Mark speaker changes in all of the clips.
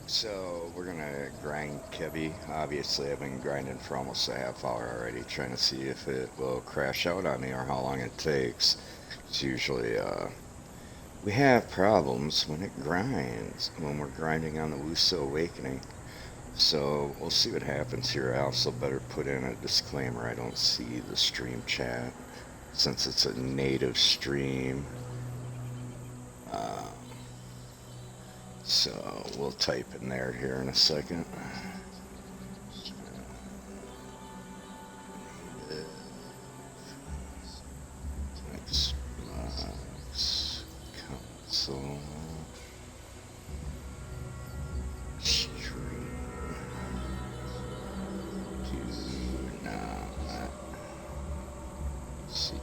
Speaker 1: So we're gonna grind Kebby. Obviously, I've been grinding for almost a half hour already, trying to see if it will crash out on me or how long it takes. It's usually we have problems when it grinds when we're grinding on the Wusa Awakening. So we'll see what happens here. I also better put in a disclaimer. I don't see the stream chat since it's a native stream. Uh, so we'll type in there here in a second. Xbox console stream. Do not see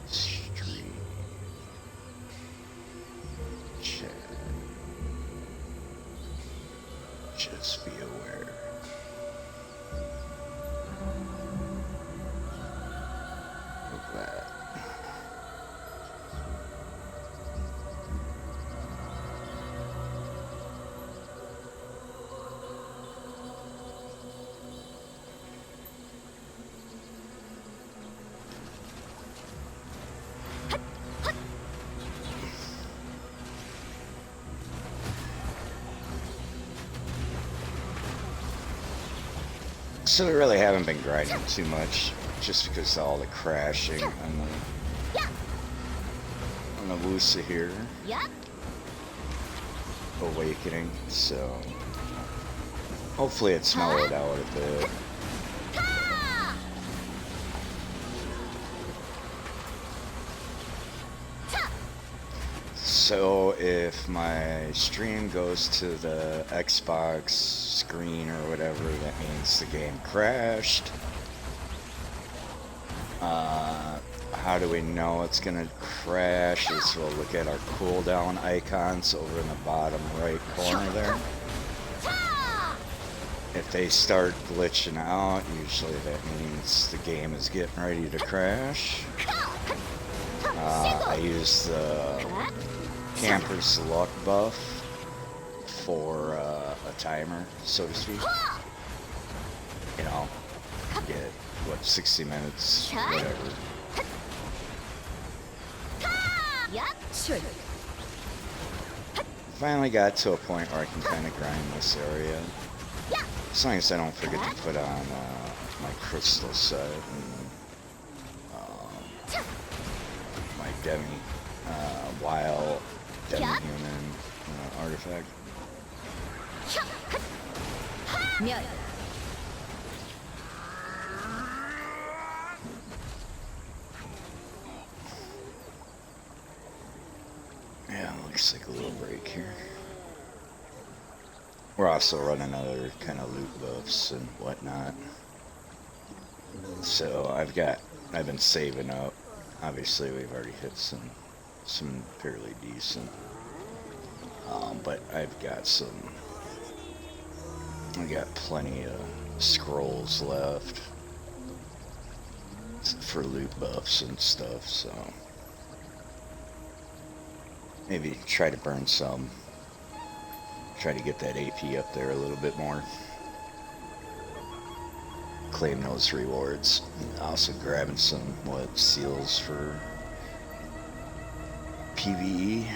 Speaker 1: stream chat. Just be aware. Of that. So we really haven't been grinding too much, just because of all the crashing on the Wusa here. Awakening, so hopefully it's mellowed out a bit. So if my stream goes to the Xbox screen or whatever, that means the game crashed. How do we know it's gonna crash? Is we'll look at our cooldown icons over in the bottom right corner there. If they start glitching out, usually that means the game is getting ready to crash. I use the Camper's Luck buff for a timer, so to speak. You know, get, what, 60 minutes, whatever. Finally got to a point where I can kind of grind this area. As long as I don't forget to put on my crystal set and my wild demi-human artifact. Yeah, looks like a little break here. We're also running other kind of loot buffs and whatnot. So I've been saving up. Obviously we've already hit some fairly decent. But I got plenty of scrolls left for loot buffs and stuff, so maybe try to burn some. Try to get that AP up there a little bit more. Claim those rewards. Also grabbing some, seals for PvE.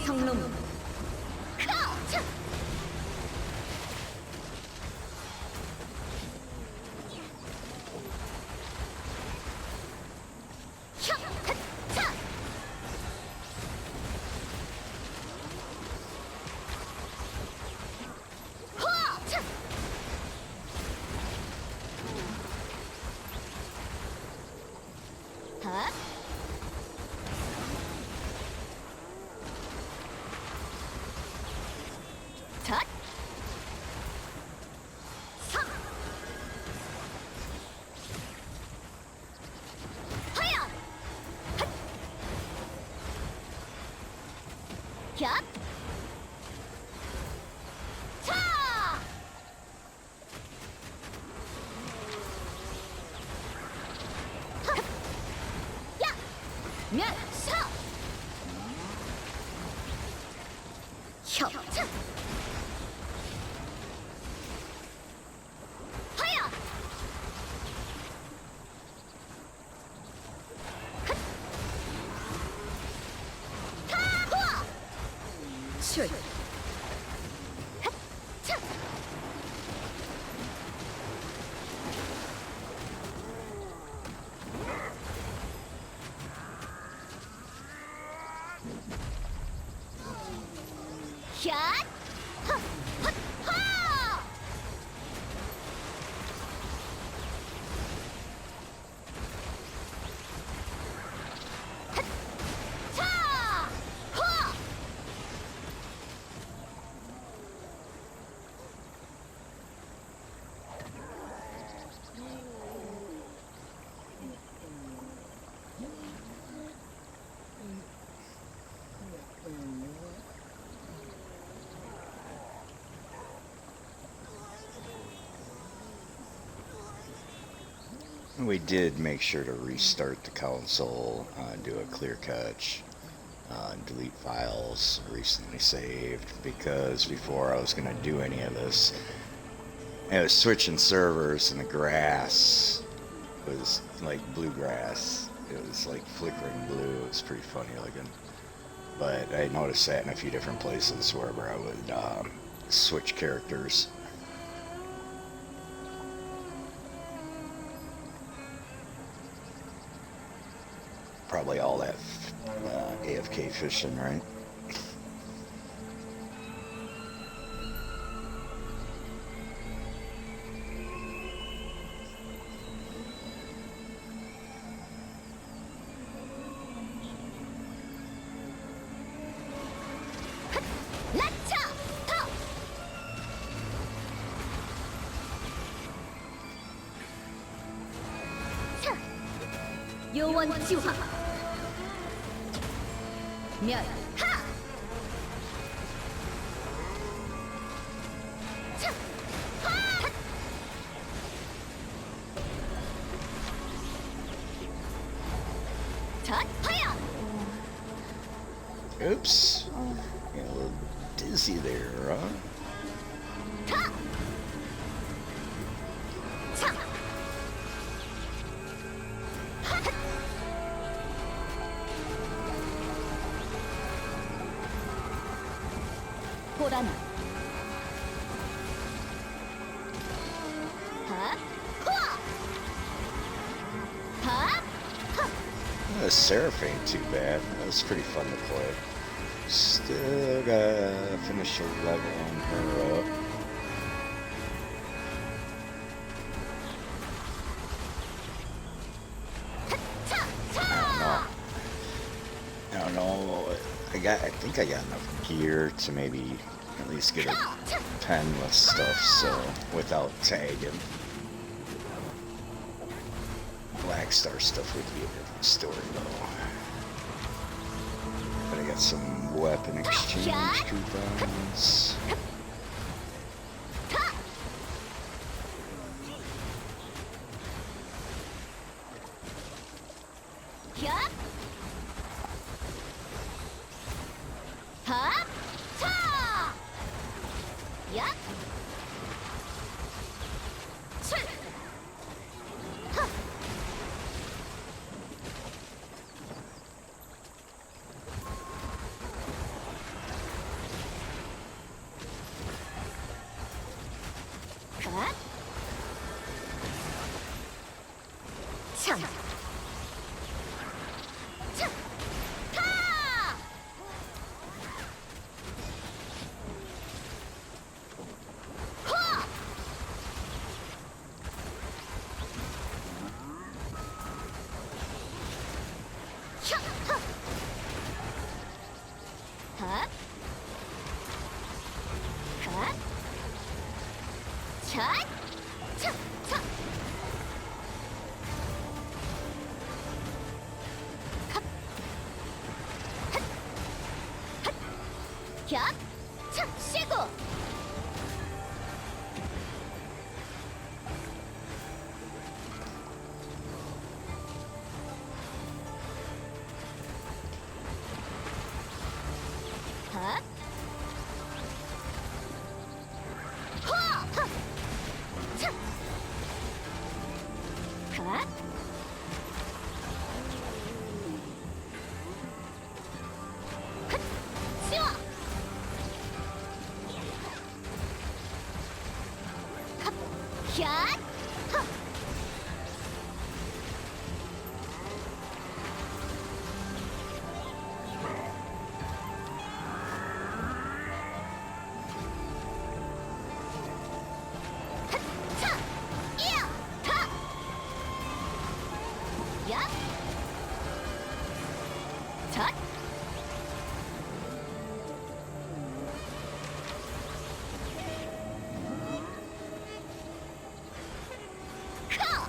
Speaker 2: 성놈. 야! 차! 야! 면! 차! 혀! 차! 하야! 출! 차! 야! 하! 하! 하! 차! 하!
Speaker 1: We did make sure to restart the console, do a clear catch, delete files recently saved, because before I was going to do any of this, I was switching servers and the grass was like bluegrass. It was like flickering blue. It was pretty funny looking. But I noticed that in a few different places wherever I would switch characters. Probably all that AFK fishing, right?
Speaker 2: 라차! 터! 차! 요원 지화! 면! 하! 차! 하! 자, 하야!
Speaker 1: Oops. Got a little dizzy there, huh?
Speaker 2: 타! 차! 하! 보라나. 하! 후아! 하!
Speaker 1: Seraph ain't too bad. That was pretty fun to play. Still gotta finish a level on her up.
Speaker 2: 차!
Speaker 1: I
Speaker 2: 차!
Speaker 1: don't know. I think I got enough gear to maybe at least get a pen with stuff, so without tagging. Black Star stuff would be a different story though. But I got some weapon exchange coupons.
Speaker 2: 타! 야! 하! 차! 야! 출! 하! 차 쉬고 핫 호! 하! 차! 핫! 핫! 씌워! 핫! 샷! 하! 차! 이야! 타! 야! 잣! 커!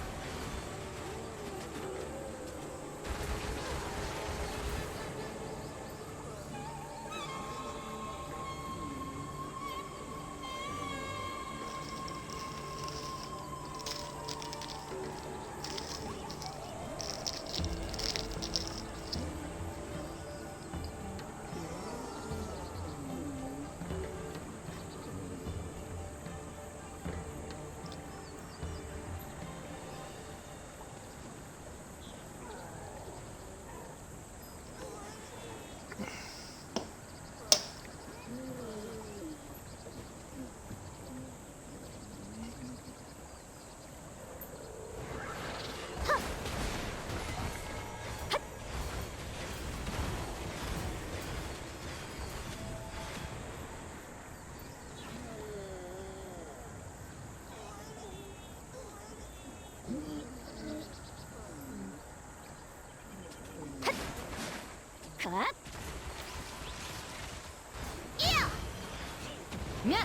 Speaker 2: 갓! 이야! 면!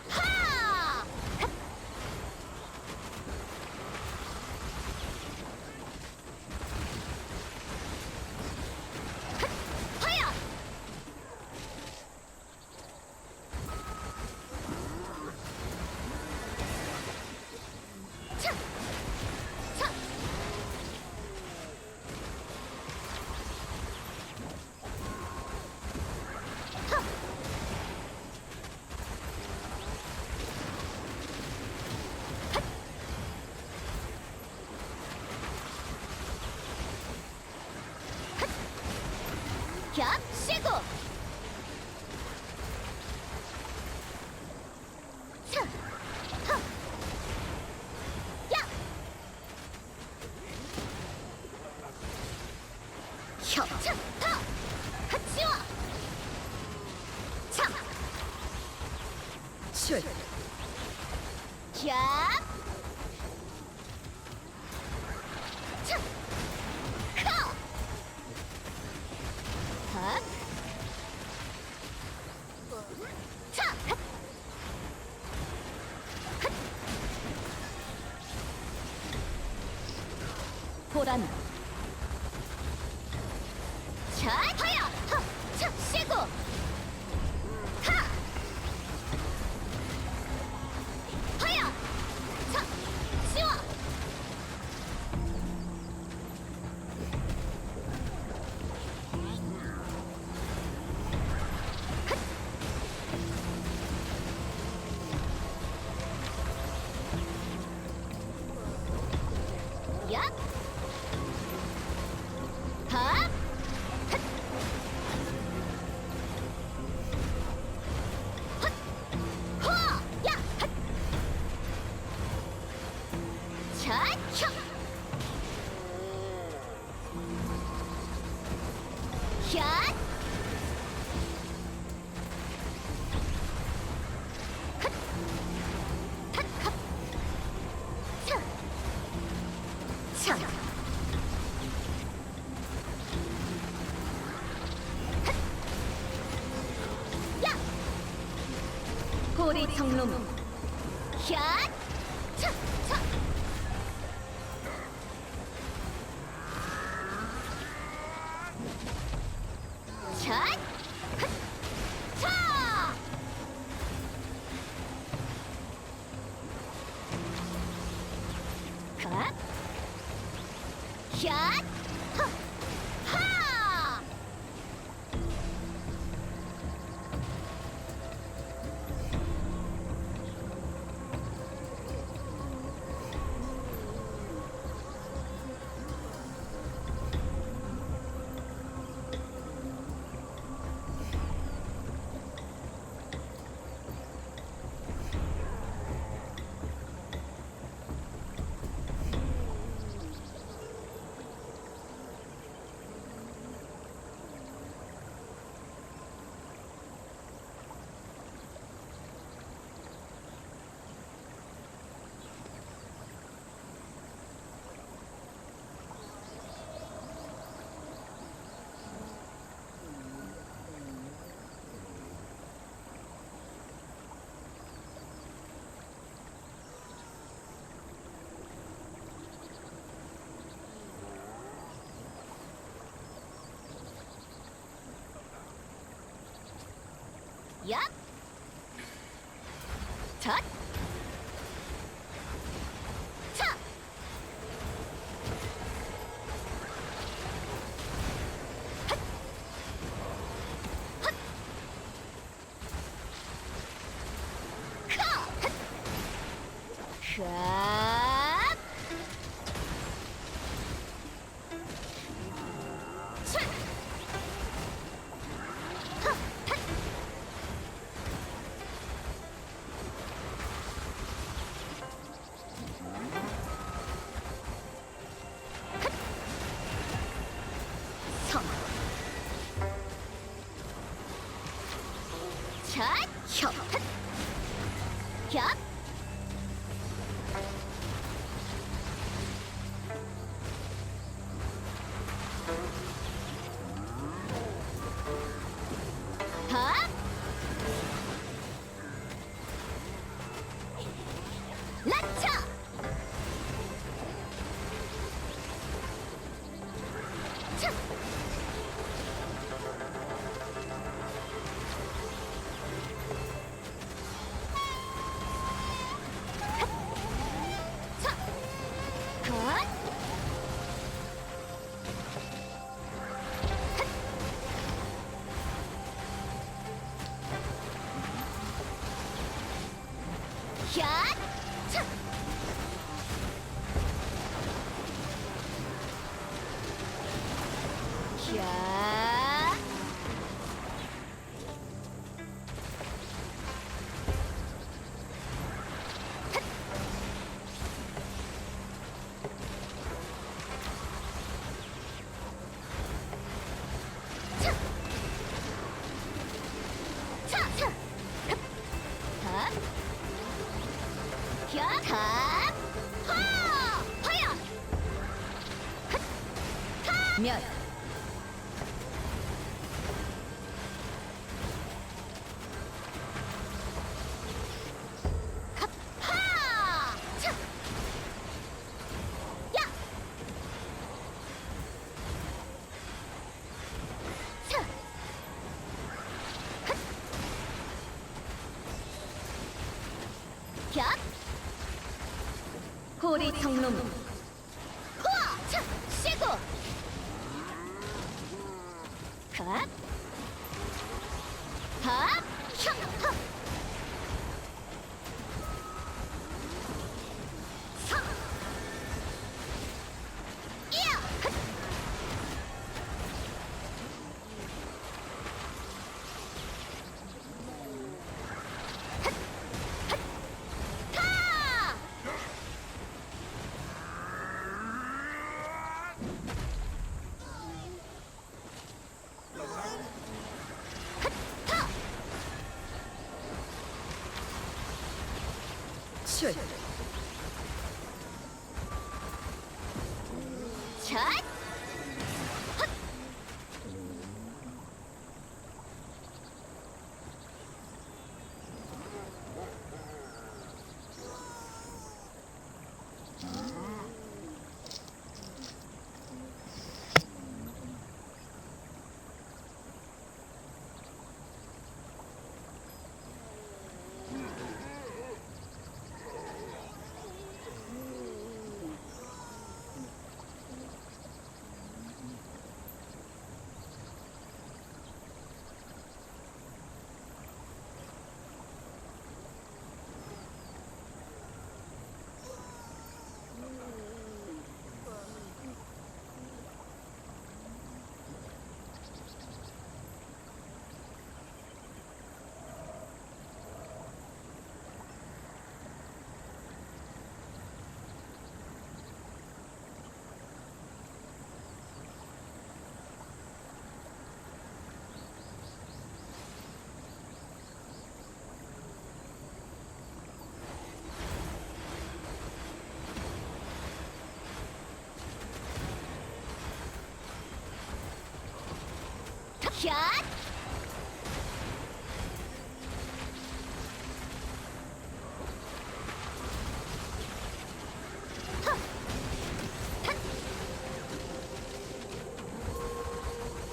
Speaker 2: 하! 핫! 핫! 하야! 차! 차! 하! 핫! 핫! 겹 쉬고 차! 하! 야! 혀! 차! 타! 핫! 씌워! 차!
Speaker 3: 출
Speaker 2: 겹! 차! 커! 핫! 차! 핫! 핫!
Speaker 3: 보란
Speaker 2: 자, 하야! 하! 차! 쉬고! 하! 하야! 차! 쉬워! 핫! 야! 하! 핫! 핫! 호! 야! 핫! 자! 혀! 샷! 핫! 핫! 핫! 차! 차! 야!
Speaker 3: 고리 청룡
Speaker 2: 샷! 차! 차! 하! 하! 얍! 젖! 차! 핫! 핫! 카! 핫! 촤! 촤! 하! 핫! 성! 차! 혀! 핫! 겹! 밥! 라차! 차! 차! 컷! 샷! 차! 샷! 차! 차! 차! 탑! 야! 탑! 하! 하야! 핫! 탑! 몇! 컵! 하! 차! 야! 차! 핫! 겹!
Speaker 3: 호리 성놈
Speaker 2: 후아! 차! 쉐고! 컵! 밥! 혀! 헉! 서! 이야! 헛! 헛! 헛! 타! 타!
Speaker 3: 출
Speaker 2: 샷! 헛! 샷!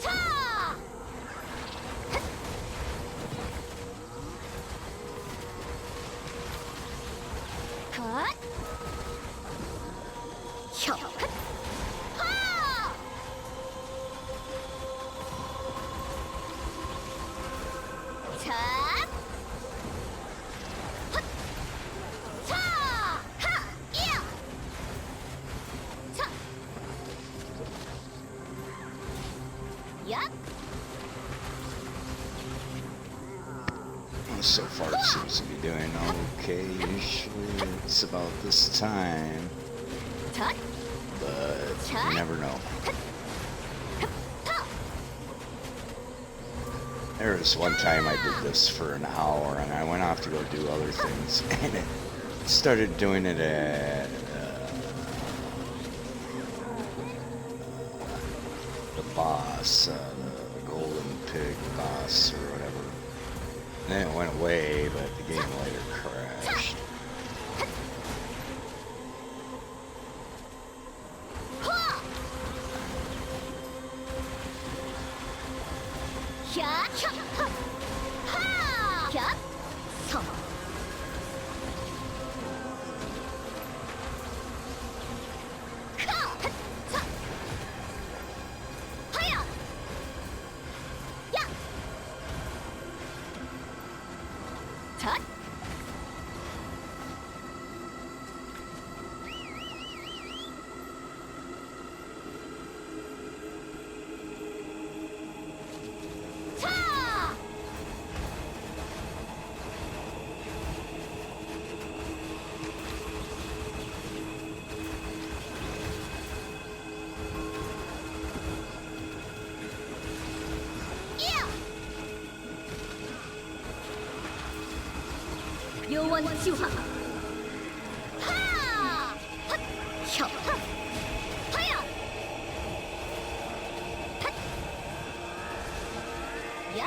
Speaker 2: 차! 컷! 혀! 하! 자! 헛! 차! 하! 이야! 차! 얍!
Speaker 1: So far, it seems to be doing okay. Usually, it's about this time,
Speaker 2: 덧!
Speaker 1: but you never know.
Speaker 2: 터!
Speaker 1: There was one time I did this for an hour, and I went off to go do other things, and it started doing it at the boss, the Golden Pig boss or whatever. And then it went away, but the game later crashed.
Speaker 2: 하! 샷! 차! 하! 샷! 서! 카! 차! 하야! 야! 잣! 차! 이야! 요원 지화! 하! 헛! 혀! 하야! 헛! 야!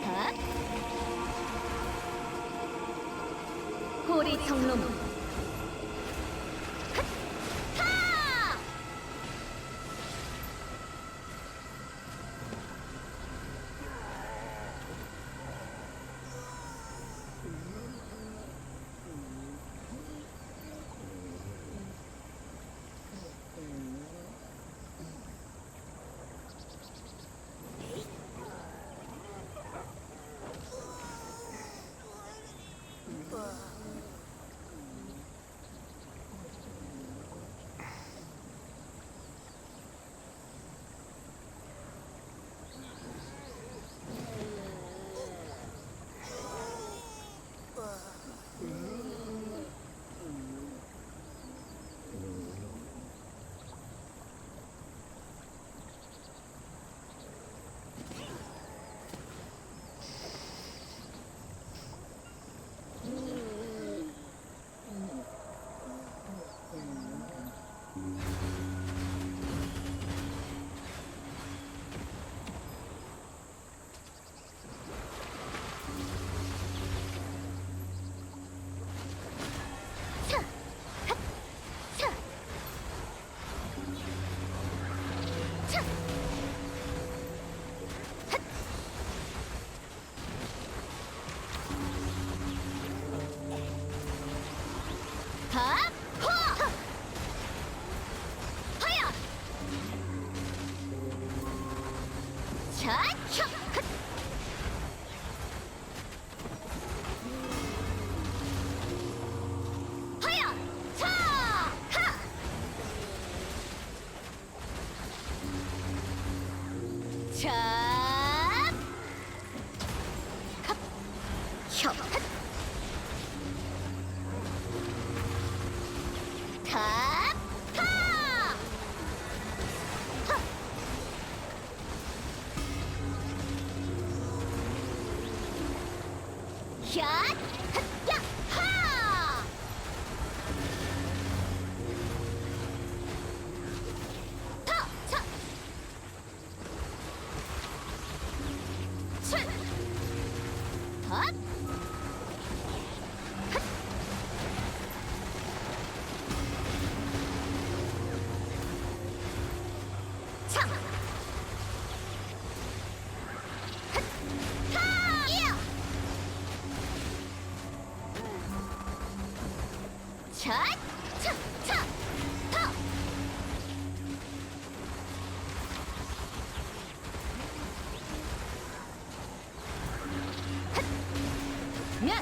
Speaker 2: 헛! 호리 청룡! 헛! 하! 차! 핫! 차! 차! 핫! 하! 호! 하야! 차! 혀! 핫! 하야! 차! 하! 자! 핫! 혀! 핫! 탑! 타! 하! 샷! 핫! 야! 하! 샷! 차! 차! 타! 면!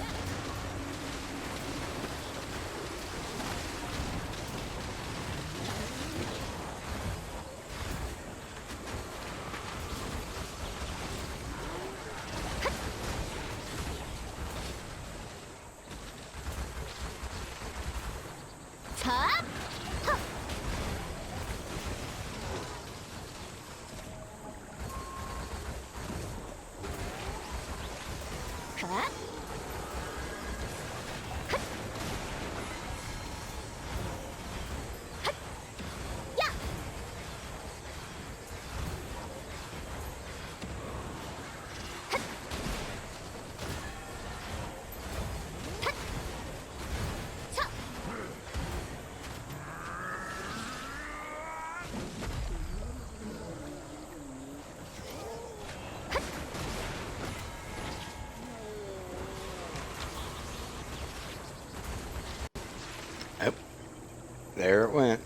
Speaker 2: 차! 타! 가! 야! 차!
Speaker 1: Yep. There it went.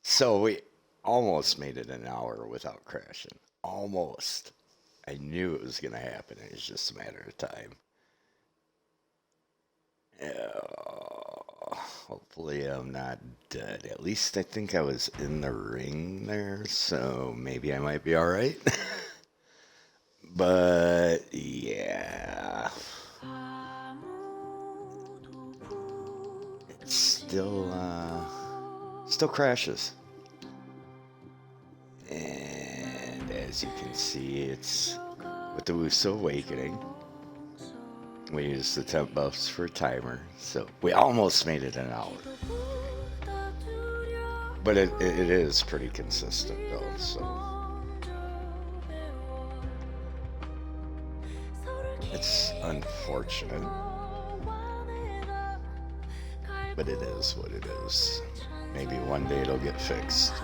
Speaker 1: So we almost made it an hour without crashing. Almost. I knew it was going to happen. It was just a matter of time. Hopefully I'm not dead. At least I think I was in the ring there, so maybe I might be alright. But yeah. It still crashes. And as you can see, it's with the Wusa Awakening. We used the temp buffs for a timer, so we almost made it an hour. But it is pretty consistent though, so it's unfortunate, but it is what it is. Maybe one day it'll get fixed.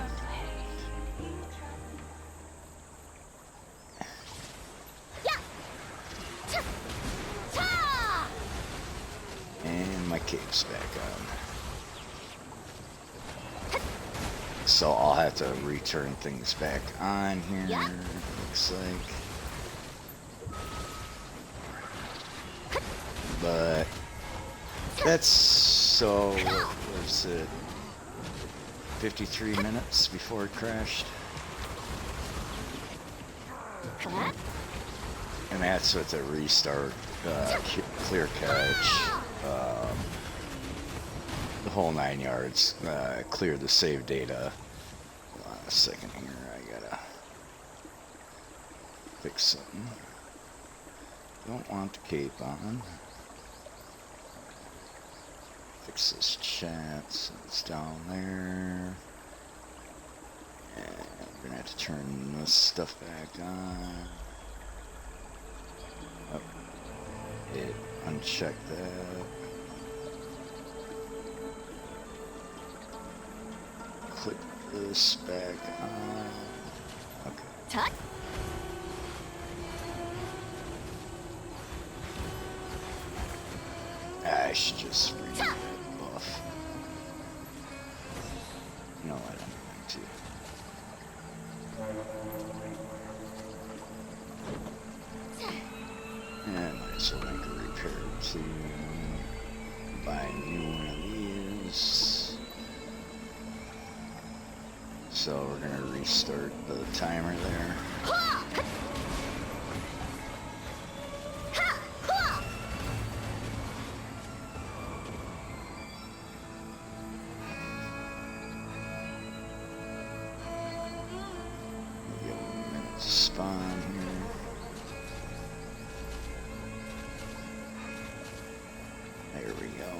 Speaker 1: And my cape's back on. So I'll have to return things back on here, looks like. But that's, so what was it, 53 minutes before it crashed? And that's with the restart, clear catch, the whole 9 yards, clear the save data. Hold on a second here, I gotta fix something. Don't want the cape on. Fix this chat so it's down there. And we're gonna have to turn this stuff back on. Oh, it unchecked that. Click this back on. Okay. I should just remove that buff. No, I don't want to. And might as well make a repair to buy a new one of these. So we're gonna restart the timer there. Give it a minute to spawn here. There we go.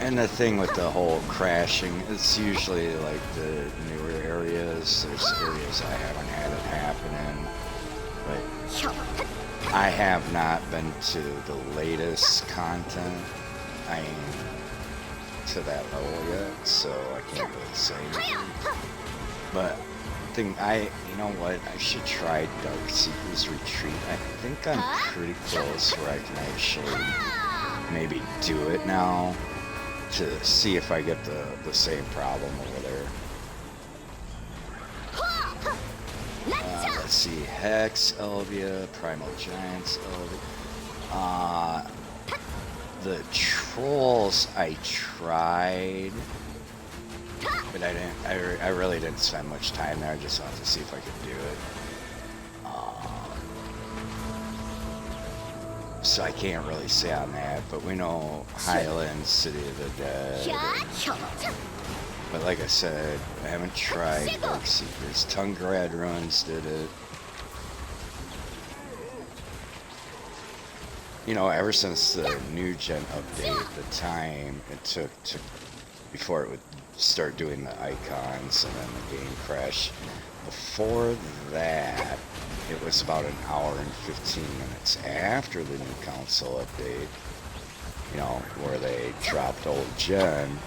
Speaker 1: And the thing with the whole crashing, it's usually like the newer areas. There's areas I haven't had it happen in, but I have not been to the latest content. I ain't to that level yet, so I can't really say anything. But you know what? I should try Darkseeker's Retreat. I think I'm pretty close where I can actually maybe do it now to see if I get the same problem over there. Let's see, Hex, Elvia, Primal Giants, Elvia. The Trolls I tried, but I really didn't spend much time there. I just wanted to see if I could do it. So I can't really say on that, but we know Highland, City of the Dead. But like I said, I haven't tried Darkseekers. Tungrad Ruins did it. You know, ever since the new gen update, the time it took before it would start doing the icons and then the game crash. Before that, it was about an hour and 15 minutes after the new console update, you know, where they dropped old gen,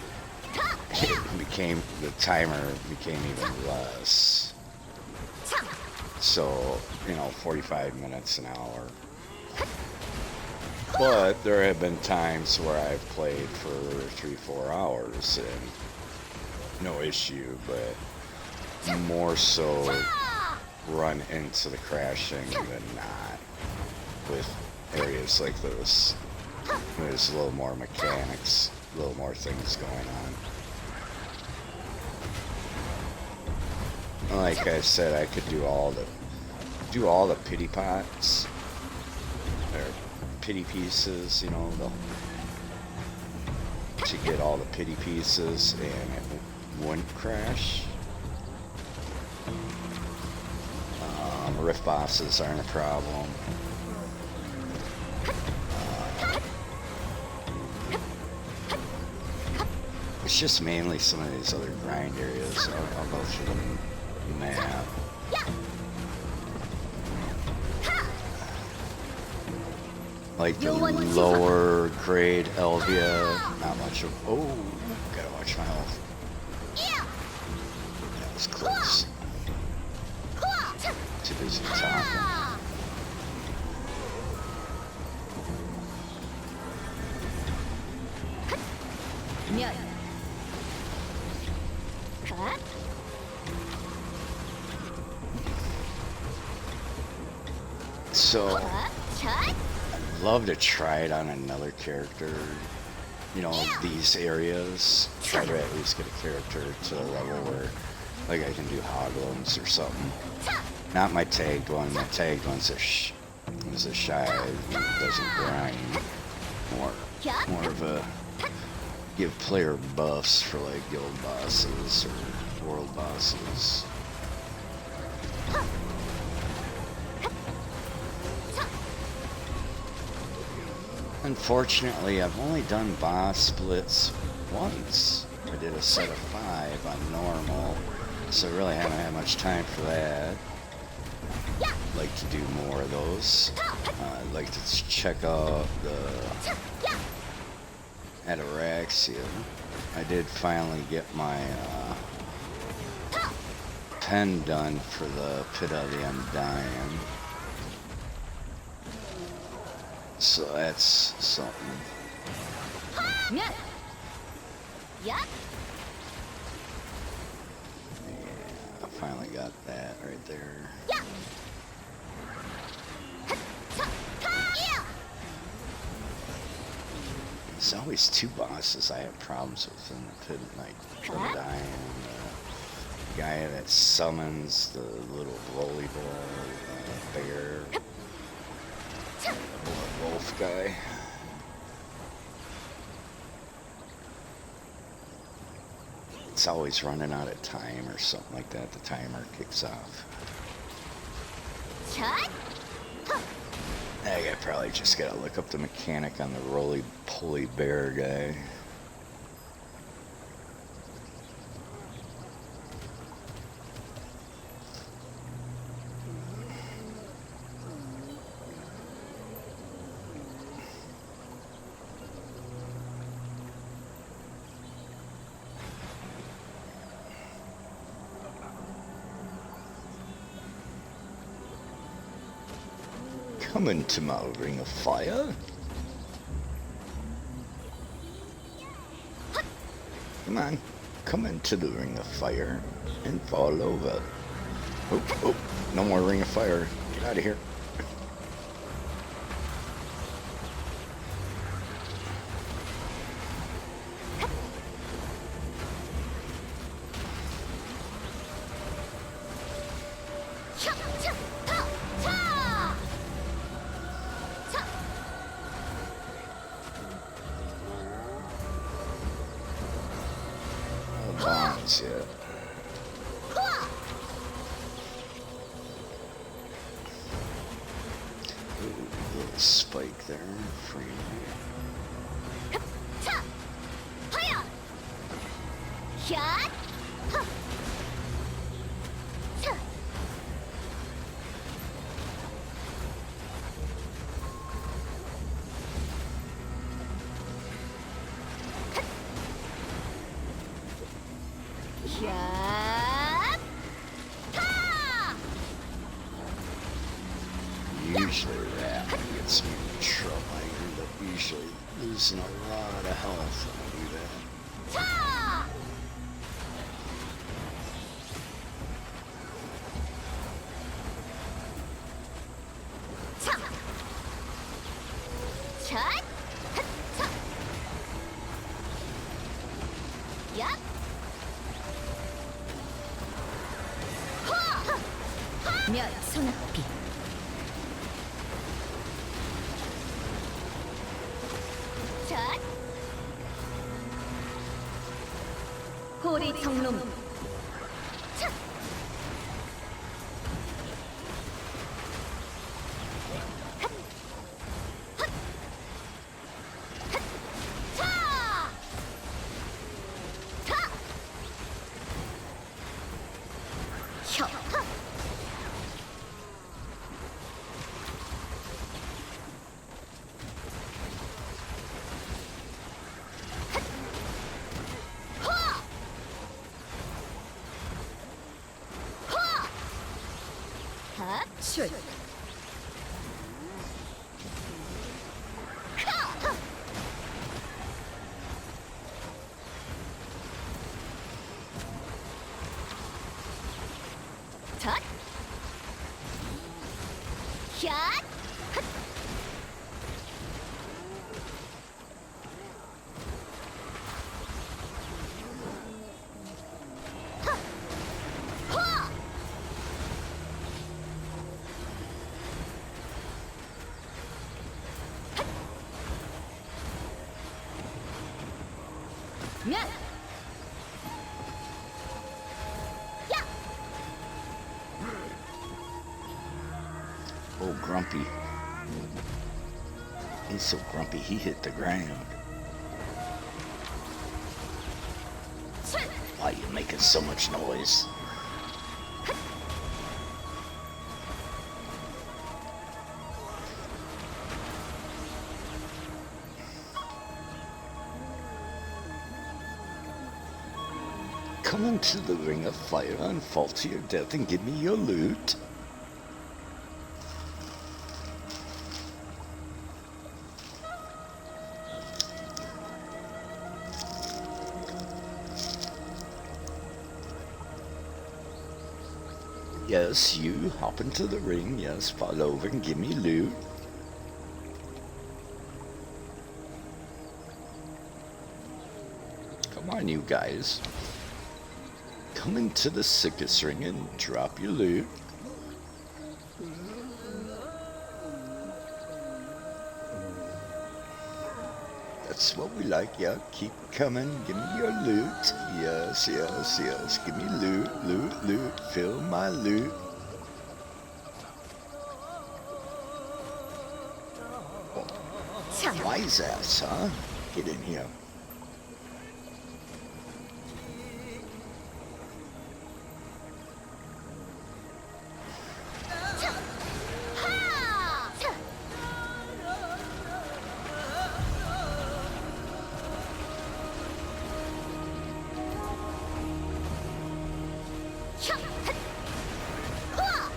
Speaker 1: the timer became even less. So, you know, 45 minutes an hour. But there have been times where I've played for 3-4 hours and no issue, but more so run into the crashing than not with areas like this. There's a little more mechanics, a little more things going on. Like I said, I could do all the pity pots or pity pieces, you know, to get all the pity pieces and it wouldn't crash. Rift bosses aren't a problem. It's just mainly some of these other grind areas. I'll go through the map. Like the lower grade Elvia, not much of. Oh, gotta watch my health. That was close. Too busy talking. So, I'd love to try it on another character. You know, these areas. Try to at least get a character to the level where, like, I can do Hoglins or something. Not my tagged one. My tagged one's a shy. Doesn't grind. More of a give player buffs for like guild bosses or world bosses. Unfortunately, I've only done boss splits once. I did a set of 5 on normal, so I really haven't had much time for that. I'd like to do more of those. I'd like to check out the Ataraxia. I did finally get my pen done for the Pit of the Undying. So that's something. Yeah, I finally got that right there. There's always 2 bosses I have problems with in the Pit, like Undying, the guy that summons the little roly ball bear. Wolf guy. It's always running out of time or something like that. The timer kicks off. I probably just gotta look up the mechanic on the roly-poly bear guy. Come into my ring of fire. Come on, come into the ring of fire and fall over. Oh, oh, no more ring of fire. Get out of here.
Speaker 2: 차! 차! 타! 차! 차!
Speaker 1: No bombs yet.
Speaker 2: 후아!
Speaker 1: Ooh, little spike there. Free.
Speaker 2: 차! 하야! 샷! 하! 차! 샷! 타!
Speaker 1: Usually that gets me in trouble. I end up usually losing a lot of health when I do that.
Speaker 2: 차! 차! 샷! 핫! 차! 야! 하! 멸 소낙비 샷! 호리 청룡 차! 핫! 핫! 핫! 차! 차! 혀! 하! 하! 하! 하! 출! 하! 하! 샷! 샷! 핫! 하! 하! 핫! 면! 야!
Speaker 1: Oh, Grumpy. He's so grumpy he hit the ground.
Speaker 2: 출!
Speaker 1: Why are you making so much noise? Come into the ring of fire and fall to your death and give me your loot. Yes, you hop into the ring. Yes, fall over and give me loot. Come on, you guys. Come into the circus ring and drop your loot. That's what we like, yeah. Keep coming. Give me your loot. Yes, yes, yes. Give me loot, loot, loot. Fill my loot.
Speaker 2: 참!
Speaker 1: Wise ass, huh? Get in here.
Speaker 2: 하! 차! 혀! 핫! 후아!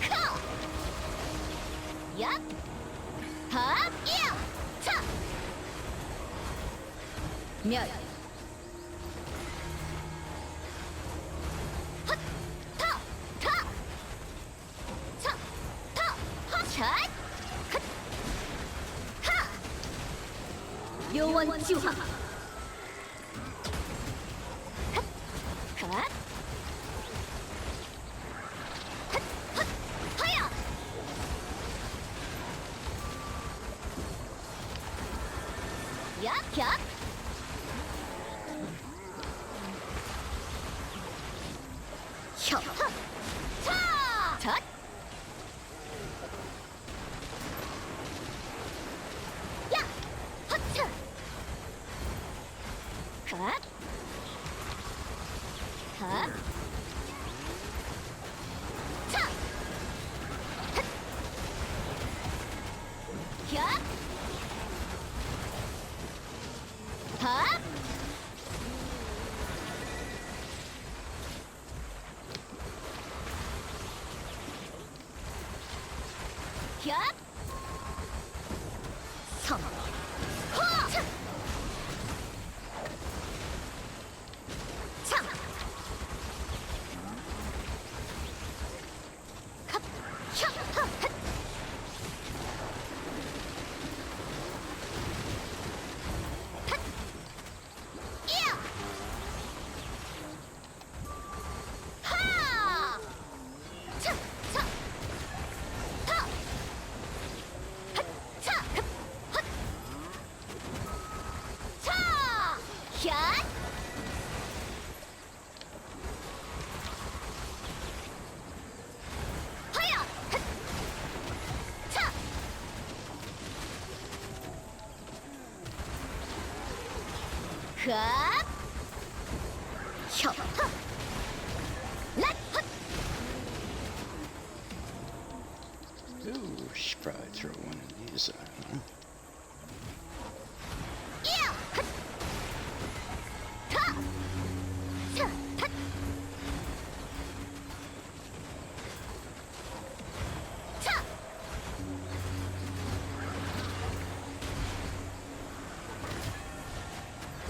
Speaker 2: 카! 멸 헛! 터! 터! 쳐! 터! 헛! 샷! 헛! 하! 요원 지화 헛! 헛! 헛! 헛! 하야! 얍! 얍! 혀! 하! 차! 젖! 야! 헛차! 헛! 헛! 차! 헛! 혀! 헛! 혀! 성! 호! 차! 참! 컵! 혀! 허! 헛! 헛! 이야! 하! 차! 차! 터! 헛! 차! 흡! 헛! 차! 현! 하야! 헛! 차! 흡! 혀! 허! 렛! 헛!
Speaker 1: Ooh, should probably throw one of these on, huh?
Speaker 2: 이야! 헛! 타! 차! 헛! 차!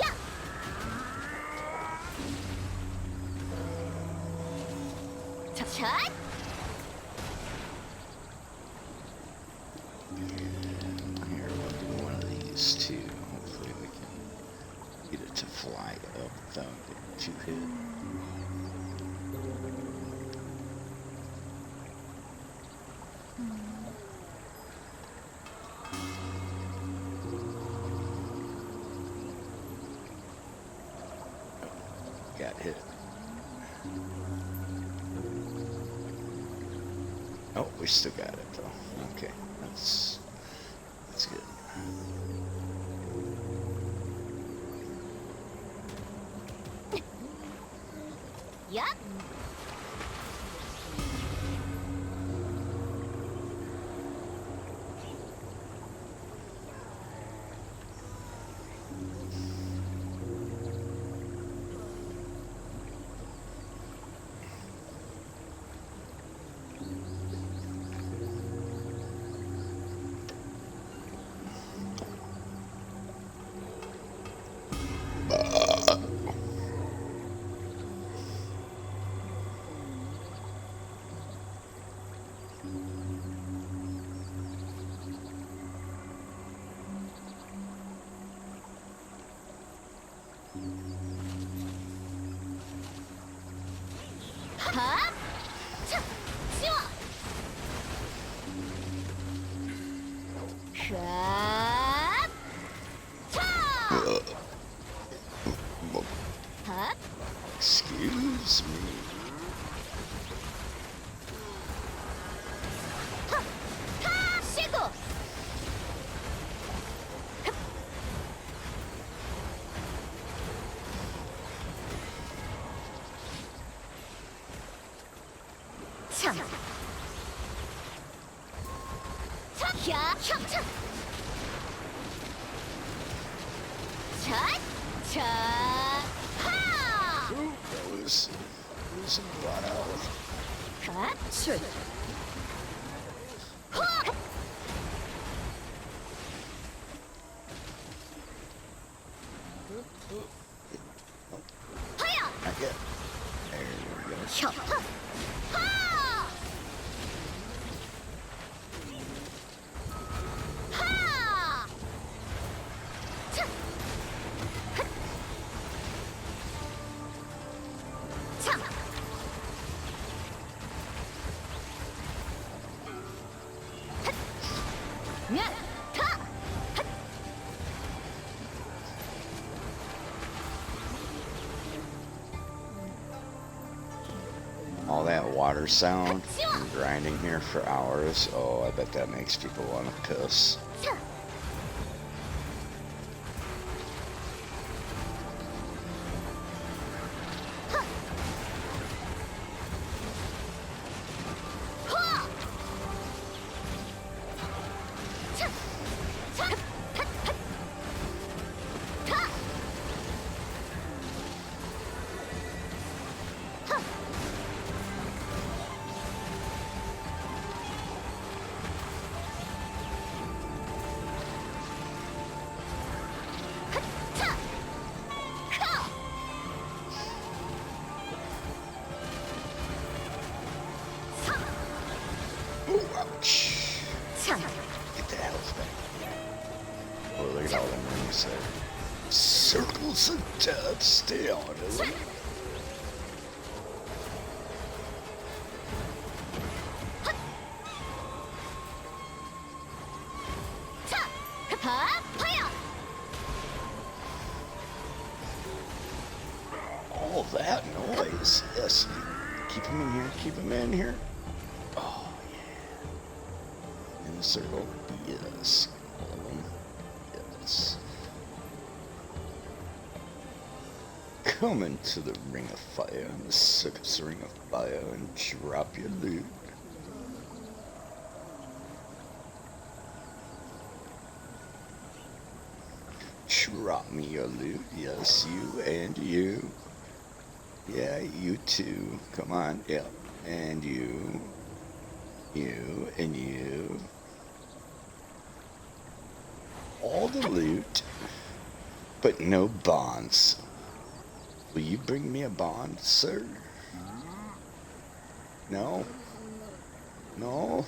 Speaker 2: 야! 차! 차!
Speaker 1: Here, we'll do one of these too. Hopefully we can get it to fly up without getting too hit. Got hit. Oh, we still got it though. Okay, that's good.
Speaker 2: 야! 하! 차! 씌워! 하! 차! 하!
Speaker 1: Excuse me.
Speaker 2: 하! 타! 쉬고! 흡! 참! 차! 야! 참! 참! 차! 차! 하!
Speaker 1: That was losing a lot of health.
Speaker 2: 하! 출! 호!
Speaker 1: water sound and grinding here for hours. Oh, I bet that makes people want to piss. Ouch. Get the health back. Oh, look at all them rings there. Circles of death, stay on it. All that noise. Yes. Keep him in here. Keep him in here. Oh, yeah. In the circle. Yes. All of them. Yes. Come into the ring of fire, in the circus ring of fire, and drop your loot. Drop me your loot. Yes, you and you. Yeah, you too. Come on. Yep. And you. You and you. All the loot, but no bonds. Will you bring me a bond, sir? No? No?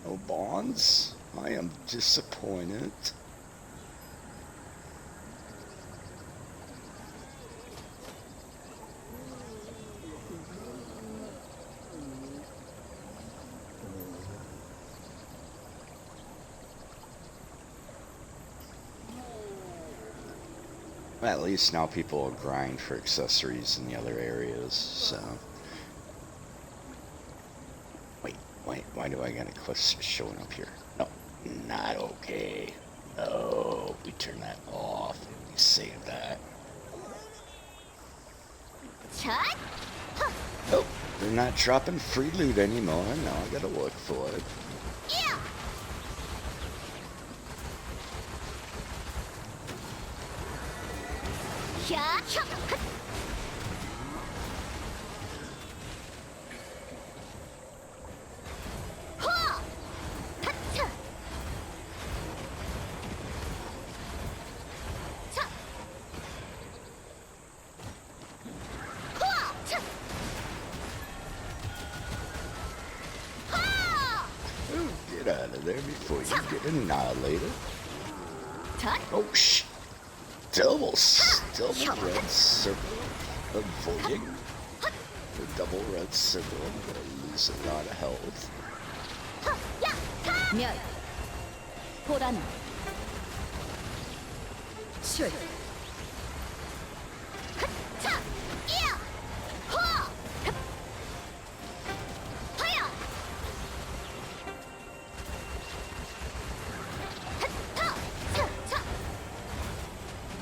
Speaker 1: No bonds? I am disappointed. At least now people will grind for accessories in the other areas, so. Wait, why do I got a quest showing up here? No, not okay. Oh, we turn that off. We save that. Oh, they're not dropping free loot anymore. No, I gotta look for it.
Speaker 2: Yeah.
Speaker 1: Ooh, get out of there before you get annihilated. Oh, shh. Double red circle avoiding the double red circle. I'm gonna lose a lot of health.
Speaker 2: 멸 보라는 출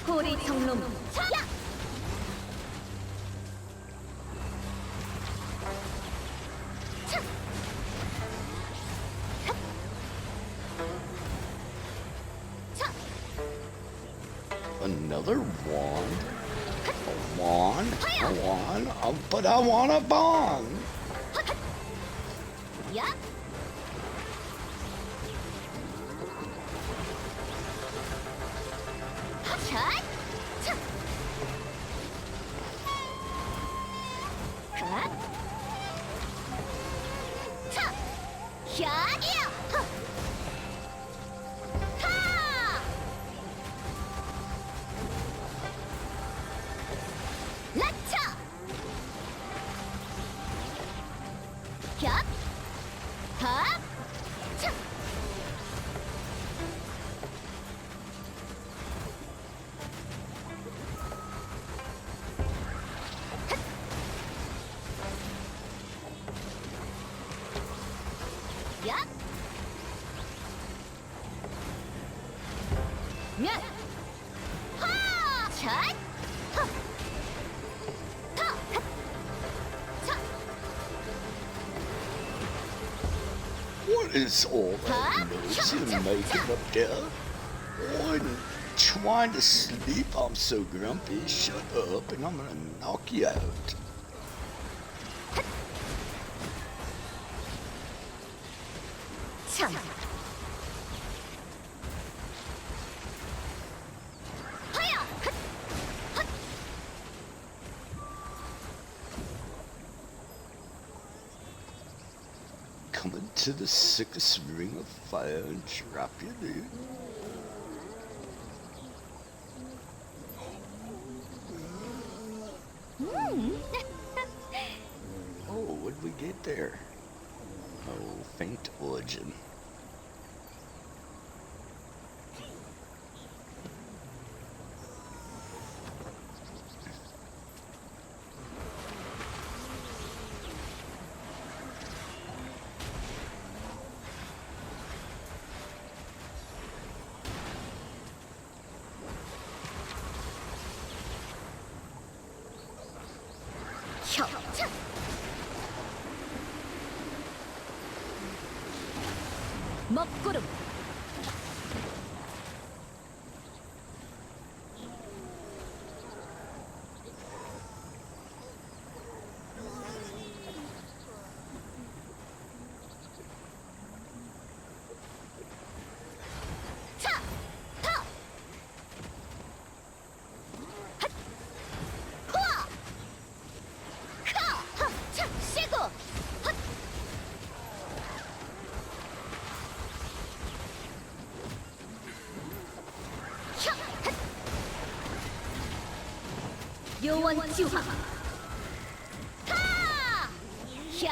Speaker 2: 고리 청룡
Speaker 1: Another wand? A wand? A wand? But I want a bond!
Speaker 2: 야 샷 컷! 차! 샷이야! 타! 라차! 겹! 밥! 차! 면 하! 샷! 헉! 터! 핫! 차!
Speaker 1: What is all that noise you're making up there? I'm trying to sleep. I'm so grumpy. Shut up and I'm gonna knock you out.
Speaker 2: 참! 하야! 핫! 핫!
Speaker 1: Coming to the sickest ring of fire and drop you, dude. Oh, what did we get there? Oh, faint origin.
Speaker 2: 혀! 차! 먹구름 차! 터! 핫! 후아! 카! 하! 차! 쉬고! 헛! 혀! 핫! 요원 지화 하! 샷!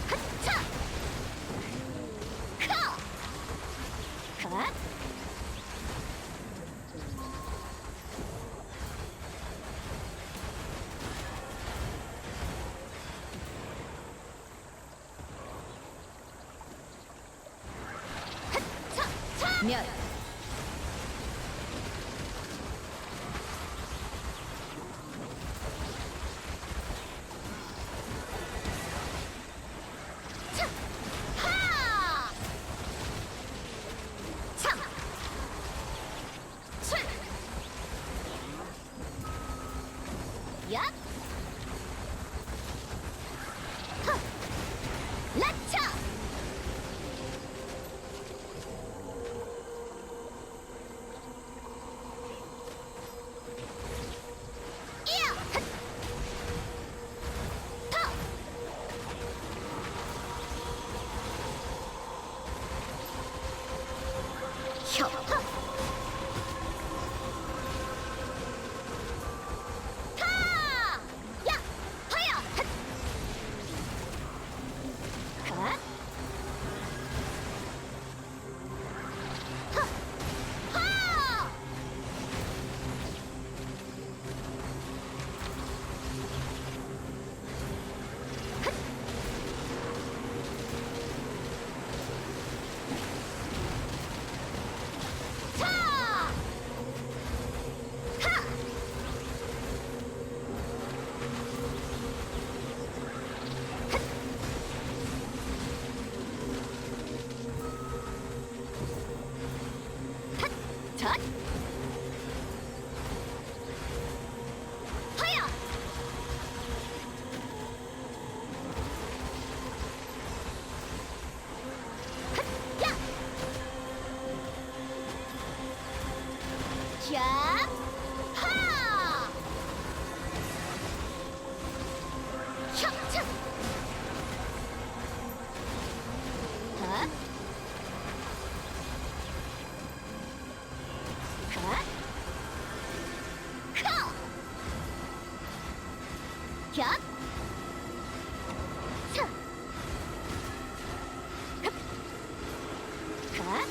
Speaker 2: 핫! 차! 카! 갓! 차! 차! 면 차! 하! 차! 차! 얍! 하! 라차! 이야! 핫! 터! 혀! 하! 타! 야! 하야! 핫! 갓! 하! 하! 차! 하! 핫! 잣! 하야! 핫! 야! 캬! 하! 혀! 차! 하! 갓! 커! 겹! 차! 흡! 갓!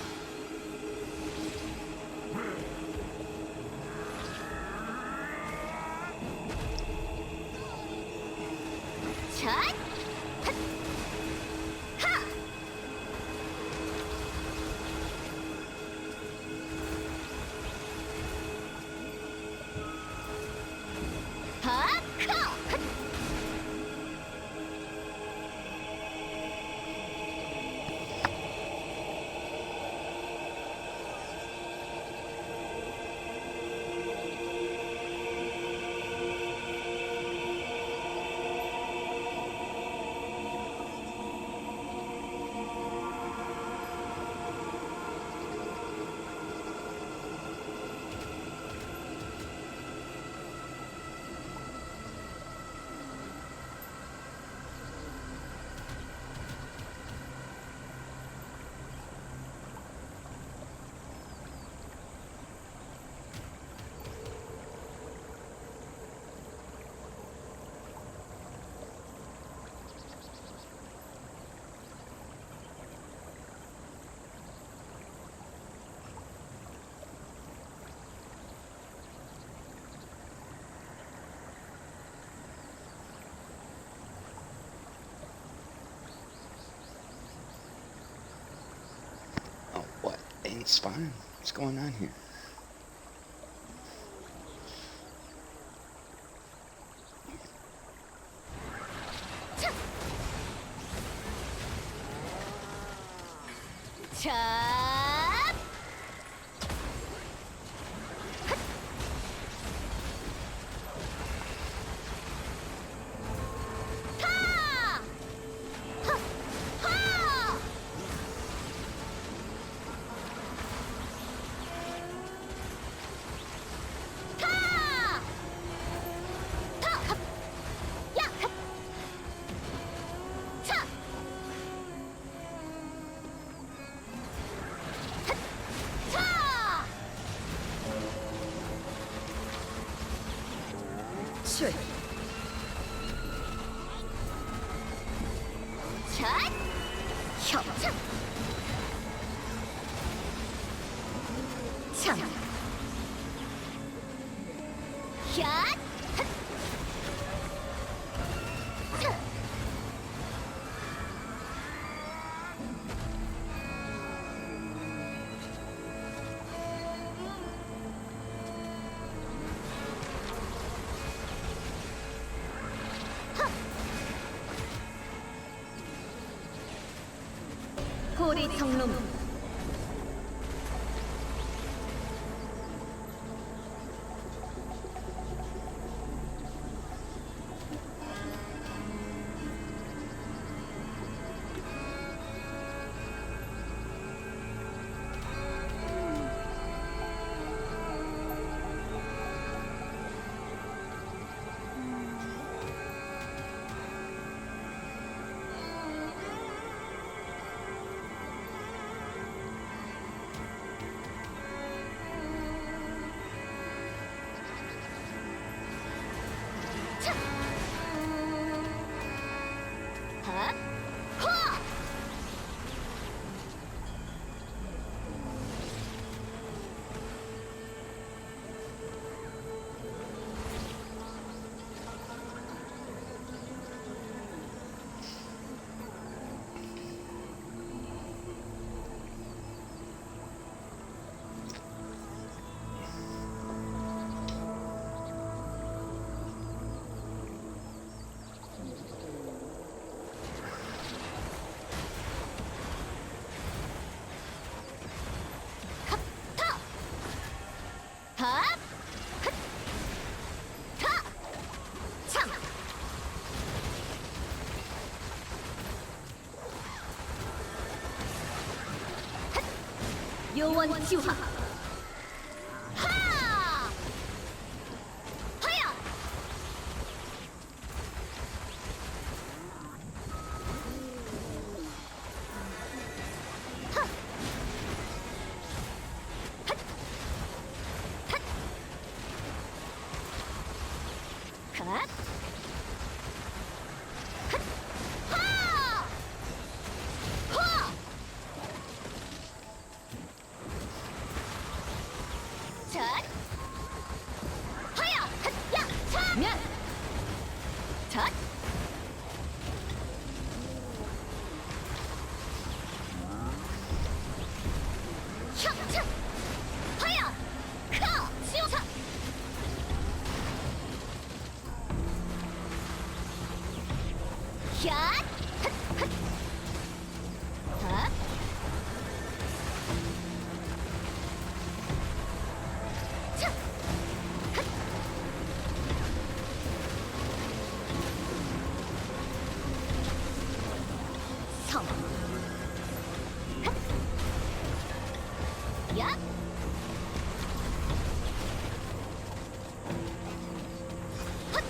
Speaker 1: It's fine. What's going on here?
Speaker 2: 자, 타! 하! 하! 타! 타! 하! 야! 하! 차! 차! 출! 샷! 협착! 참! 샷! 핫! 차! 호리 청룡 차! 핫! 호! 컵! 타! 핫! 핫! 타! 참! 핫! 요원 지화 하! 하야! 하! 핫! 핫! 핫! 핫! 하! 하! 자! 하야! 핫! 야! 차! 면! 자! 협착! 하야! 카! 시오차! 샷! 핫! 핫! 핫! 차! 핫! 섬! 핫! 야! 핫!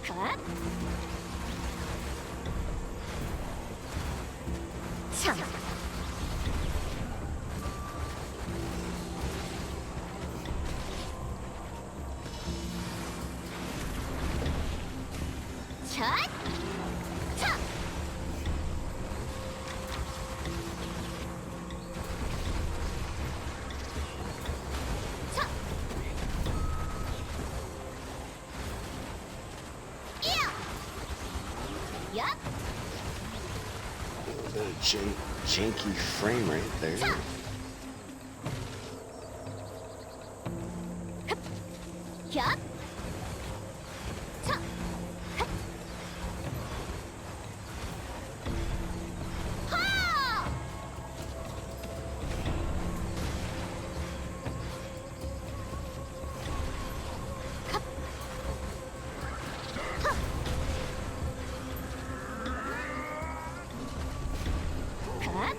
Speaker 2: 갓! 참! 샷! 차! 차! 이야! 야!
Speaker 1: Janky frame right there.
Speaker 2: 차! 야! 차! 하! 갓!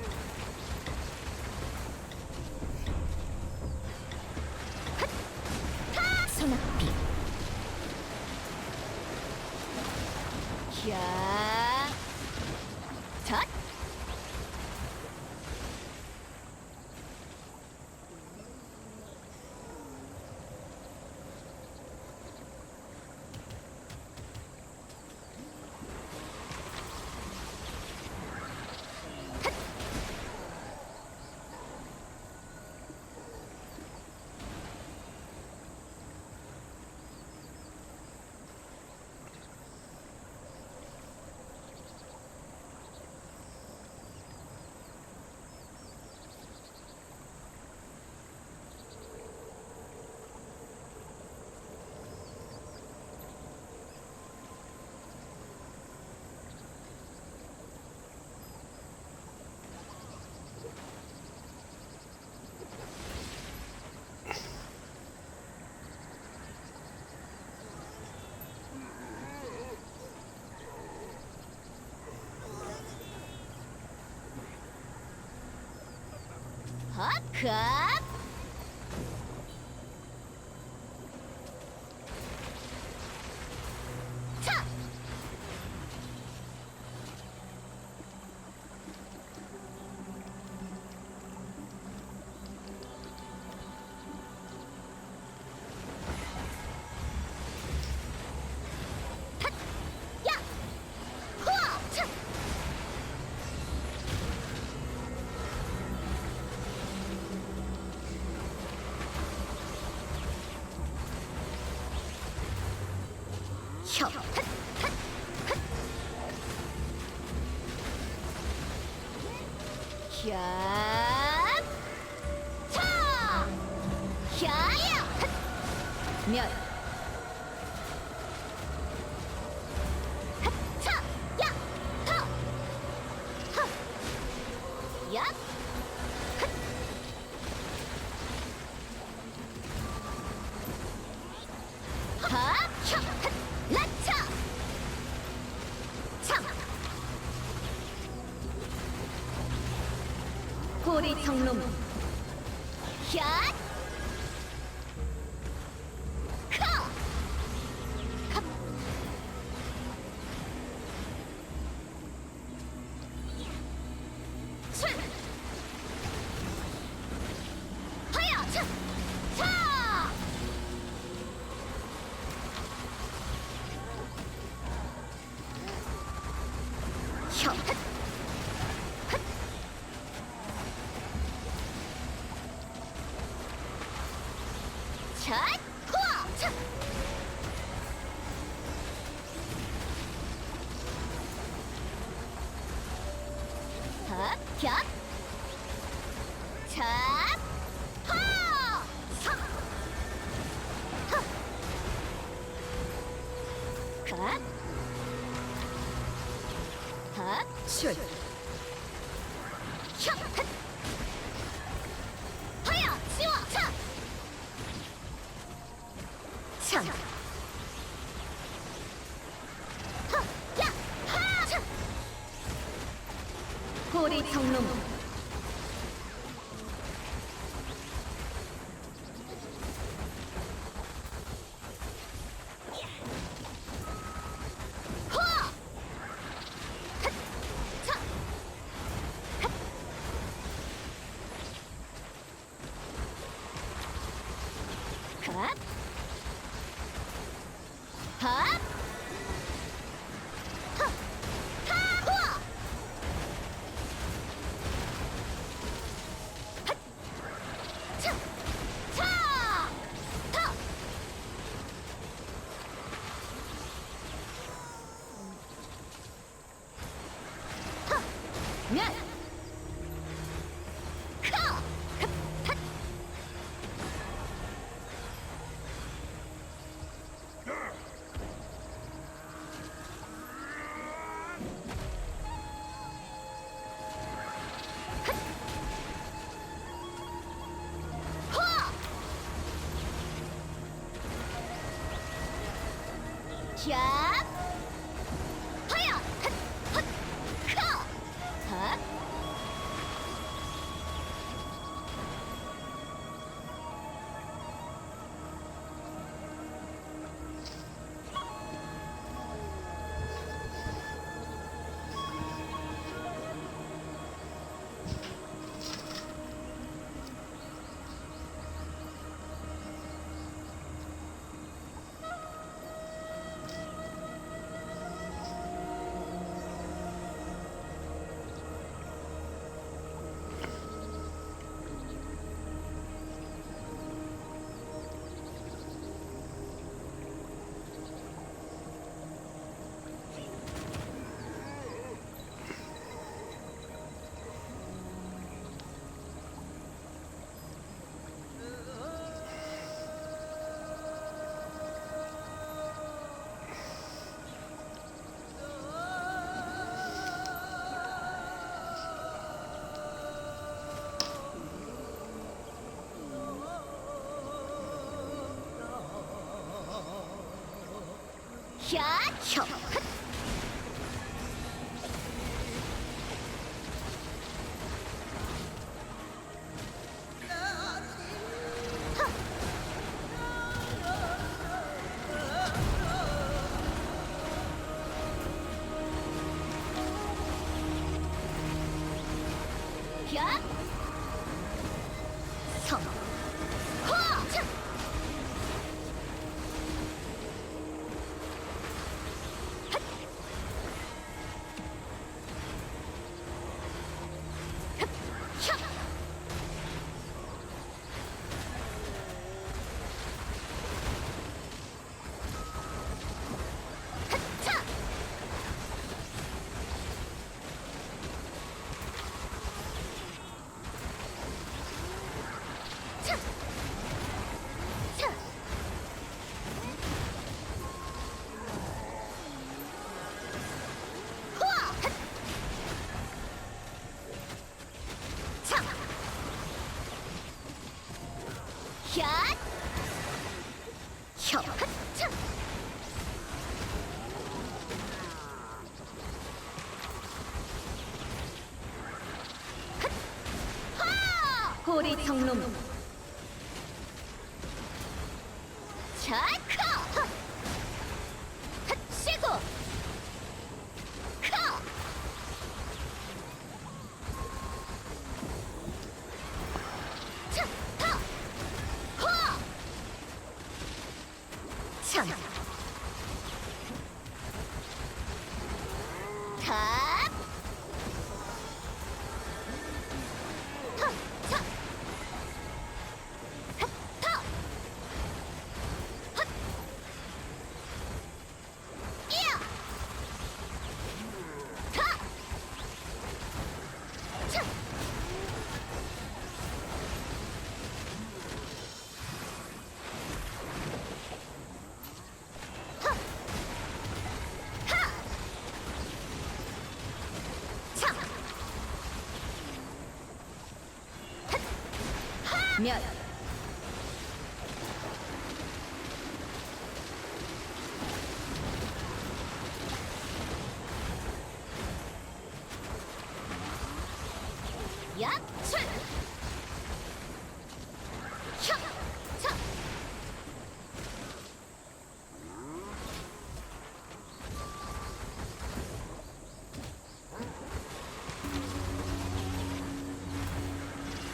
Speaker 2: 소낙비 야! 잣! 갓! 차! 핫! 야! 후아! 차! 혀! 핫! 핫! 핫! 야! 차! 야야! 핫! 멸! 핫! 차! 야! 터! 하! 야! 하! 혀! 핫! 라차! 차! 호리 성놈 야! 커! 컵! 술! 하야! 차! 차! 혀! 핫! 핫! 샷! 후아! 차! 핫! 겹! 차! 하! 사! 하! 갓! 핫! 술! 혀! 핫! 하야! 지워! 차! 차! 하! 야! 하! 차! 호리 성놈 후아! 핫! 차! 핫! 갓! 핫! 하! 하! 후아! 핫! 차! 차! 타! 하! 면! 커! 핫! 핫! 캬! 하야! 핫! 핫! 카! 핫! 캬! 혀! 핫! 야! 성! 호! 차! 핫! 흡! 샤! 핫! 차! 차! 차! 호아! 핫! 차! 야! 혀! 핫! 차! 핫! 하! 호리 성놈 자! 카! 핫! 핫! 쉬고! 카! 차! 타! 호! 참! 탑! 타! 차! 핫! 타! 핫! 이야! 타! 차! 하! 하! 차! 핫! 하! 몇! 야출! 혀! 차!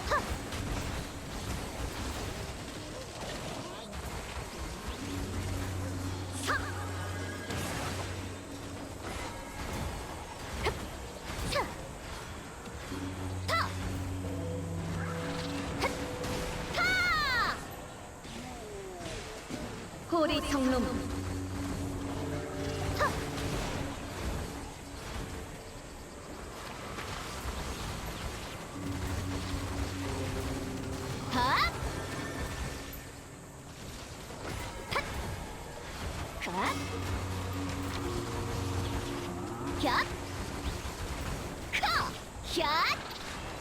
Speaker 2: 하! 사! 흡! 차! 타! 핫! 타! 호리 성놈 하! 하! 핫! 갓! 갓! 카! 갓!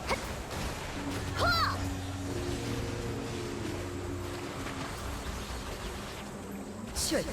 Speaker 2: 핫! 호! 출!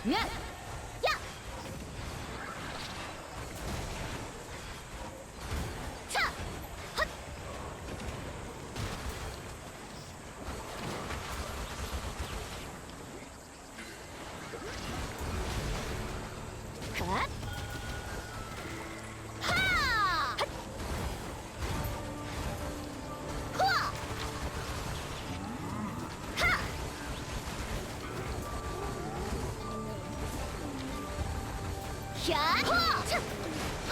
Speaker 2: 면! 야! 차! 헛! 컷! 하! 헛! 후아! 하! 야! 호! 차! 하!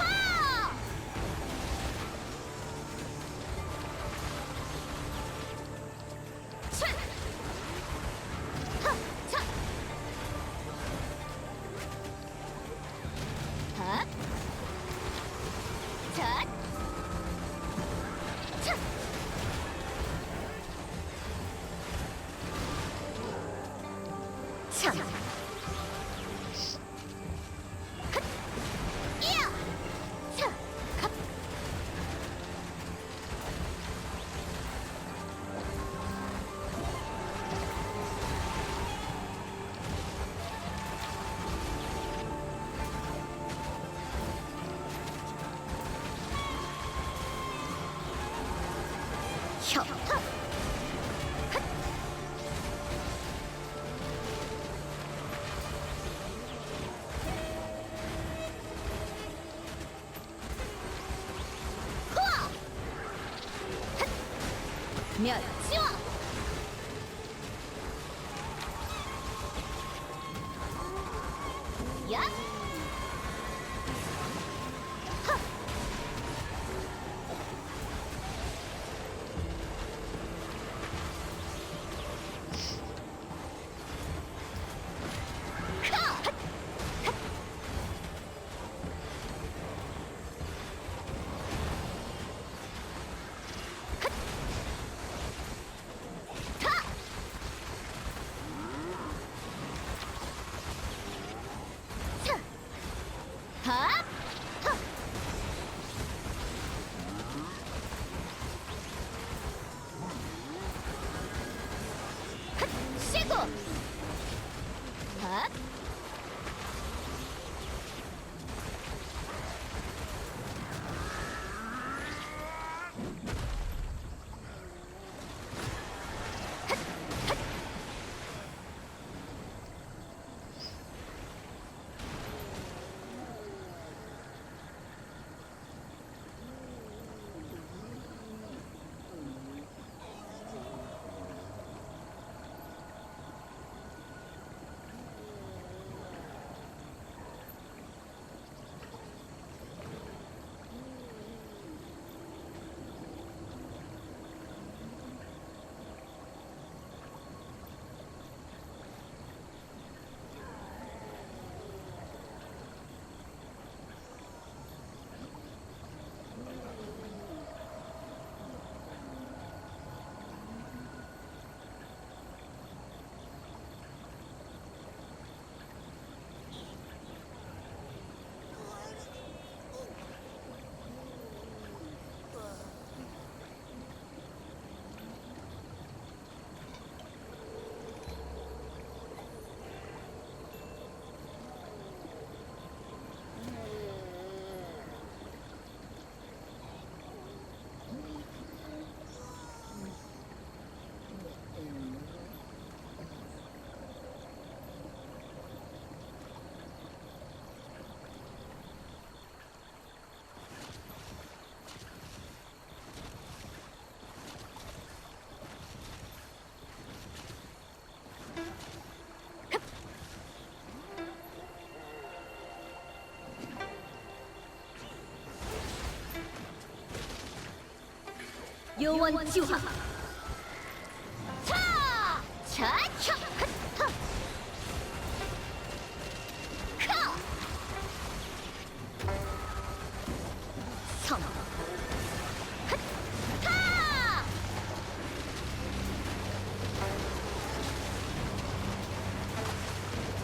Speaker 2: 차! 하! 차! 하! 차! 차! 차! 이야! 차! 컵! 혀! 헉! 헛! 후아! 헛! 면! 씌워! 야! 헉! 카! 헛! 헛! 헛! 타! 차! 하! 헉! 헛! 쉬고! 핫! 요원 지화 차! 차! 혀! 헛! 헛! 카! 성! 헛! 타!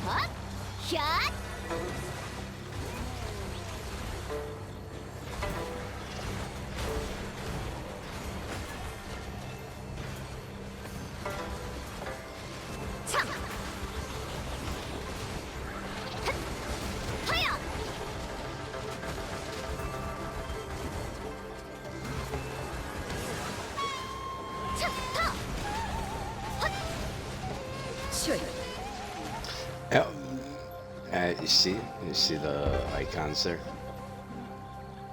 Speaker 2: 헛! 샷! Shui.
Speaker 1: Yep. You see the icons there?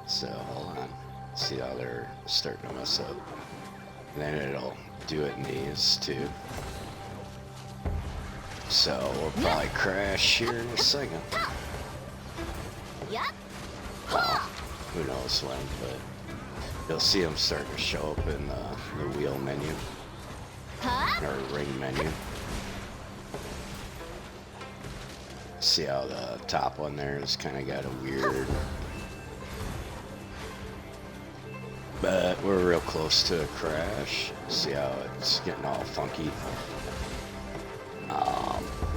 Speaker 1: So hold on. See how they're starting to mess up. And then it'll do it in these too. So we'll probably crash here in a second.
Speaker 2: Yup.
Speaker 1: Well, who knows when, but you'll see them starting to show up in the wheel menu
Speaker 2: Huh?
Speaker 1: or ring menu. See how the top one there has kind of got a weird, but we're real close to a crash. See how it's getting all funky.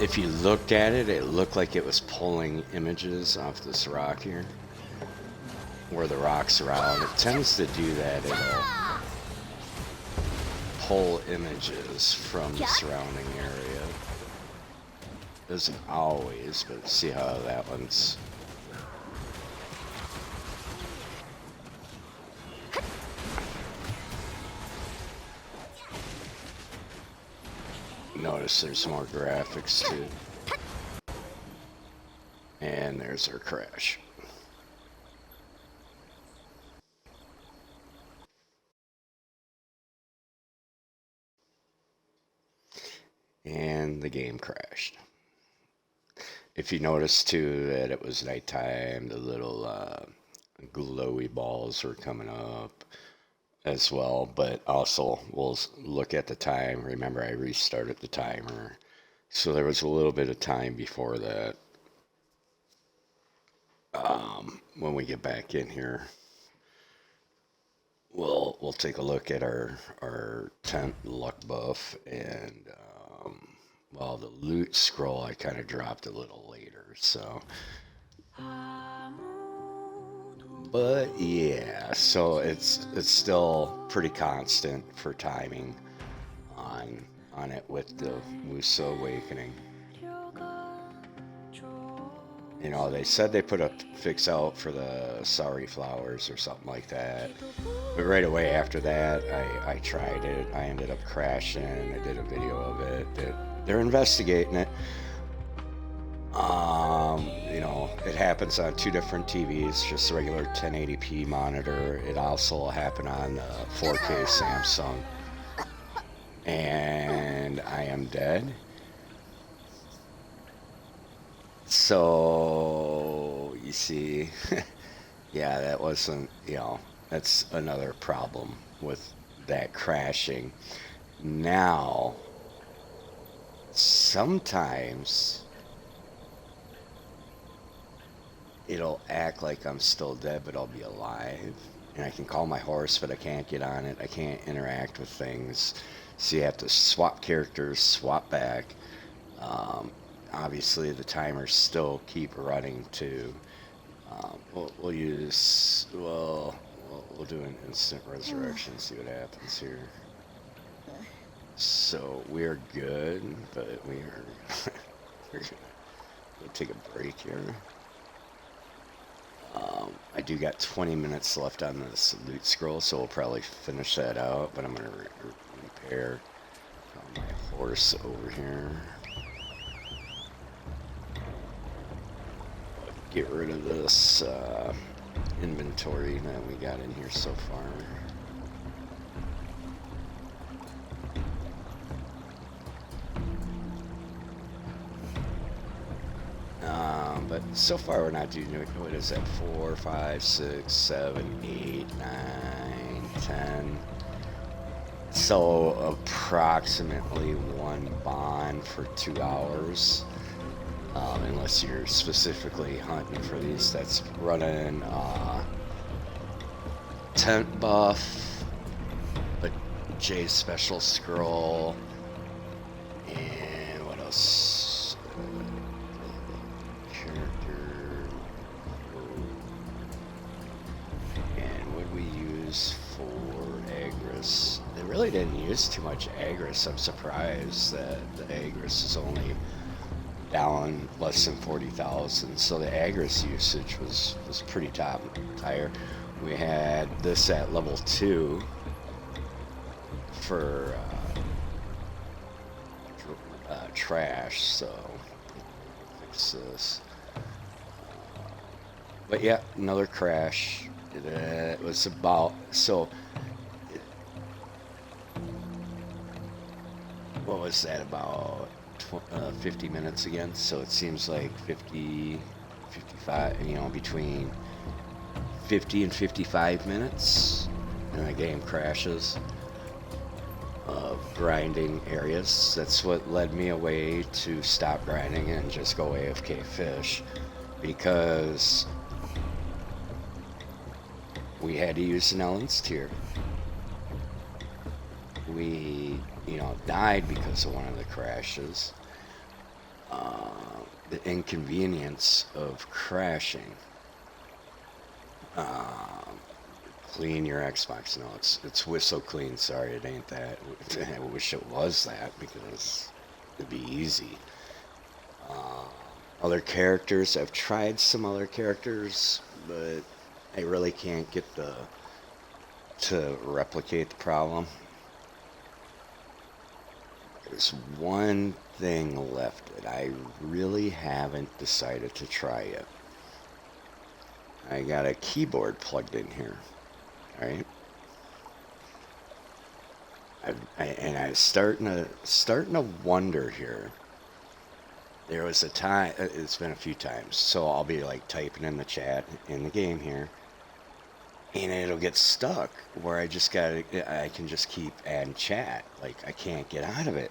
Speaker 1: If you looked at it, it looked like it was pulling images off this rock here, where the rock's around. It tends to do that. It'll pull images from the surrounding area. Doesn't always, but see how that one's. Notice there's more graphics too. And there's our crash. And the game crashed. If you notice too that it was nighttime, the little glowy balls were coming up as well, but also we'll look at the time. Remember, I restarted the timer, so there was a little bit of time before that. When we get back in here, we'll take a look at our tent luck buff, and well, the loot scroll I kind of dropped a little later, so. But yeah, so it's still pretty constant for timing on it with the Musa Awakening. You know, they said they put a fix out for the Sorry Flowers or something like that. But right away after that, I tried it. I ended up crashing. I did a video of it. They're investigating it. You know, it happens on two different TVs, just a regular 1080p monitor. It also happened on 4K Samsung. And I am dead. So, you see, yeah, that wasn't, you know, that's another problem with that crashing. Now, sometimes it'll act like I'm still dead, but I'll be alive. And I can call my horse, but I can't get on it. I can't interact with things. So you have to swap characters, swap back. Obviously, the timers still keep running too. We'll use, we'll do an instant resurrection, see what happens here. So we're good, but we're gonna take a break here. I do got 20 minutes left on this loot scroll, so we'll probably finish that out, but I'm gonna repair my horse over here. Get rid of this inventory that we got in here so far. But so far we're not doing, what is that, 4, 5, 6, 7, 8, 9, 10. So approximately one bond for 2 hours. Unless you're specifically hunting for these. That's running tent buff, a J special scroll, and what else? Character. And what we use for Agris? They really didn't use too much Agris. I'm surprised that the Agris is only down less than 40,000, so the Agris usage was pretty top tier. We had this at level 2 for trash, so fix this. But yeah, another crash. It was about, so what was that, about 50 minutes again? So it seems like 50, 55, between 50 and 55 minutes, and the game crashes of grinding areas. That's what led me away to stop grinding and just go AFK fish, because we had to use an Ellen's tier. We, died because of one of the crashes. The inconvenience of crashing. Clean your Xbox. No, it's whistle clean. Sorry, it ain't that. I wish it was that, because it'd be easy. Other characters, I've tried some other characters, but I really can't get to replicate the problem. There's one thing left that I really haven't decided to try yet. I got a keyboard plugged in here, right? I was starting to wonder here. There was a time, it's been a few times, so I'll be like typing in the chat in the game here, and it'll get stuck where I can just keep adding chat. Like, I can't get out of it.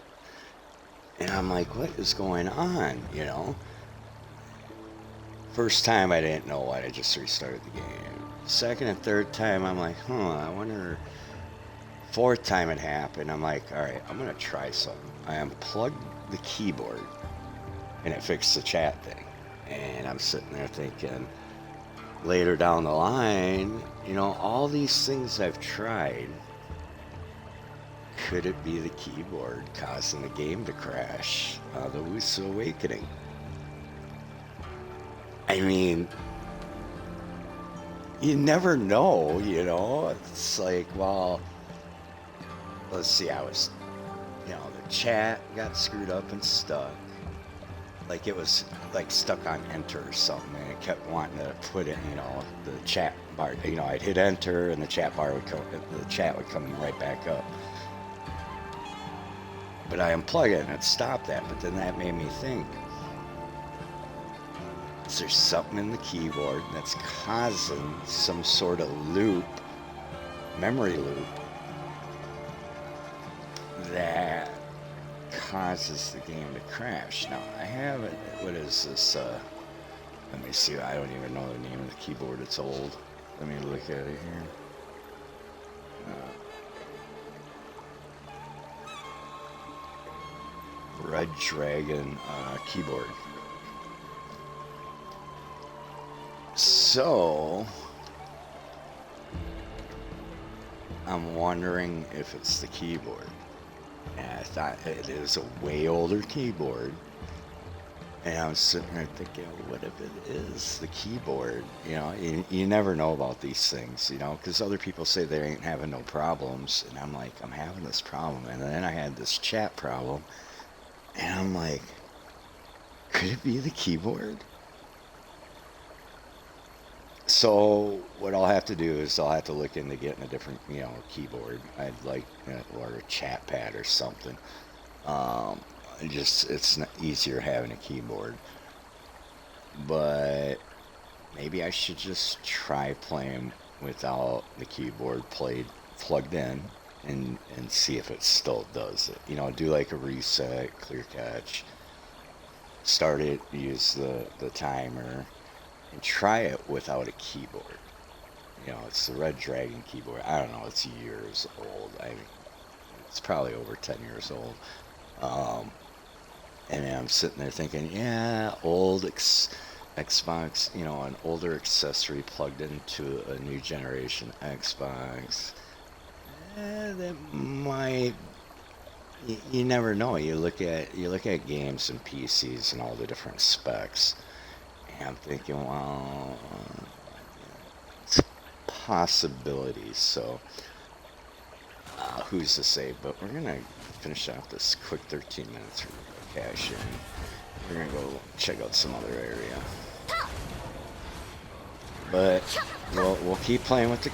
Speaker 1: And I'm like, what is going on, First time I didn't know why, I just restarted the game. Second and third time, I'm like, I wonder. Fourth time it happened, I'm like, all right, I'm going to try something. I unplugged the keyboard, and it fixed the chat thing. And I'm sitting there thinking, later down the line, all these things I've tried, could it be the keyboard causing the game to crash? The Wusu Awakening. I mean, you never know, It's like, well, let's see, the chat got screwed up and stuck. Like, it was like stuck on enter or something, and it kept wanting to put it, the chat bar. I'd hit enter, and the chat would come right back up. But I unplugged it and it stopped that. But then that made me think, is there something in the keyboard that's causing some sort of loop, memory loop, that causes the game to crash? Now, I have it. What is this? Let me see. I don't even know the name of the keyboard. It's old. Let me look at it here. Red Dragon keyboard. So, I'm wondering if it's the keyboard. And I thought it is a way older keyboard. And I was sitting there thinking, what if it is the keyboard? You never know about these things, because other people say they ain't having no problems. And I'm like, I'm having this problem. And then I had this chat problem. And I'm like, could it be the keyboard? So what I'll have to do is I'll have to look into getting a different, keyboard. I'd like, or a chat pad or something. It's not easier having a keyboard. But maybe I should just try playing without the keyboard plugged in. And see if it still does it. Do like a reset, clear catch, start it, use the timer, and try it without a keyboard. It's the Red Dragon keyboard. I don't know, it's years old. It's probably over 10 years old. And I'm sitting there thinking, yeah, old Xbox, an older accessory plugged into a new generation Xbox. That might. You never know. You look at games and PCs and all the different specs, and I'm thinking, well, it's possibilities. So who's to say? But we're gonna finish off this quick 13 minutes. cash in. We're gonna go check out some other area. But we'll keep playing with the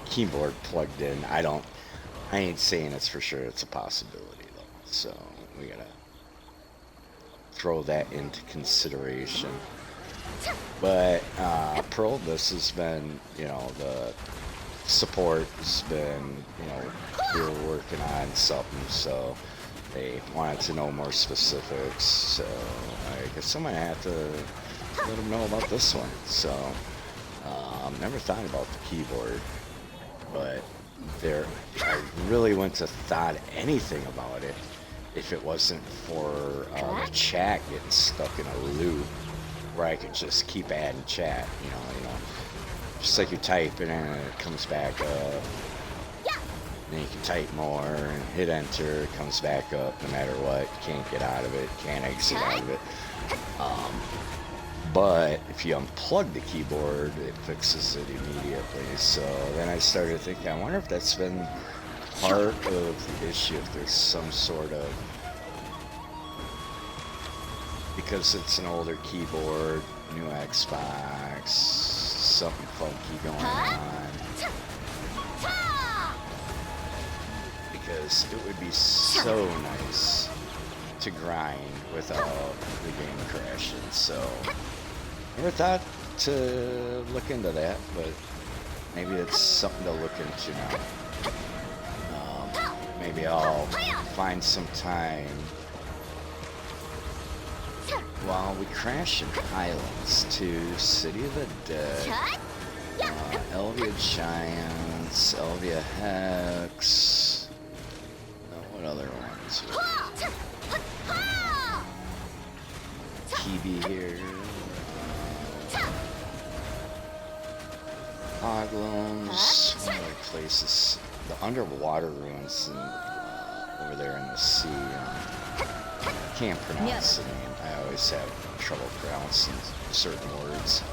Speaker 1: keyboard plugged in. I ain't saying it's for sure. It's a possibility though. So we gotta throw that into consideration. But Pearl, this has been, you know, the support has been, you know, we were working on something, so they wanted to know more specifics. So I guess I'm gonna have to let them know about this one. So never thought about the keyboard, but I really wouldn't have thought anything about it if it wasn't for the chat getting stuck in a loop where I could just keep adding chat, you know, just like you type and then it comes back up. Then you can type more and hit enter, it comes back up no matter what. You can't get out of it, can't exit out of it. But if you unplug the keyboard, it fixes it immediately. So then I started thinking, I wonder if that's been part of the issue, if there's some sort of, because it's an older keyboard, new Xbox, something funky going on. Because it would be so nice to grind without the game crashing. So never thought to look into that, but maybe it's something to look into now. Maybe I'll find some time while we crash in Highlands to City of the Dead, Elvia Giants, Elvia Hex, what other ones? PB here, Hoglums, what other places? The underwater ruins over there in the sea. I can't pronounce the name. I always have trouble pronouncing certain words.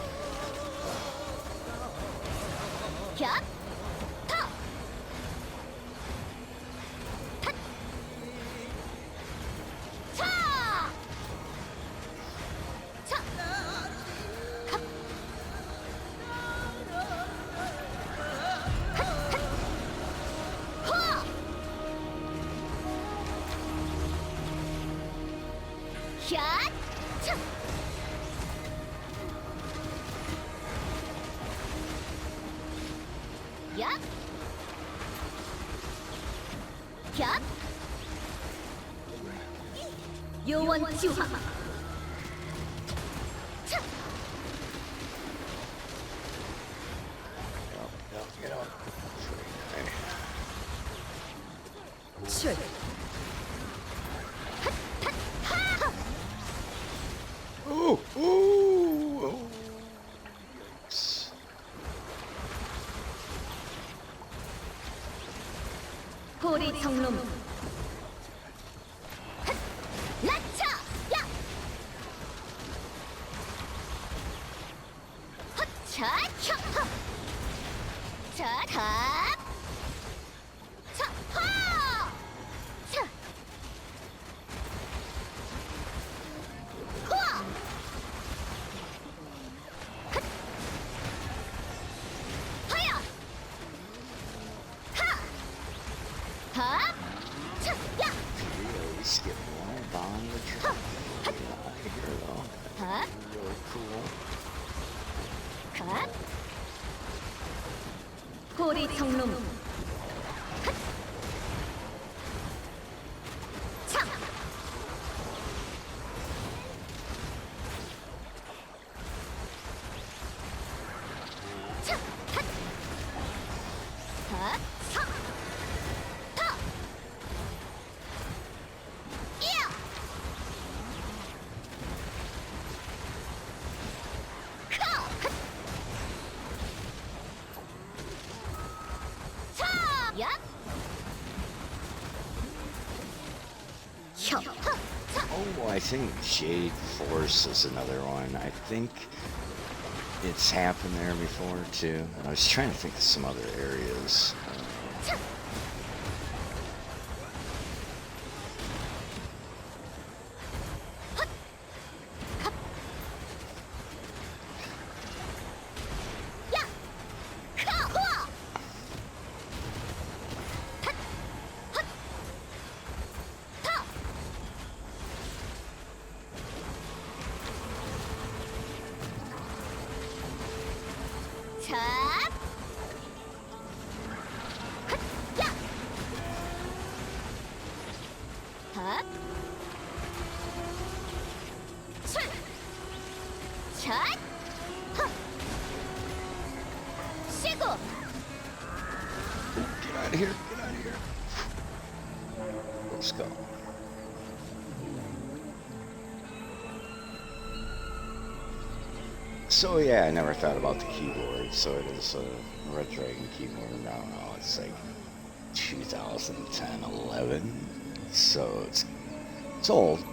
Speaker 2: 요원 지화
Speaker 1: Get up.
Speaker 2: 출
Speaker 1: Ooh, ooh, ooh.
Speaker 2: 고리 청룡 라차 야 헛차 차 자탑 차파 차 후아 하야 하
Speaker 1: Really skip one on the track. Here though.
Speaker 2: Huh?
Speaker 1: Really cool.
Speaker 2: 컷 고리 청룡 차 차 핫 핫 차 타 이야 카 차! 야! 혀! 차!
Speaker 1: Oh, I think Jade Force is another one. I think it's happened there before too. I was trying to think of some other areas.
Speaker 2: 차! 핫! 출! 샷! 헉! 쉬고!
Speaker 1: Get out of here. Get out of here. Let's go. So yeah, I never thought about the keyboard. So it is a Red Dragon keyboard. I don't know. It's like 2010, 11. So it's old.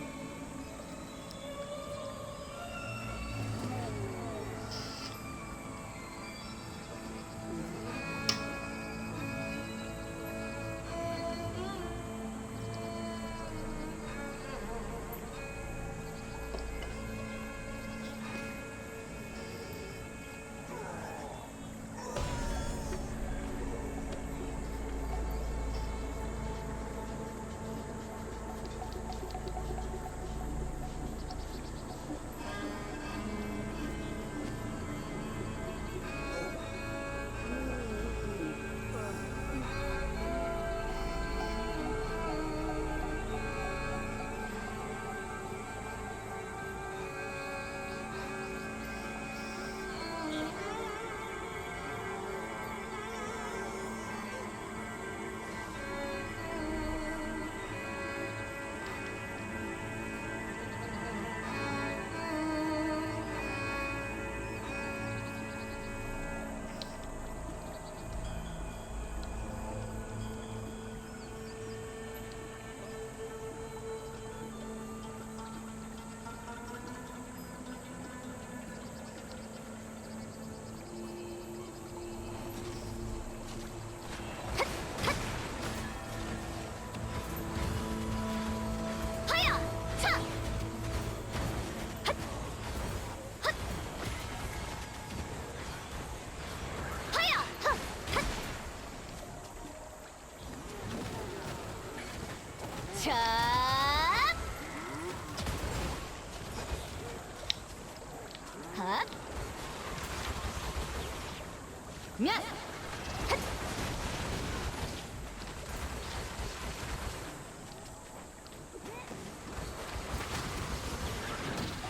Speaker 2: 하야! 차! 핫! 핫! 하야! 하! 핫! 차! 핫! 면! 핫!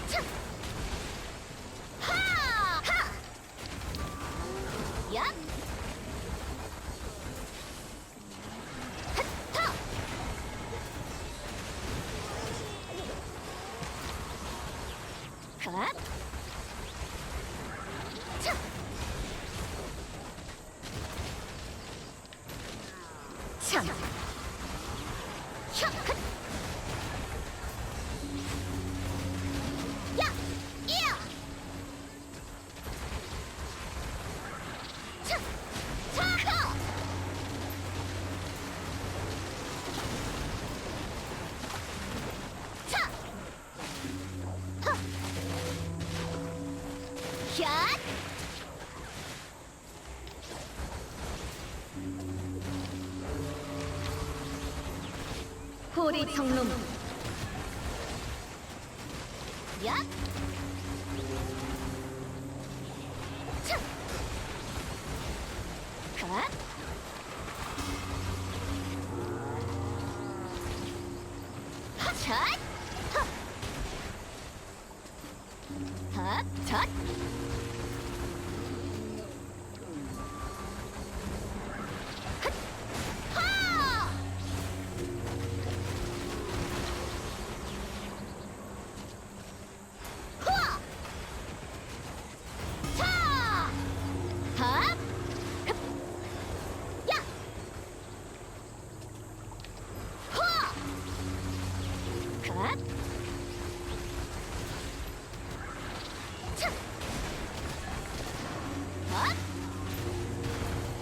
Speaker 2: 차! 하! 하! 야! 핫! 타! 핫! 차! 참! 혀! 핫! 야! 이야! 차! 차! 차! 하! 샷! 호리 청룡 야! 차! 갓! 핫! 하! 핫! 핫! 핫! 하! 후아! 차! 핫! 흡! 야! 후아! 갓! 차! 핫!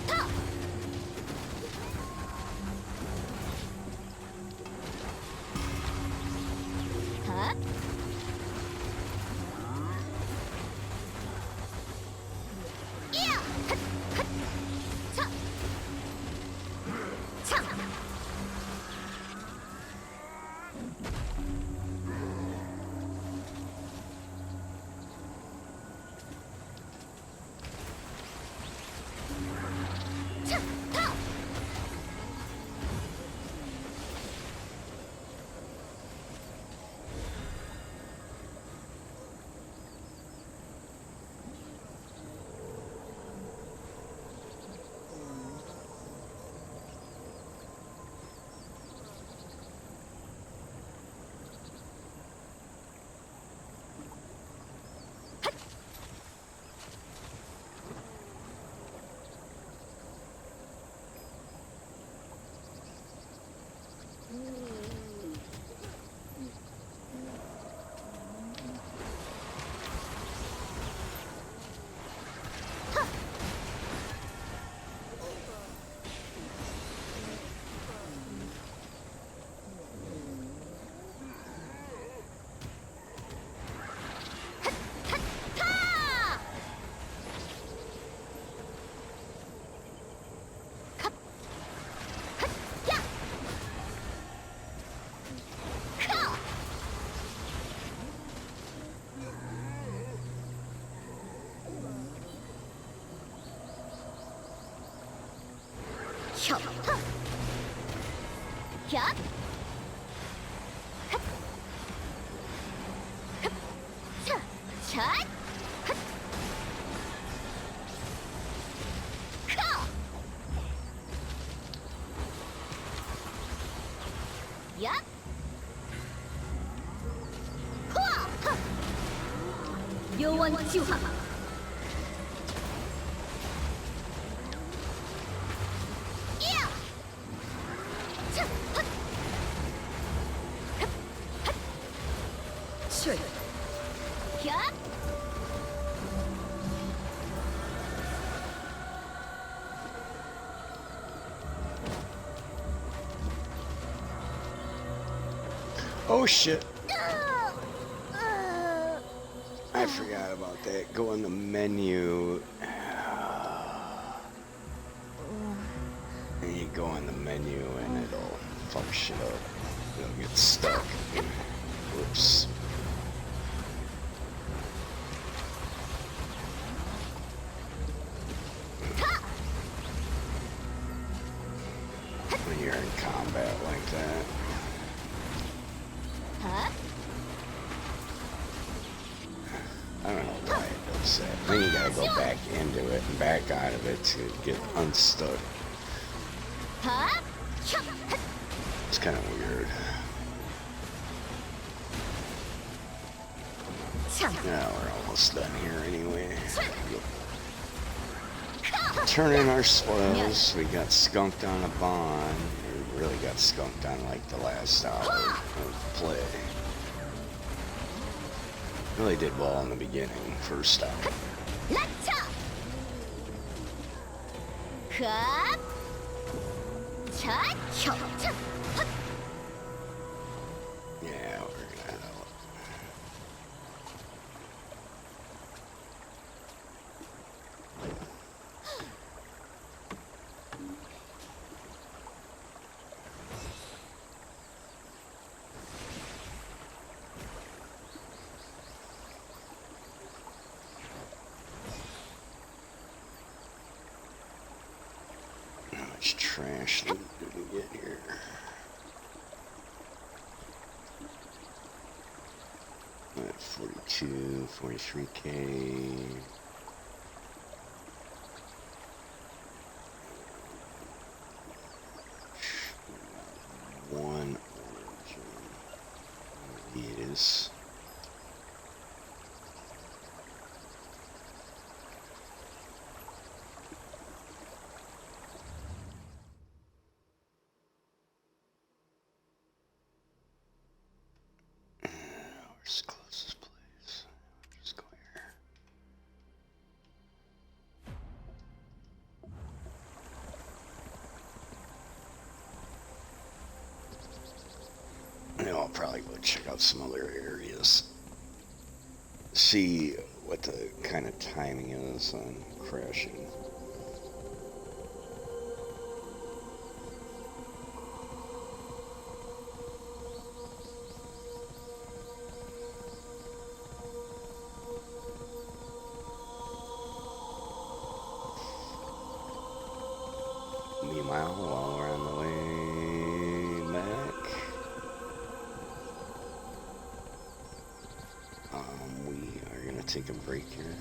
Speaker 2: 타! 핫! 이야! 핫! 핫! 차! 차! 차! 타! 跳哼呀哼哼恰恰哼靠呀咵哼幽暗就哈呀恰哼去呀
Speaker 1: Oh shit!
Speaker 2: 呃
Speaker 1: I forgot about that. Go in the menu. And you go in the menu and it'll fuck shit up. It'll get stuck. Whoops. When you're in combat like that.
Speaker 2: 哈
Speaker 1: I don't know why it does that. Then you gotta go back into it and back out of it to get unstuck.
Speaker 2: 哈跳
Speaker 1: It's kind of weird.
Speaker 2: 抢
Speaker 1: Yeah, we're almost done here anyway. Turn in our spoils. We got skunked on a bond. We really got skunked on like the last hour of play. Really did well in the beginning, first hour.
Speaker 2: 来跳哈恰跳跳
Speaker 1: Yeah, we're gonna head out. How much trash loot did we get here? At 42, 43K. One origin. It is. Where's the closest place? Just go here. Yeah, I'll probably go check out some other areas. See what the kind of timing is on crashing. Meanwhile, while we're on the way back, we are gonna take a break here.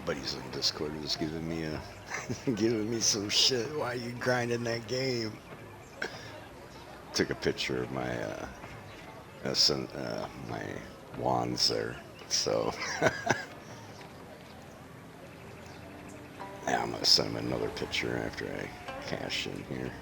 Speaker 1: buddies on Discord was giving me a giving me some shit. Why you grinding that game? Took a picture of my my wands there. So yeah, I'm gonna send him another picture after I cash in here.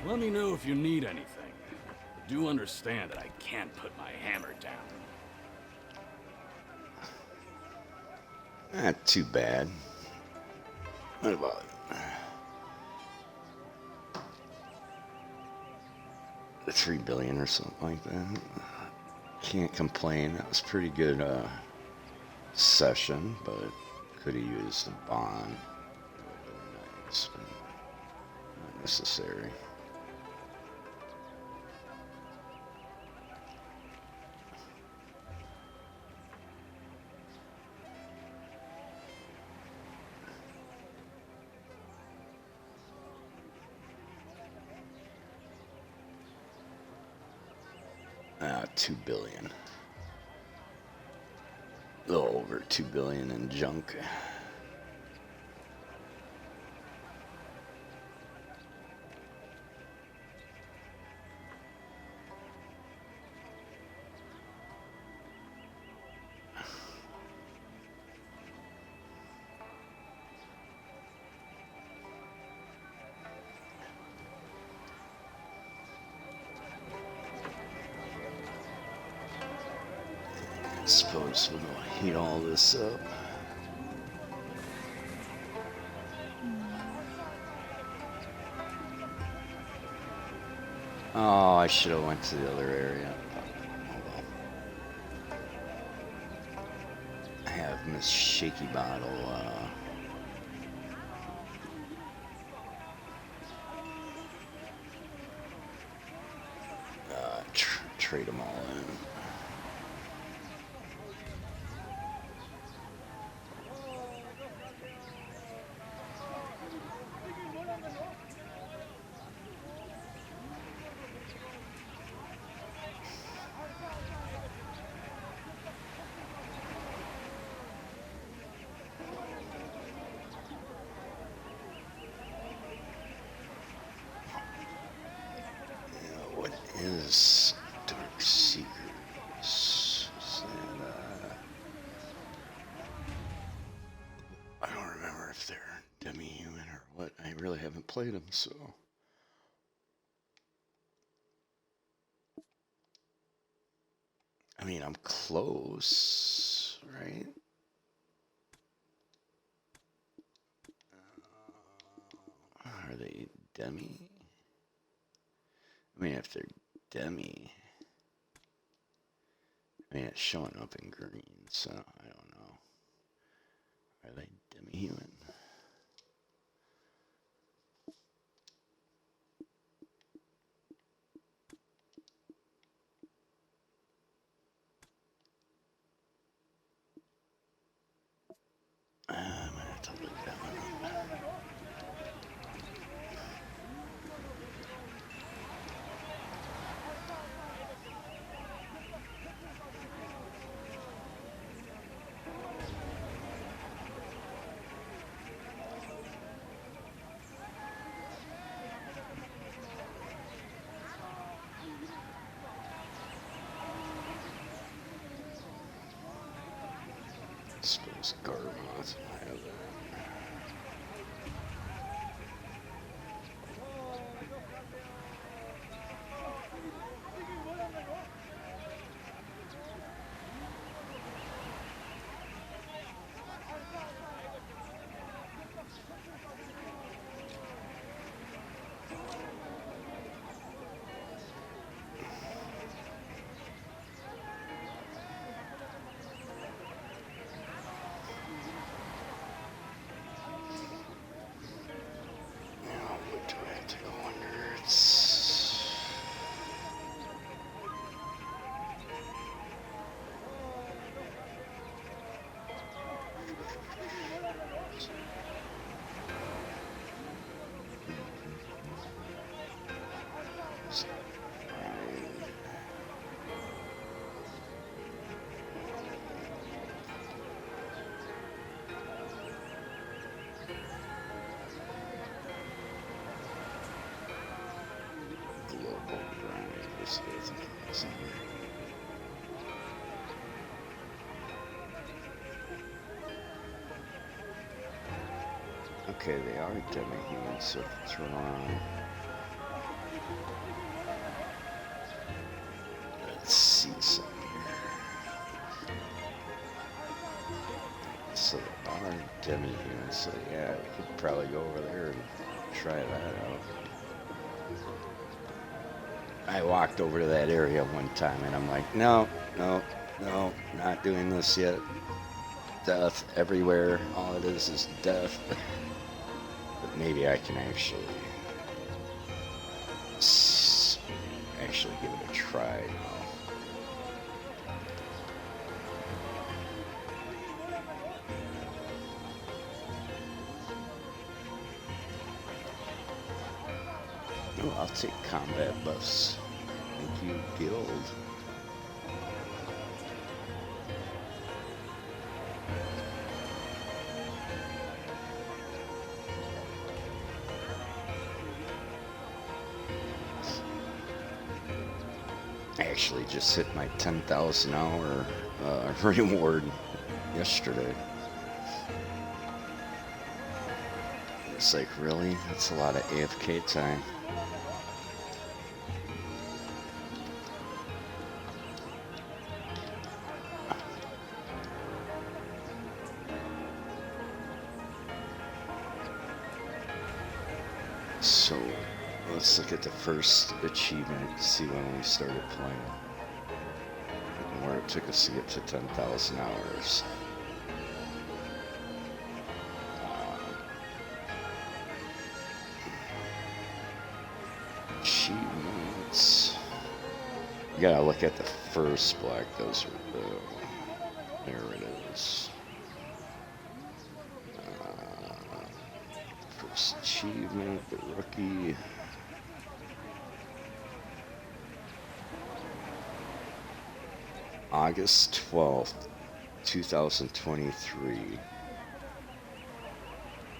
Speaker 3: Let me know if you need anything. Do understand that I can't put my hammer down.
Speaker 1: Not too bad. What about the 3 billion or something like that? Can't complain. That was pretty good session, but could have used a bond. Nice, but not necessary. Ah, 2 billion. A little over 2 billion in junk. I suppose we'll heat all this up. Oh, I should have went to the other area. Oh well. I have Miss Shaky Bottle, trade them all in. What is Dark Seekers? Is that, I don't remember if they're demi-human or what. I really haven't played them, so. I mean, I'm close, right? Are they demi? I mean, if they're demi, I mean, it's showing up in green, so I don't know. Are they demi-human? I'm gonna have to look that one up. I suppose Garmoth will have that. see if it's in here. Okay, they are demi-humans, so turn on. Let's see something here. So they are demi-humans, so yeah, we could probably go over there and try that out. I walked over to that area one time and I'm like, no, no, no, not doing this yet. Death everywhere. All it is death. But maybe I can actually give it a try now. Oh, I'll take combat buffs. Thank you, guild. I actually just hit my 10,000 hour reward yesterday. It's like, really? That's a lot of AFK time. So, let's look at the first achievement to see when we started playing. And where it took us to get to 10,000 hours. Achievements. You gotta look at the first block. Those are there it is. First achievement, the rookie. August 12th, 2023.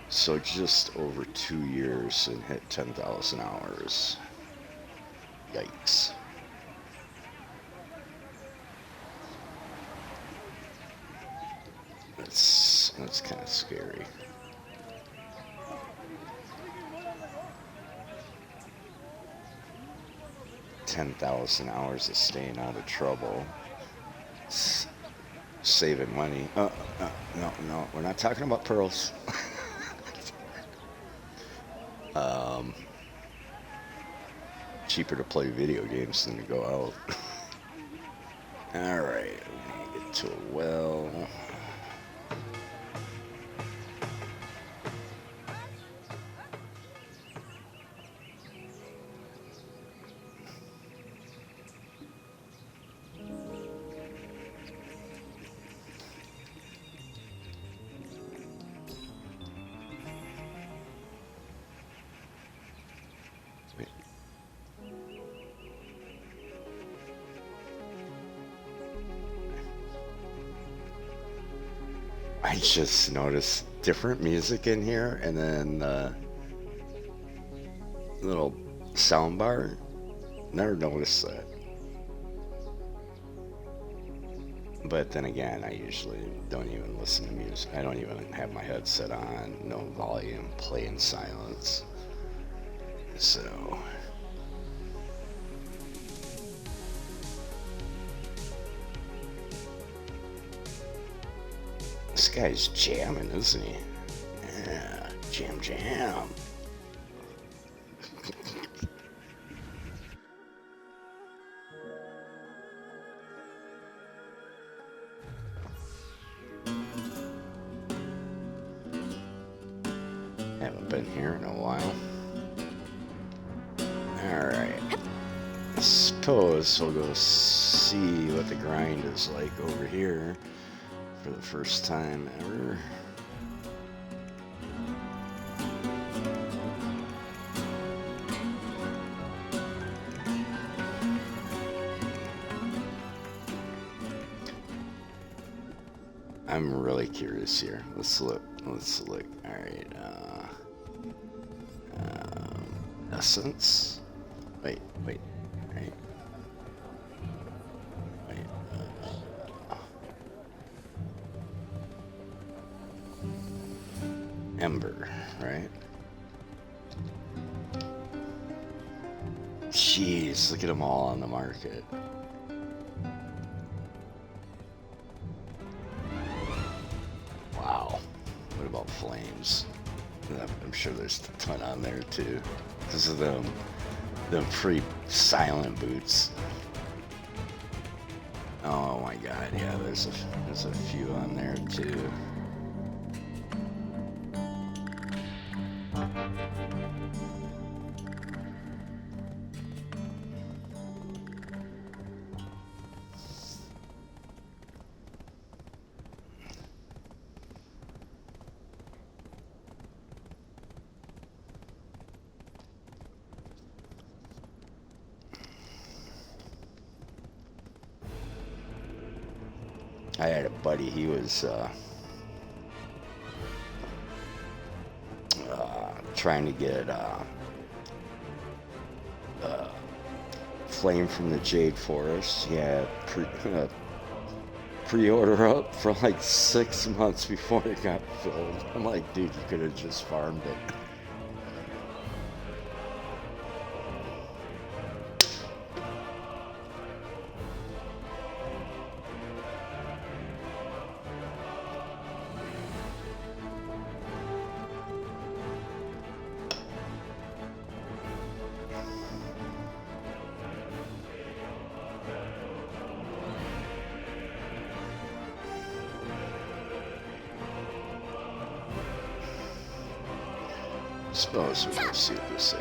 Speaker 1: So just over 2 years and hit 10,000 hours. Yikes. That's kind of scary. $10,000 of staying out of trouble. Saving money. No, we're not talking about pearls. Cheaper to play video games than to go out. Alright, we need to get to a well. I just noticed different music in here, and then little sound bar. Never noticed that. But then again, I usually don't even listen to music. I don't even have my headset on, no volume, play in silence. So this guy's jamming, isn't he? Yeah, jam. Haven't been here in a while. Alright. I suppose we'll go see what the grind is like over here for the first time ever. I'm really curious here. Let's look. Alright, essence. Wait. Right. Ember, right? Jeez, look at them all on the market. Wow. What about flames? I'm sure there's a ton on there too. Because of them free silent boots. Oh my god, yeah, there's a few on there too. I had a buddy, he was trying to get Flame from the Jade Forest. He had pre-order up for like 6 months before it got filled. I'm like, dude, you could have just farmed it. Suppose we're gonna see what this say.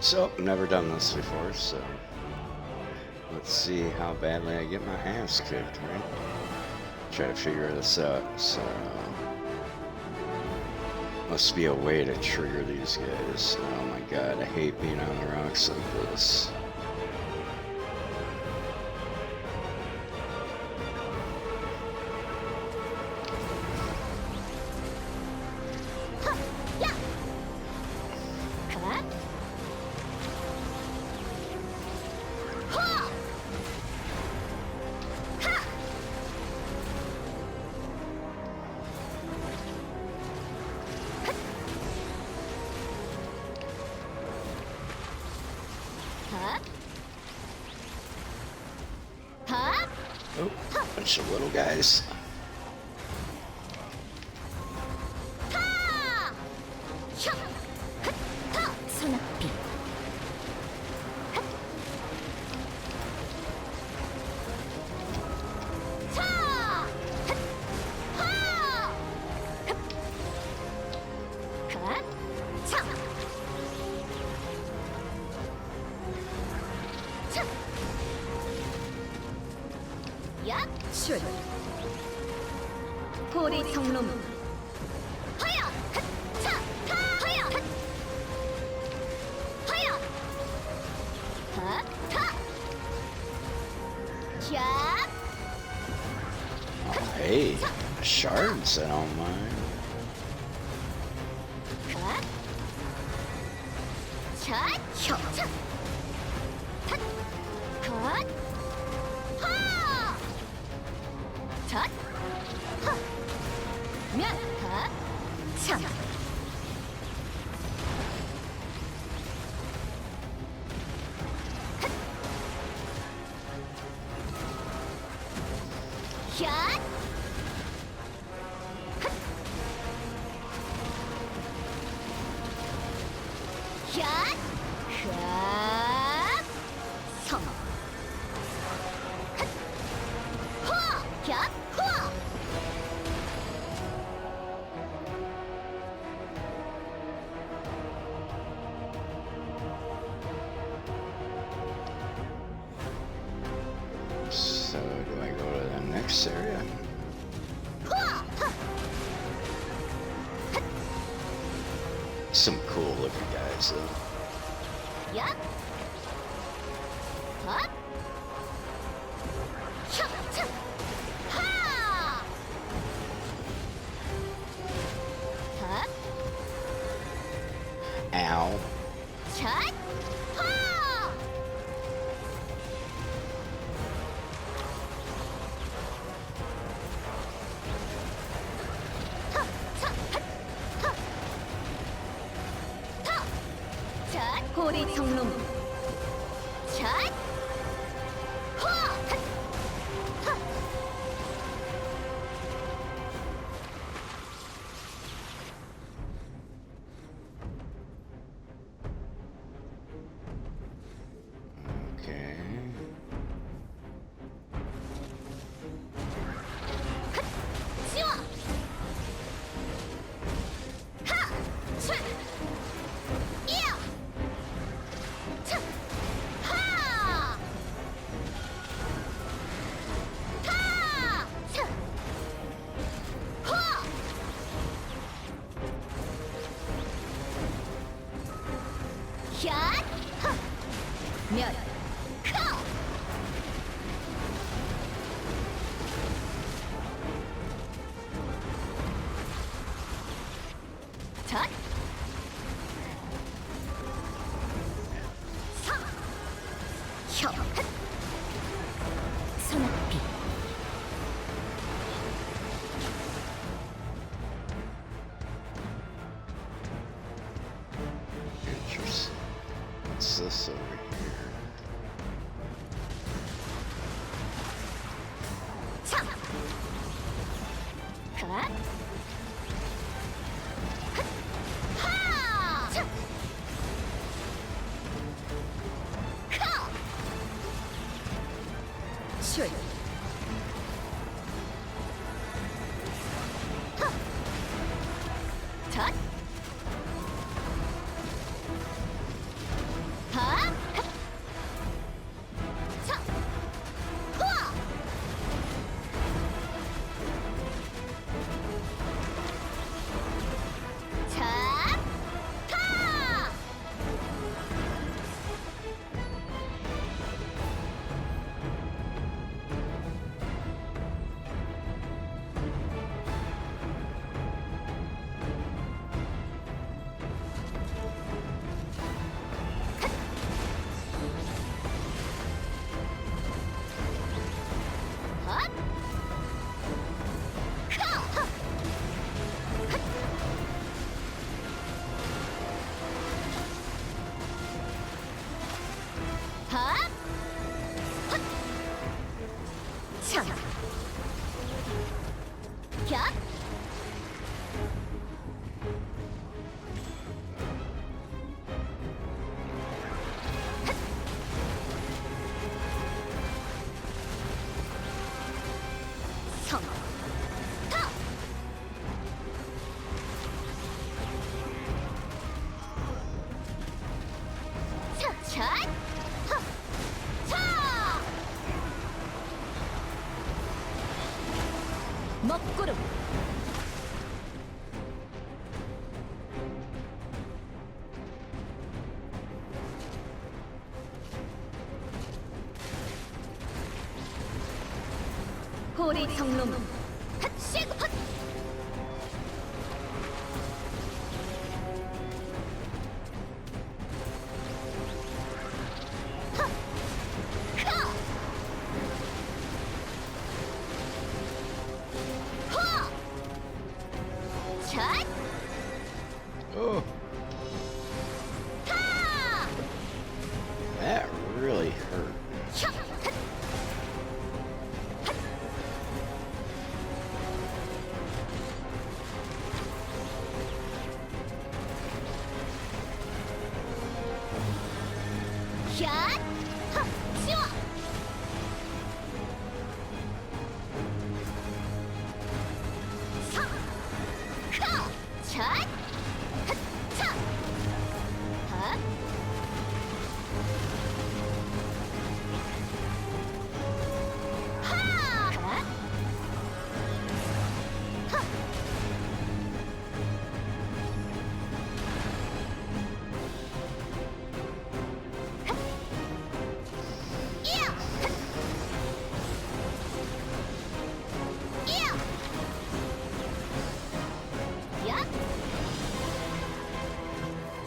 Speaker 1: So, never done this before, so let's see how badly I get my ass kicked, right? Try to figure this out. So, must be a way to trigger these guys. Oh my god, I hate being on the rocks like this. Oh, bunch of little guys.
Speaker 2: 출 고리 성놈 하야 차 하야 하야 타
Speaker 1: shards, I don't mind.
Speaker 2: 컷. 샷. 혀. 탓. 컷. 하. 탓. 하. 면. 컷. 샷. 샷! 샷! 샷! 성! 호! 샷! 호!
Speaker 1: So do I go to the next area?
Speaker 2: 호!
Speaker 1: Some cool looking guys though.
Speaker 2: 야! 헛! 혀! 차! 하! 헛!
Speaker 1: Ow.
Speaker 2: 샷! 하! 하! 차! 핫! 하! 타! 샷! 호리 청룡 샷! 호! 핫! 하!
Speaker 1: Okay.
Speaker 2: 지워! 하! 출! 이어! 차! 하! 타! 차! 호! 샷! 하! 면! 커! 덧! 서! 혀! 핫! 소나비
Speaker 1: Interesting. What's this over here?
Speaker 2: 참! 컷! 헛! 하! 참! 커! 출! 하! 덧! 하! 헛! 차! 후아! 차! 타! 헛! 커! 헛! 헛! 헛! 참! 겹! 성! 타! 차! 샷! 하! 차! 먹구름 호리 청룡 핫! 쉐그 헛!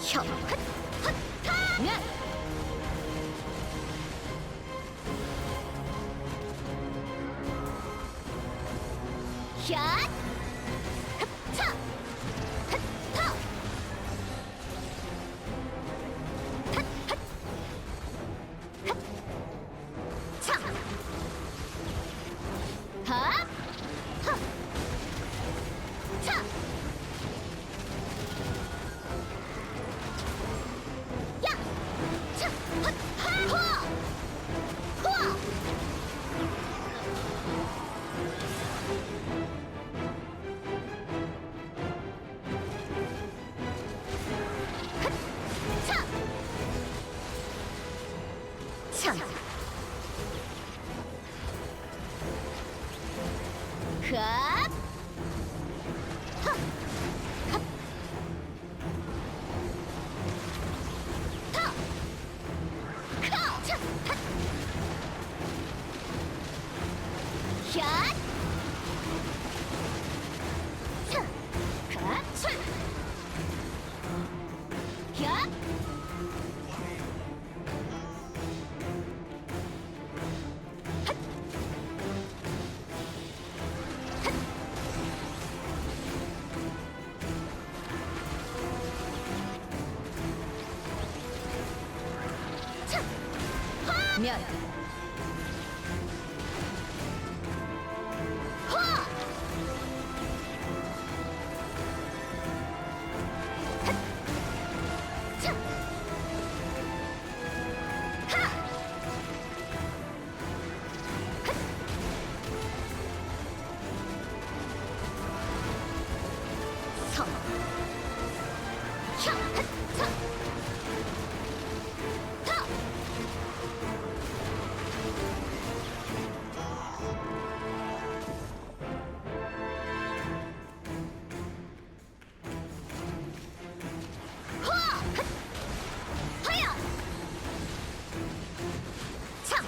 Speaker 2: 혀, 헛, 헛, 타! 면! 샷! 흡차! 흡터! 핫! 핫! 핫! 차! 하! 하! 차! 야! 차! 헛! 하! 후아! 후아! 차! 참! 흡! 하! 흡! 타! 카! 차! 핫! 샷! 차! 카! 술! 야! 차! 하! 면! 화! 차! 하! 서! 혀! 차! 타! 화! 하야! 차! 하!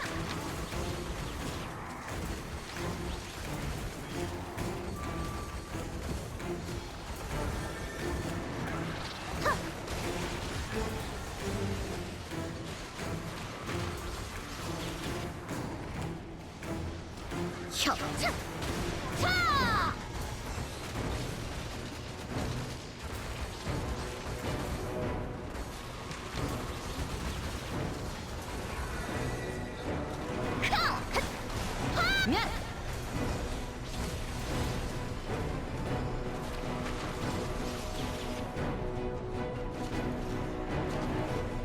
Speaker 2: 혀! 차! 차! 카! 하! 면!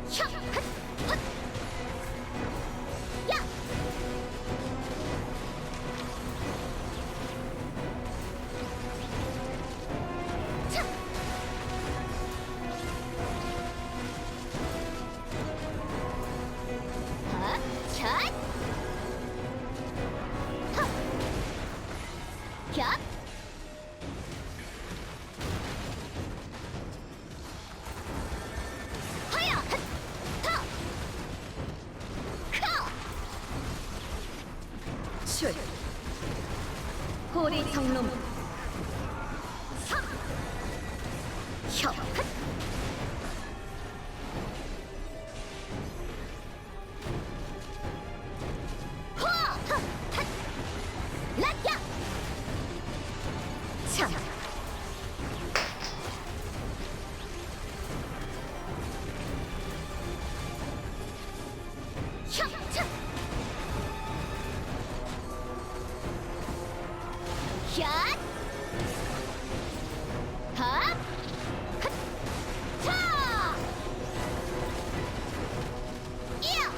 Speaker 2: 혀! 헛! 야! 차! 하! 샷! 하! 야! 하야! 핫! 타! 카! 술! 호리 성놈! 사! 혀! 핫! 화! 하! 핫! 랏야! 차! 혀! 차! 샷! 하! 핫! 차! 이야!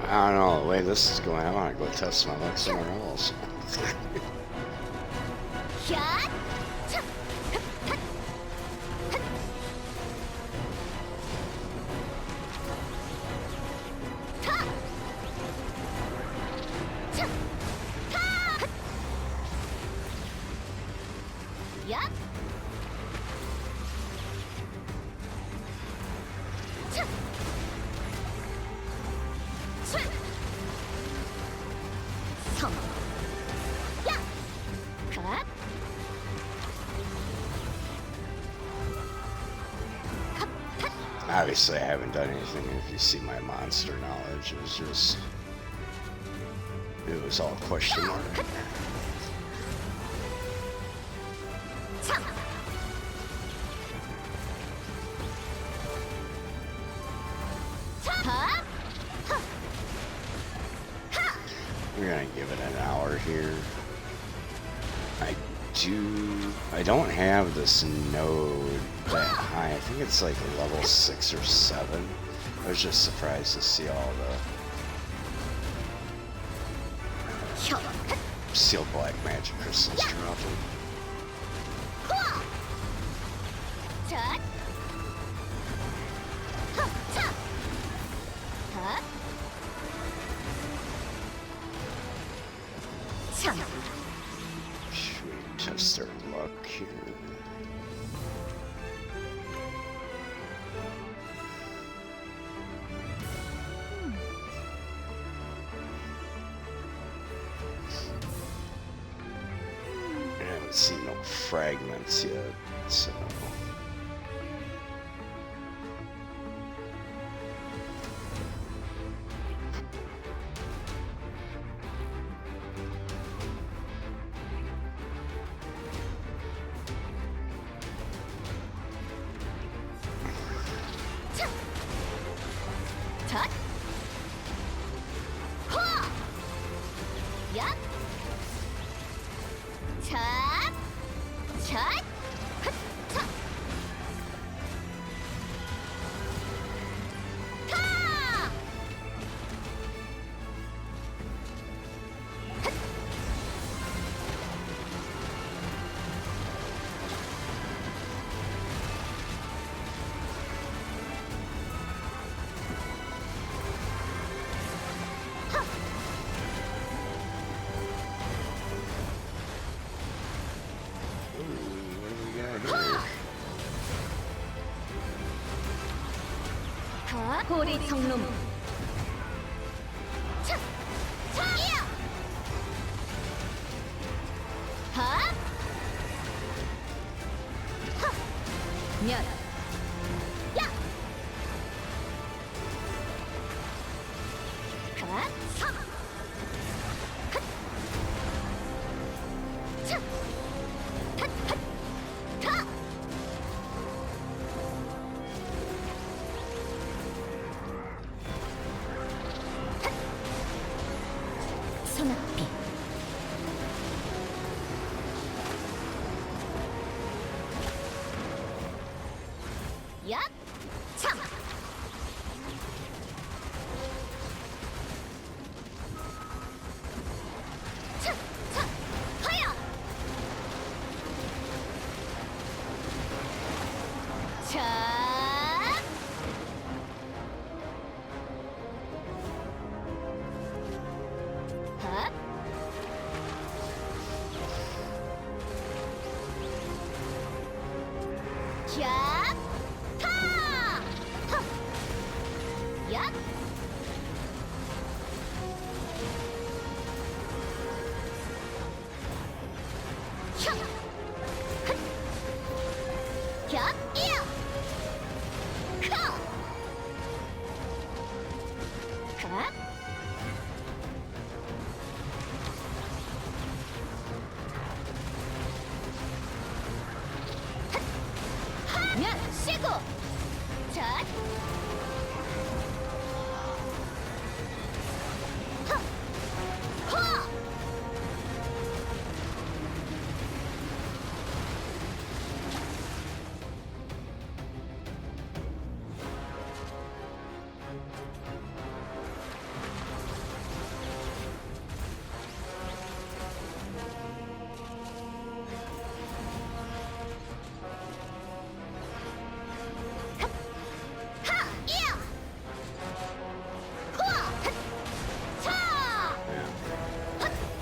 Speaker 1: I don't know the way this is going. I want to go test my luck somewhere else.
Speaker 2: 샷! 차! 핫! 핫! 핫! 타! 차! 타! 핫! 야! 차!
Speaker 1: Obviously, I haven't done anything. If you see my monster knowledge, it was all question mark.
Speaker 2: Huh?
Speaker 1: We're gonna give it an hour here. I don't have this node that high. I think it's like level 6 or 7. I was just surprised to see all the sealed black magic crystals dropping. Should we test our luck here? I haven't seen no fragments yet, so.
Speaker 2: Yup. Chop. Chop. Chop. Ta. 호리 성놈. 차! 차이야! 하! 하! 면. 야! 하! 차! 핫! 차! 핫! 핫! 타! 소나비. 야! 참! 차! 차! 하야! 자! 하! 야! 타! 하! 야! 샤! 헛! 야! 이야! 카! 가! 면 쉬고 자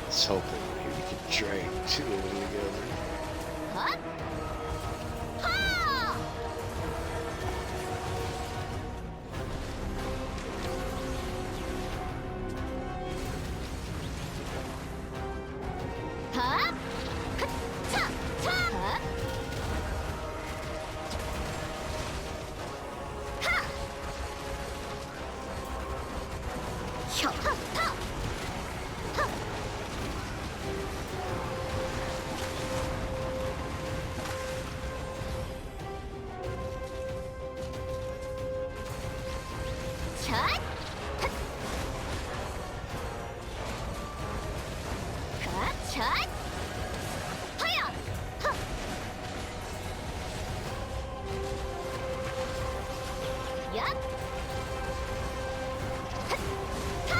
Speaker 1: Let's hope that maybe we can drag two of them together.
Speaker 2: 헛! 하! 하! 헛! 차! 차! 하! 하! 혀, 하, 하. 하. 샷! 핫! 가, 샷! 하야! 하! 야! 핫! 하!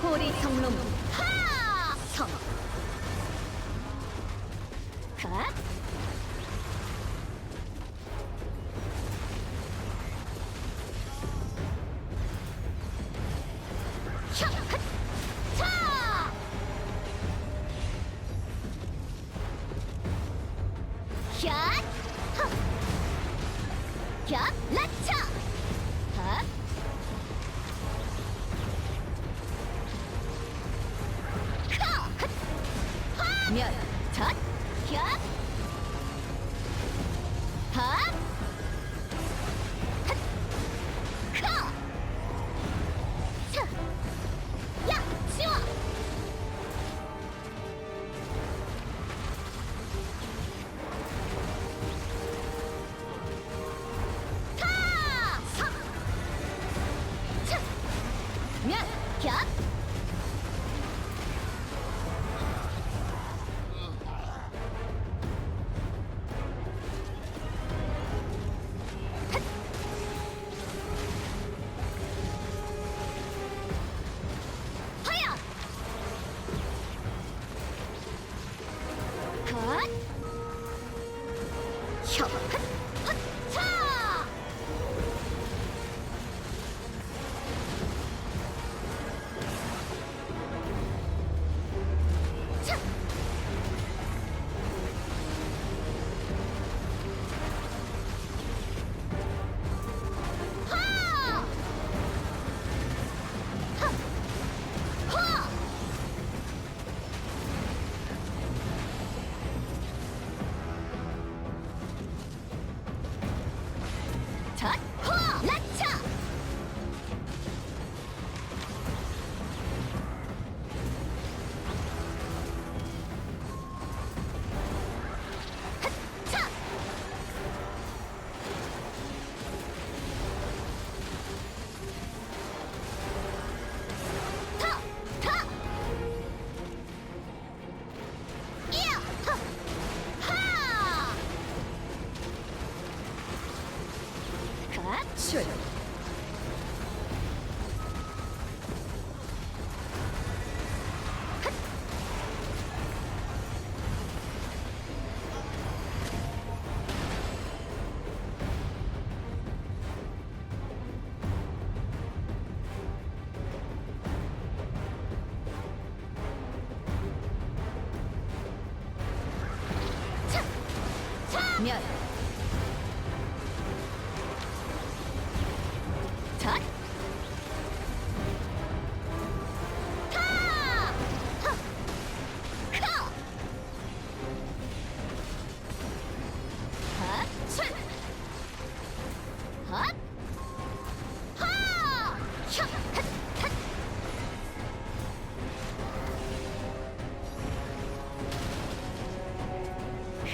Speaker 2: 호리 성놈 하! 성! 가! 혀! 핫! 차! 샷! 하! 야! 라차! 하! 카! 핫! 하! 면! 잣! 야! 하! 핫! 카! 차! 야! 치워! 타! 사! 차! 면! 야! 하야! 컷! 혀! 핫! 핫! 차! 차! 하! 하! 하! 잣! 호! 라차! 핫! 차! 타! 타! 이야! 하! 하! 가출! 차! 차! 면! 잣! 타! 하! 카! 하출! 핫! 하! 혀! 핫! 핫!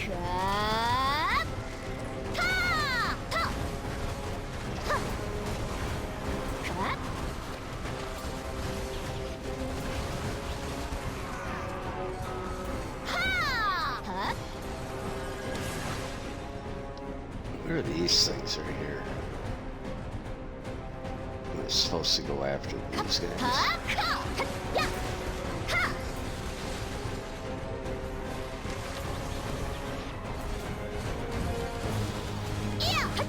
Speaker 2: 하! 타! 타! 하! 가! 하! 하!
Speaker 1: What are these things right here? We're supposed to go after these guys.
Speaker 2: 하! 카! 핫! 야! 하! 이야! 핫!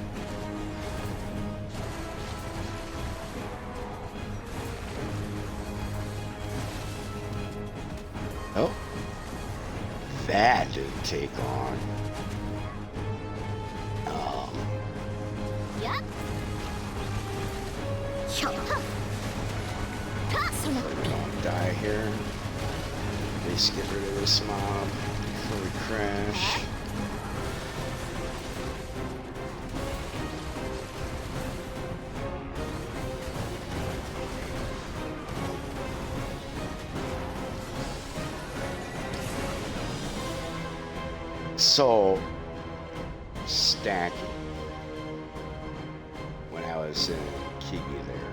Speaker 1: Oh, that didn't take long.
Speaker 2: 야! 혀! 하! 타! 손에
Speaker 1: Don't die here. At least get rid of this mob before we crash. So, stacking. When I was in Kigi there,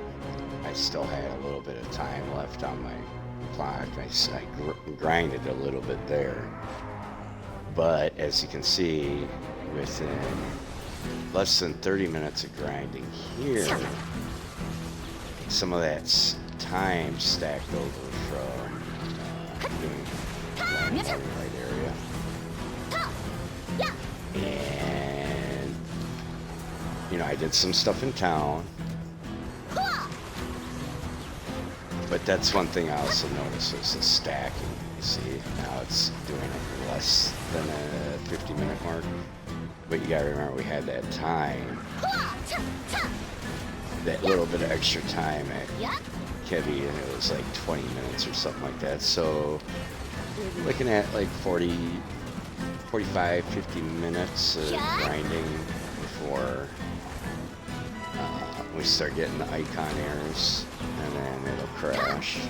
Speaker 1: I still had a little bit of time left on my clock. I grinded a little bit there. But as you can see, within less than 30 minutes of grinding here, some of that time stacked over from doing landing in the right area. And, you know, I did some stuff in town. But that's one thing I also noticed was the stacking. You see, now it's doing it less than a 50-minute mark. But you gotta remember, we had that time, that little bit of extra time at Kevi, and it was like 20 minutes or something like that. So, we're looking at like 40, 45, 50 minutes of grinding before we start getting the icon errors, and then it'll crash.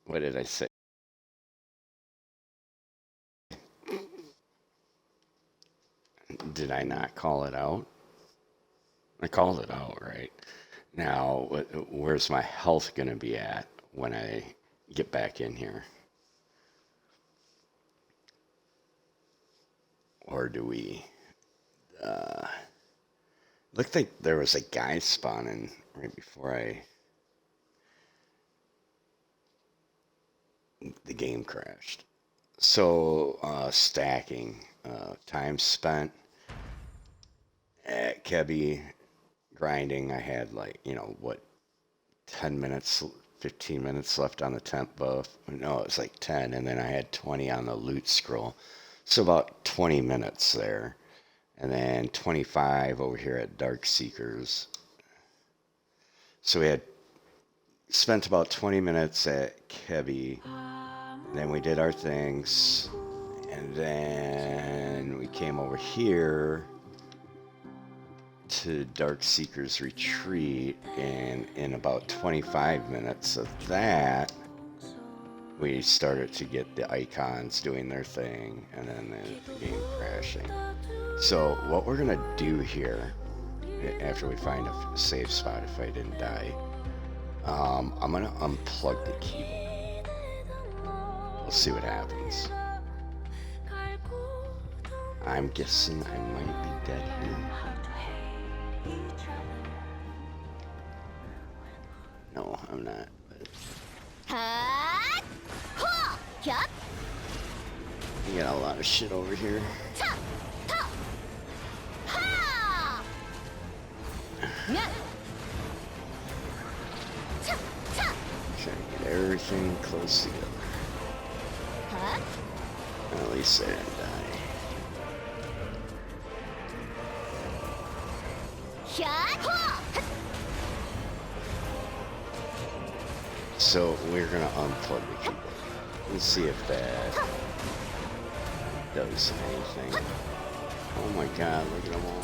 Speaker 1: What did I say? Did I not call it out? I called it out, right? Now, where's my health going to be at when I get back in here? Or do we... looked like there was a guy spawning right before the game crashed. So, stacking, time spent at Kebi, grinding, I had like, 10 minutes, 15 minutes left on the temp buff. No, it was like 10, and then I had 20 on the loot scroll. So about 20 minutes there. And then 25 over here at Dark Seekers. So we had spent about 20 minutes at Kebi. Then we did our things. And then we came over here to Dark Seekers Retreat. And in about 25 minutes of that, we started to get the icons doing their thing. And then the game crashing. So what we're gonna do here, after we find a safe spot, if I didn't die, I'm gonna unplug the keyboard. We'll see what happens. I'm guessing I might be dead here. No, I'm not. You got a lot of shit over here. Trying to get everything close together. At least I didn't die. So we're gonna unplug the keyboard. Let's see if that does anything. Oh my god, look at them all.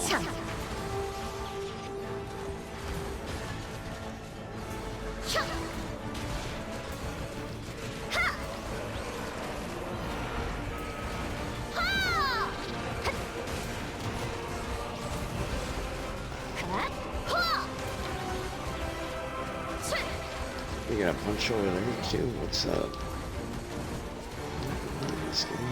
Speaker 1: We got a punch over there too. What's up? What's going on?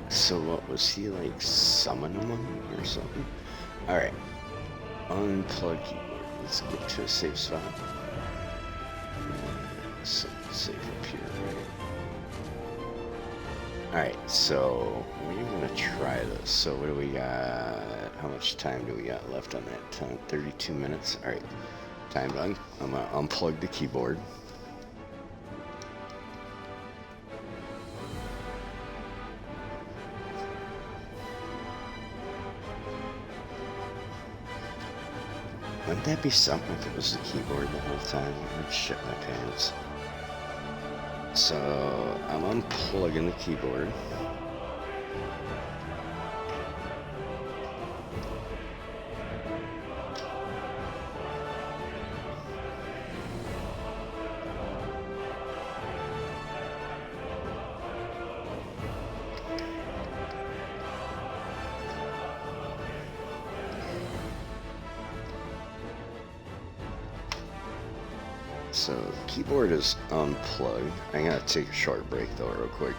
Speaker 1: So what was he like summoning them or something? Alright. Unplug keyboard. Let's get to a safe spot. Something safe up here, right? Alright, so we're gonna try this. So what do we got? How much time do we got left on that time? 32 minutes. Alright. Time done. I'm gonna unplug the keyboard. Wouldn't that be something if it was the keyboard the whole time? I'd shit my pants. So I'm unplugging the keyboard. So keyboard is unplugged. I'm gonna take a short break though, real quick.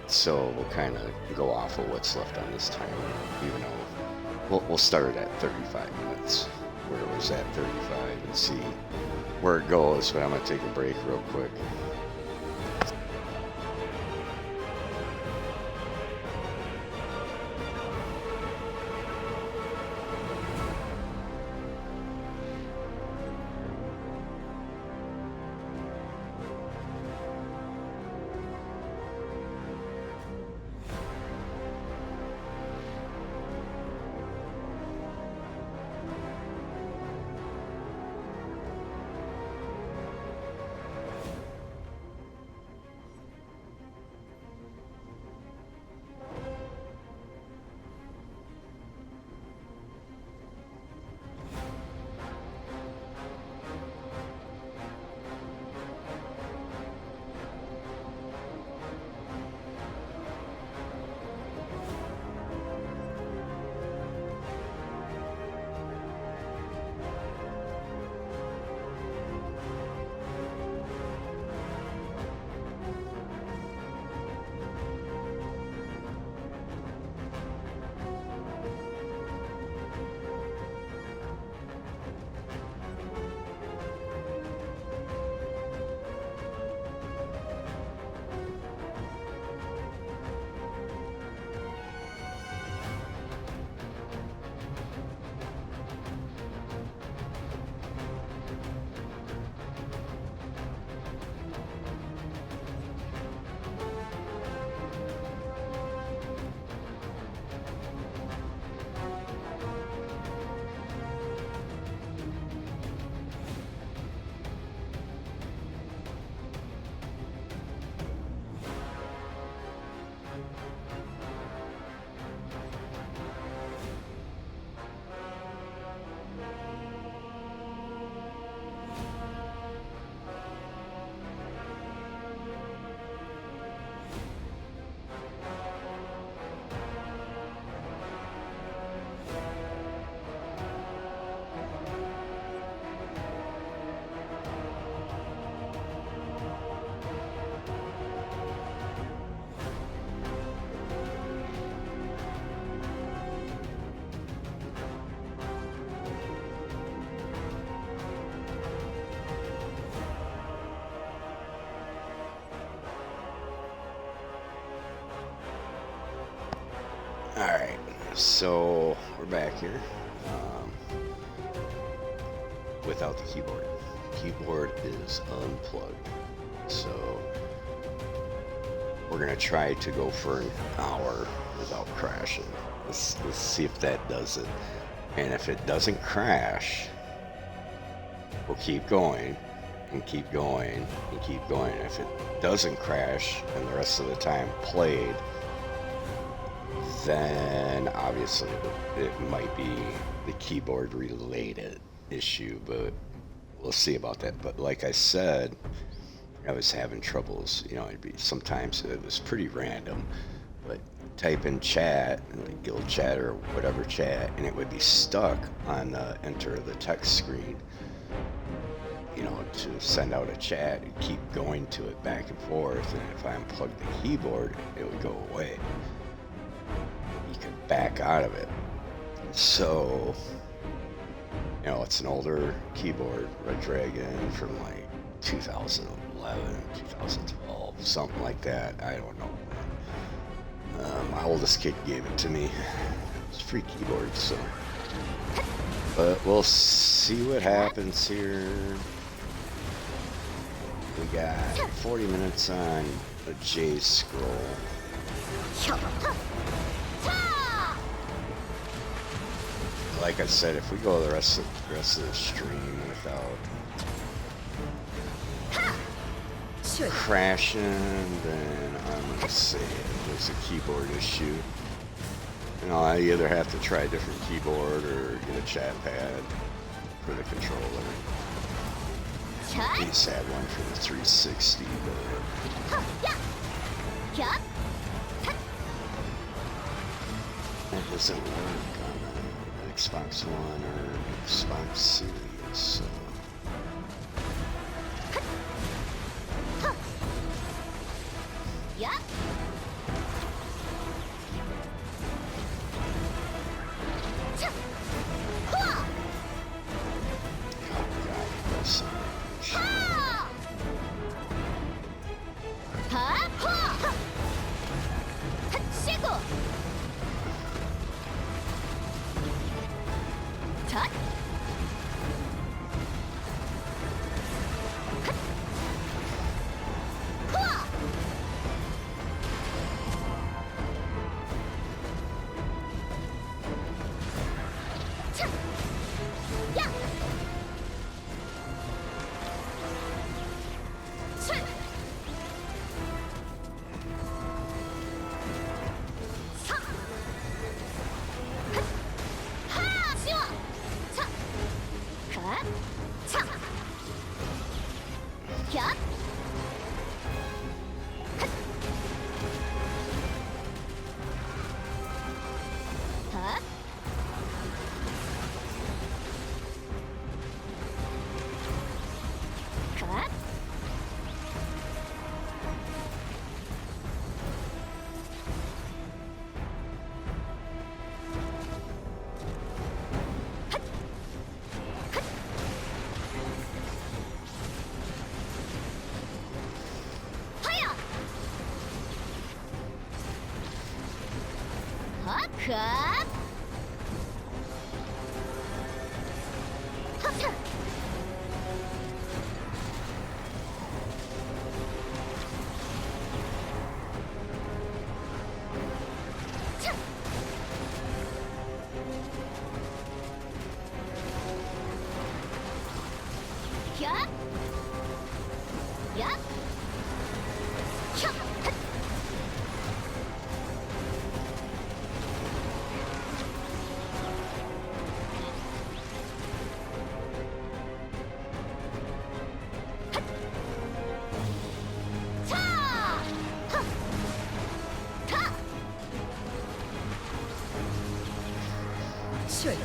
Speaker 1: So we'll kind of go off of what's left on this timer, even though we'll start at 35 minutes, where it was at 35, and see where it goes. But I'm gonna take a break real quick. Alright, so we're back here without the keyboard. Keyboard is unplugged. So we're going to try to go for an hour without crashing. Let's see if that does it. And if it doesn't crash, we'll keep going and keep going and keep going. If it doesn't crash and the rest of the time played, then obviously it might be the keyboard related issue, but we'll see about that. But like I said, I was having troubles, you know, sometimes it was pretty random, but type in chat, like guild chat or whatever chat, and it would be stuck on the enter the text screen, you know, to send out a chat and keep going to it back and forth. And if I unplugged the keyboard, it would go away. You could back out of it. So, you know, it's an older keyboard, Red Dragon from like 2011, 2012, something like that. I don't know. My oldest kid gave it to me. It's a free keyboard, so. But we'll see what happens here. We got 40 minutes on a J scroll. like I said, if we go the rest of the stream without
Speaker 2: Should.
Speaker 1: crashing, then I'm gonna say there's a keyboard issue. You know, I either have to try a different keyboard or get a chat pad for the controller. I
Speaker 2: 샷.
Speaker 1: just had one for the 360, but
Speaker 2: 야. 야.
Speaker 1: that doesn't work on the Xbox One or Xbox Series, so.
Speaker 2: 야. 차. 후아.
Speaker 1: Oh god, that's so much.
Speaker 2: 하. 하. 후아. 핫. 쉬고. 자. 후아. 차. 야. 술. 사. 하. 쉬워. 차. 가. 차. 야. 하. 가. 하야. 가. 하차. 차. 야. 야. 차. 핫. 차. 하. 가. 술.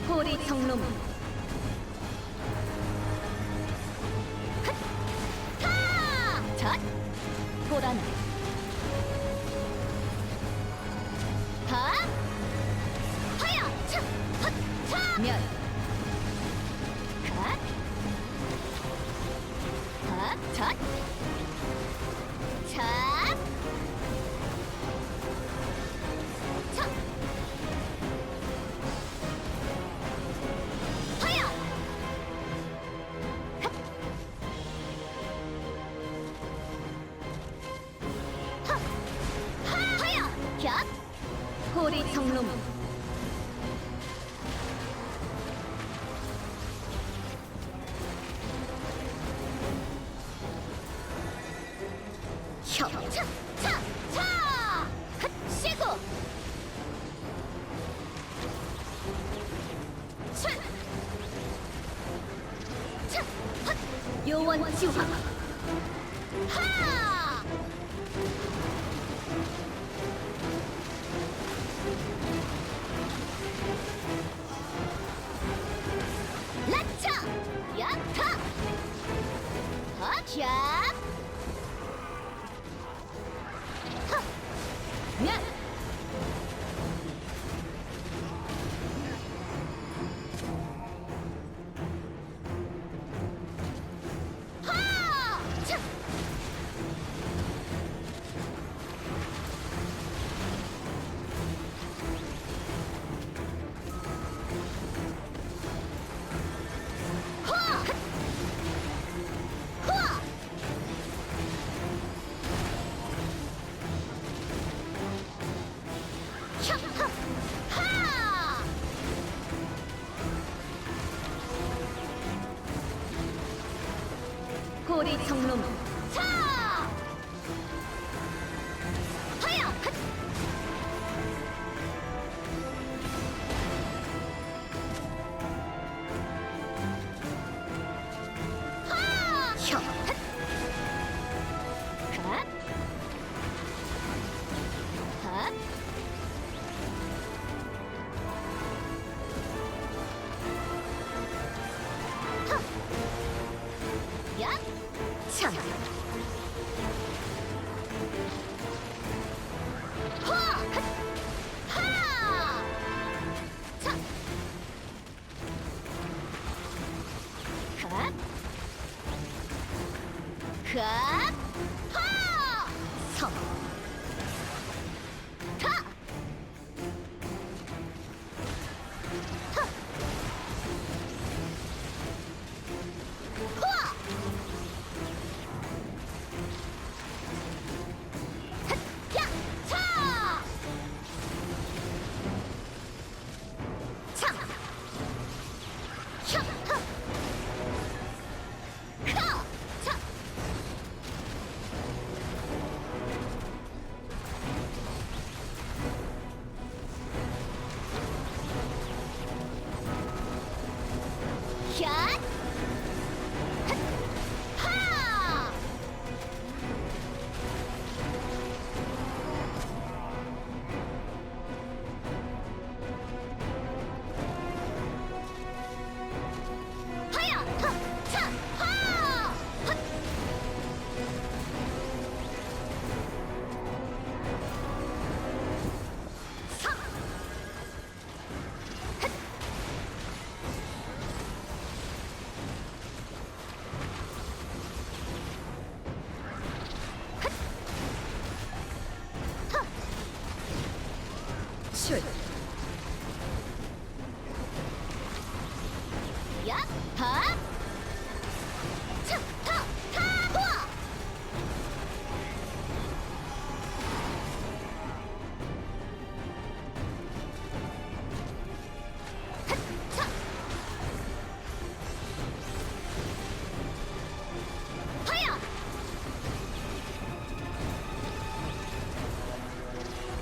Speaker 2: 호리 성놈. 하. 자. 보라나. 하. 하야. 차. 핫. 차. 면. 가. 하. 자. 차. 차. 하야. 핫. 하. 하야. 야. 호리 성놈. 혀. 차. 차. 차. 핫. 쉬고. 술. 차. 핫. 요원 지화. 하. 라차. 야타. 하. 야. 하. 면. 하. 차. 후아. 후아. 고리 청룡 차 하야 핫! 하! 혀! 핫! 핫! 핫! 야! 참! 하! 핫! 하! 참! 핫! 핫! 하! 섬! 타! 하! 후아! 야! 차! 참! 혀! 허! 혀! 참! 현! 하! 하야! 하! 차! 하! 헛! 사! 헛! 출! 야! 하! 차! 타! 타! 후아! 핫! 차! 하야!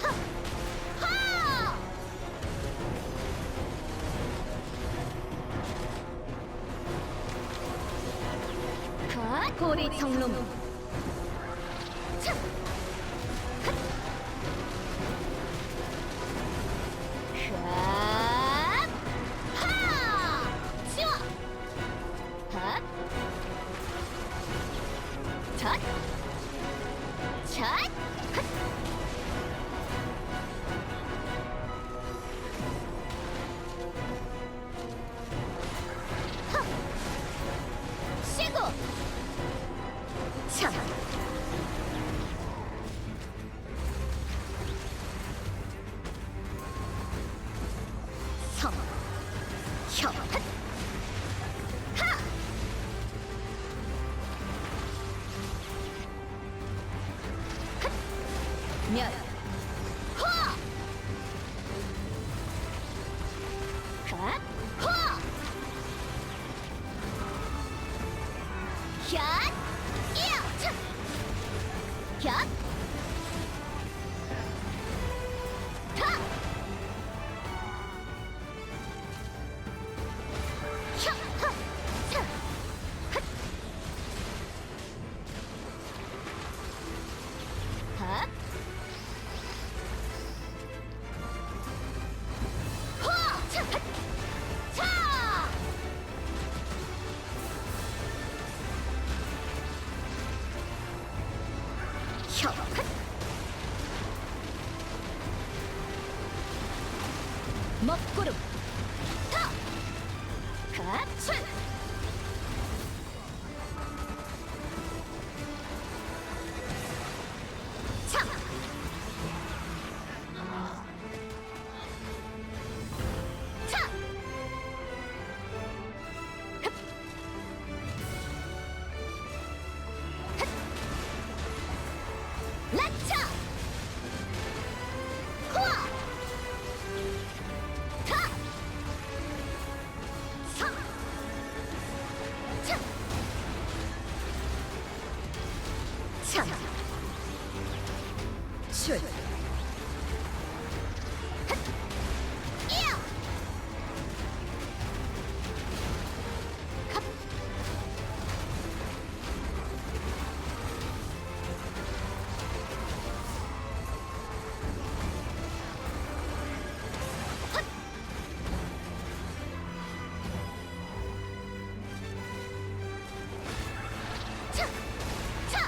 Speaker 2: 하! 하! 갓! 고리 청룡 차! 핫! 갓! 하! 치워! 핫! 잣! 잣! 핫! 하! 쉬고! 차! 섬! 혀! 핫! 하! 핫! 면! 화! 갓! 화! 현! 이야! 차! 현! 타! 혀! 허! 차! 핫! 핫! 화! 차! 핫! 차! 혀! 핫! 먹구름 타! 갓! 출! 차! 차! 흡! 흡! 라차! 후아! 타! 사! 출. 이야. 컵. 헛. 차. 차.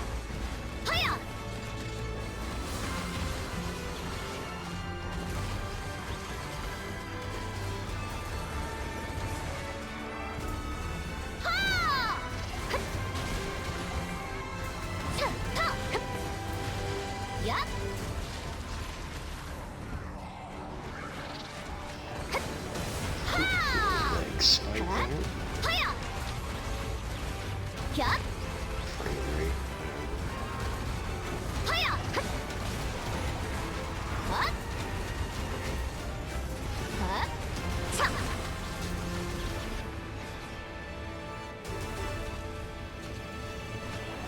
Speaker 2: 하야. 하! 헛! 차! 타! 헛! 야! 헛! 하!
Speaker 1: Exciting.
Speaker 2: 하야! 야!
Speaker 1: Frame rate.
Speaker 2: 하야! 헛! 헛! 헛! 차!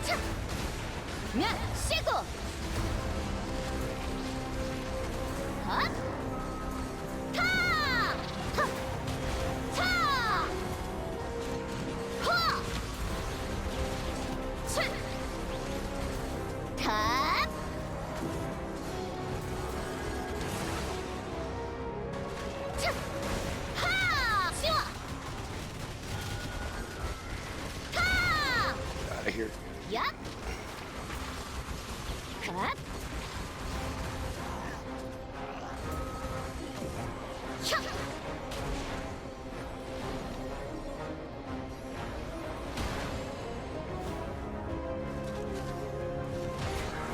Speaker 2: 차! 면! 쉬고! 헛! 타! 헛! 차! 호! 출! 탑! 차! 하! 쉬워! 타!
Speaker 1: Out of here.
Speaker 2: 야! 갓! 혀!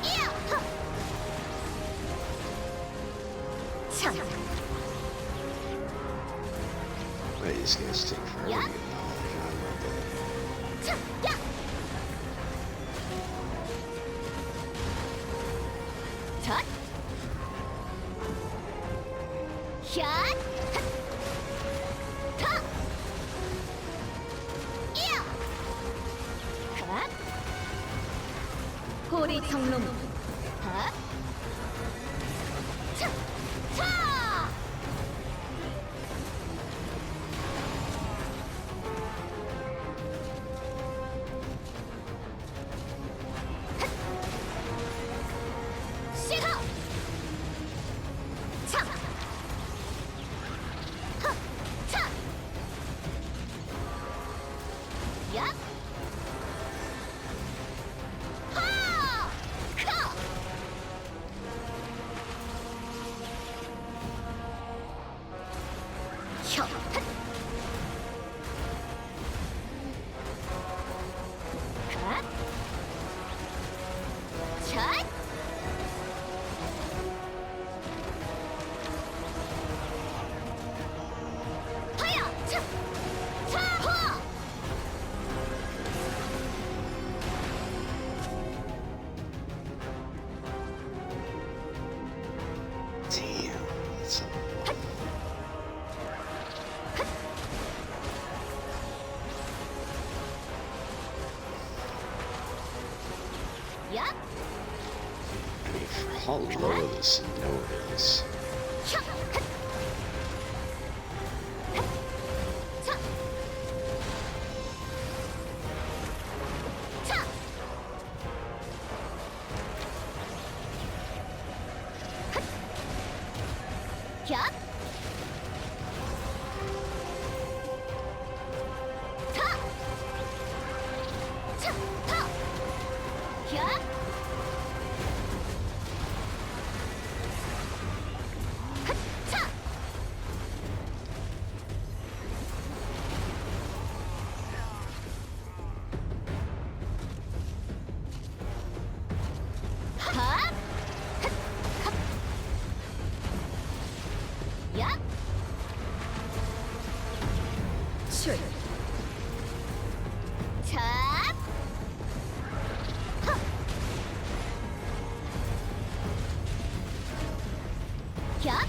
Speaker 2: 이야! 헉! 참!
Speaker 1: Wait, these guys take forever
Speaker 2: Yeah.
Speaker 1: to get knowledge. I love that.
Speaker 2: 참! 야! 젖! 샷! 핫! 타! 이야! 갓! 호리 청룡 핫! 차! 차! 시호! 차! 허! 차! 야! 하! 커! 혀! 핫! 갓! 샷! 하야! 차! 차! 호!
Speaker 1: Damn. That's a
Speaker 2: 야!
Speaker 1: I mean, for how low this note is.
Speaker 2: 혀! 핫! 핫! 차! 차! 핫! 야! 타! 차! 타! 야! 핫! 차! 핫! 핫! 핫! 야! 출! 찹! 헉! 야!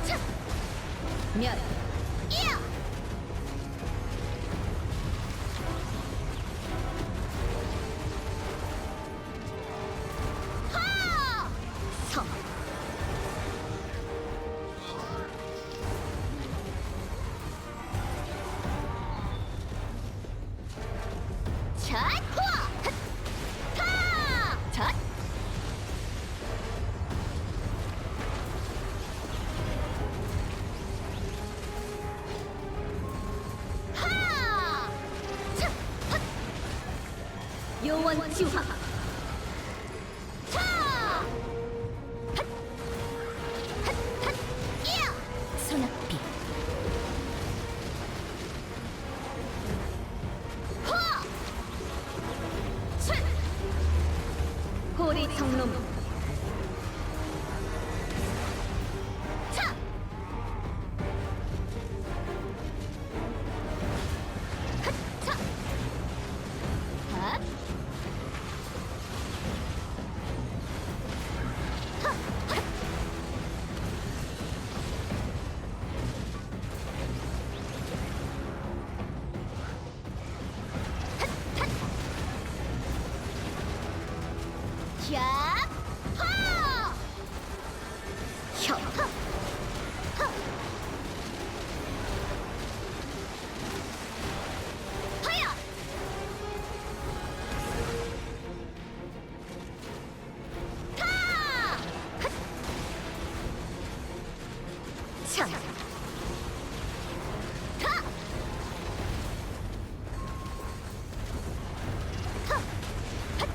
Speaker 2: 차! 면! 이야! 원시화. 차! 핫! 핫! 핫! 이야! 소낙비. 호! 출! 고리 성놈. 차! 핫! 차! 핫! 야! 하! 혀! 하! 하! 하야! 타! 핫! 차! 타! 타! 핫!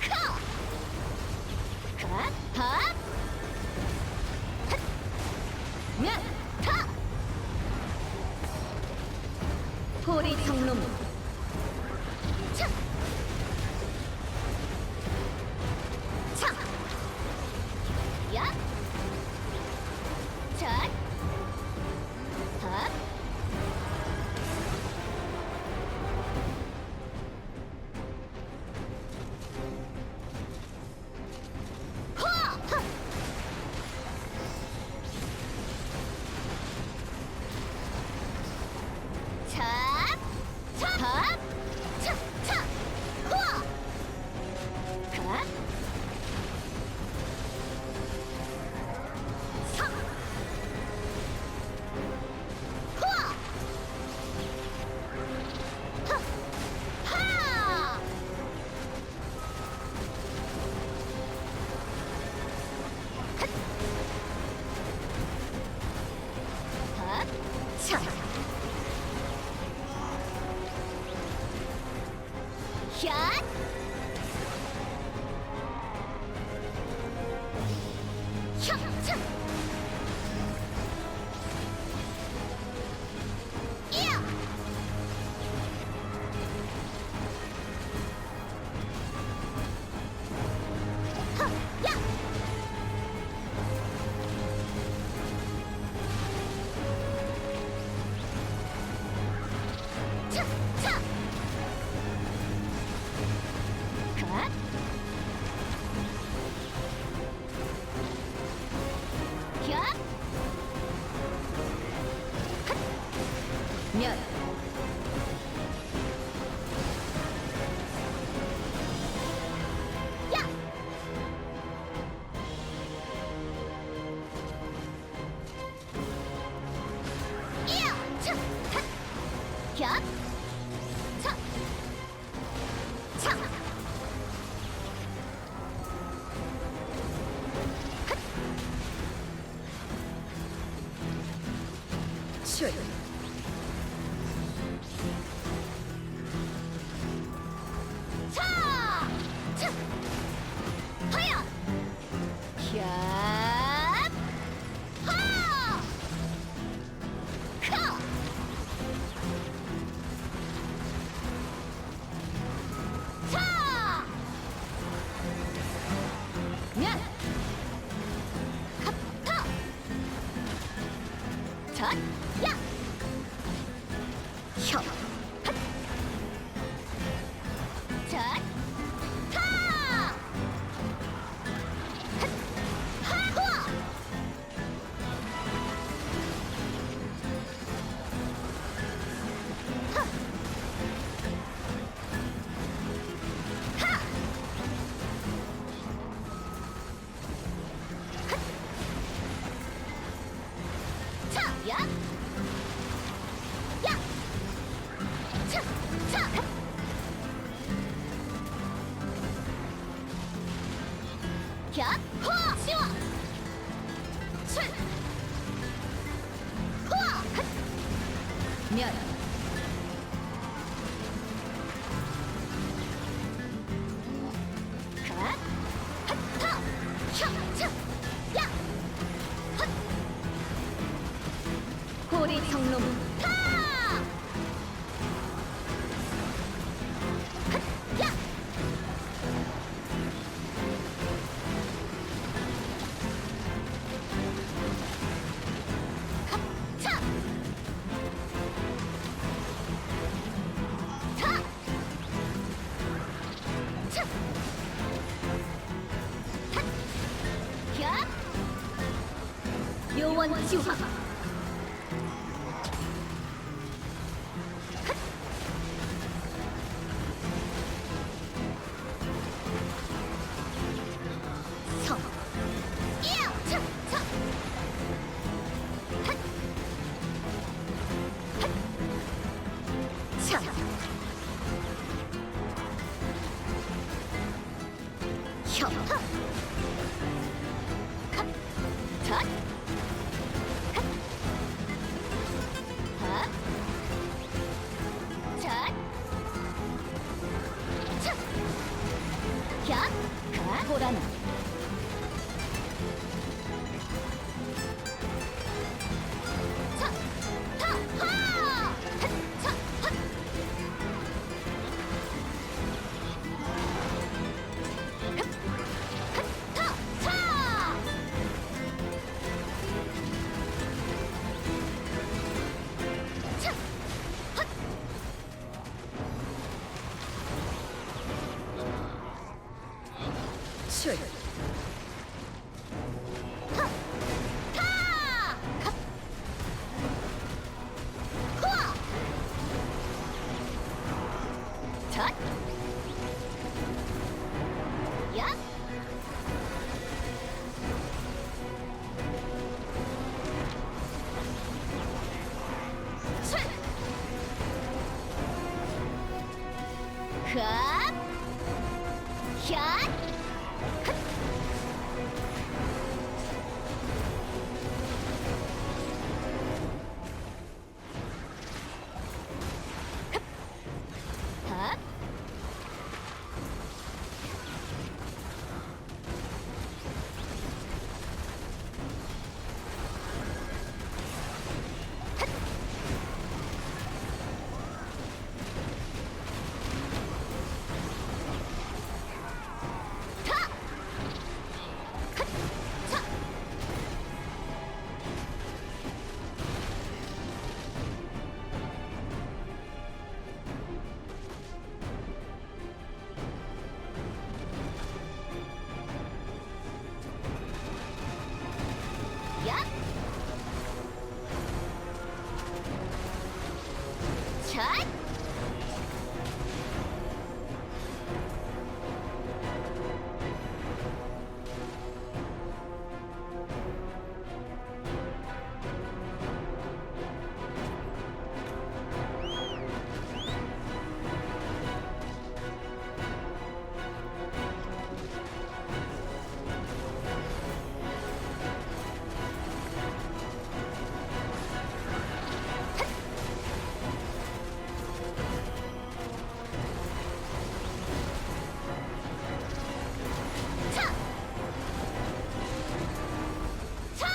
Speaker 2: 카! 갓! 핫! 핫! 면! 타! 호리 성놈. 차! 차! 야! 자! 핫! 호! 하! 차! 차! 핫! 차! 차! 호! 갓! 사! 호! 하! 하! 핫! 차! 샷! 샷! 샷! 이야! 하! 야! 차! 차! 갓! 야! 핫! 면! 야! 이야! 차! 핫! 야! 차! 차! 출! 차! 차! 하야! 야! 하! 카! 차! 면! 카타! 자! 야! 혀! 핫! 자! 타! 핫! 하! 하! 하! 차! 야! 야! 차! 차! 야! 호! 씌워! 출! 호! 면! 불의 성놈 타! 야! 차! 차! 차! 야! 요원 지화 서 이야! 차! 차! 핫! 핫! 차! 혀! 하! 핫! 자! 핫! 자! 차! 야! 가! 보라나! 차! 타! 하! 핫! 차! 핫! 핫! 핫! 타! 차! 차! 핫! 출! 하! 타! 갓! 후아! 잣! 야! 출! 핫! 샷! 핫! 핫! 타! 핫! 차! 야! 샷! 차! 차!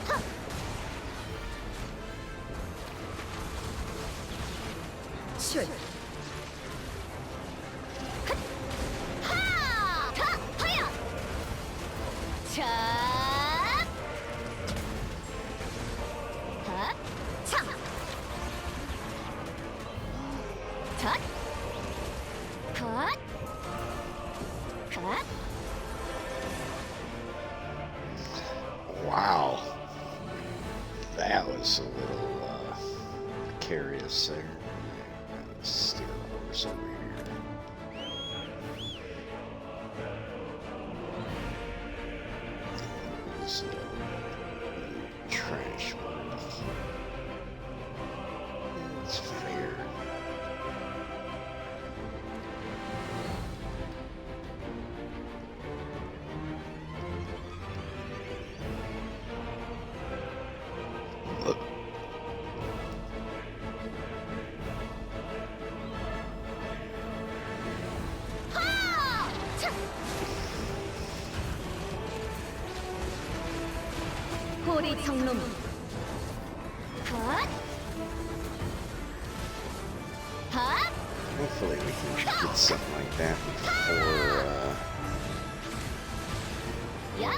Speaker 2: 하! 출! 핫! 하! 타! 하야! 차! 하! 차! 잣! 갓! 갓!
Speaker 1: Wow. That was a little precarious there. Steer the horse over here. It was trash worth. It's fair.
Speaker 2: 호리 정놈. 핫! 핫!
Speaker 1: Hopefully we can get something like that before
Speaker 2: 야!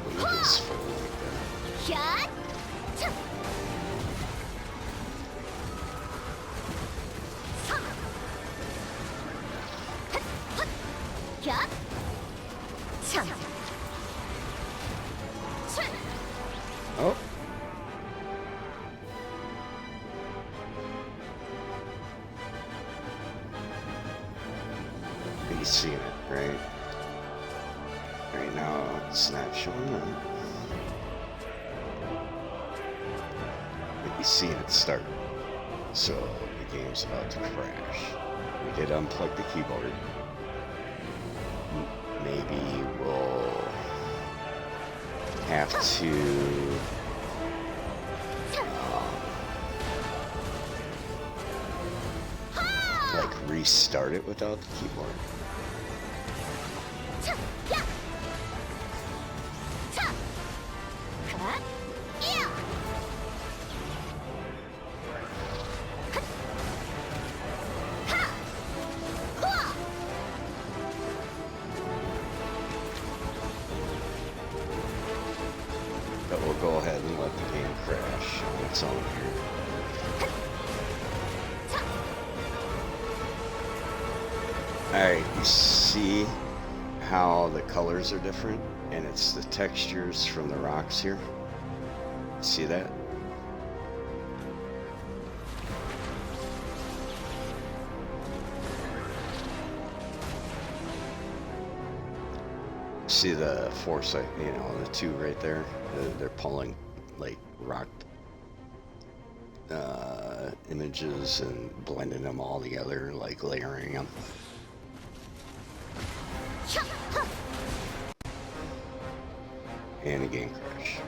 Speaker 1: the league is full like that.
Speaker 2: 샷! 차! 차! 핫! 핫! 야! 차! 차!
Speaker 1: Oh. You've seen it, right? Right now, it's not showing up. But you've seen it start. So the game's about to crash. We did unplug the keyboard. Maybe we'll have to like restart it without the keyboard.
Speaker 2: 차! 야! 차! 핫! 야! 핫! 하! 후아!
Speaker 1: But we'll go ahead and let the game crash on its own here.
Speaker 2: 차!
Speaker 1: Alright, you see how the colors are different? And it's the textures from the rocks here. See that? See the foresight, you know, the two right there? They're pulling like rock images and blending them all together, like layering them.
Speaker 2: 차! 하!
Speaker 1: And a game crash.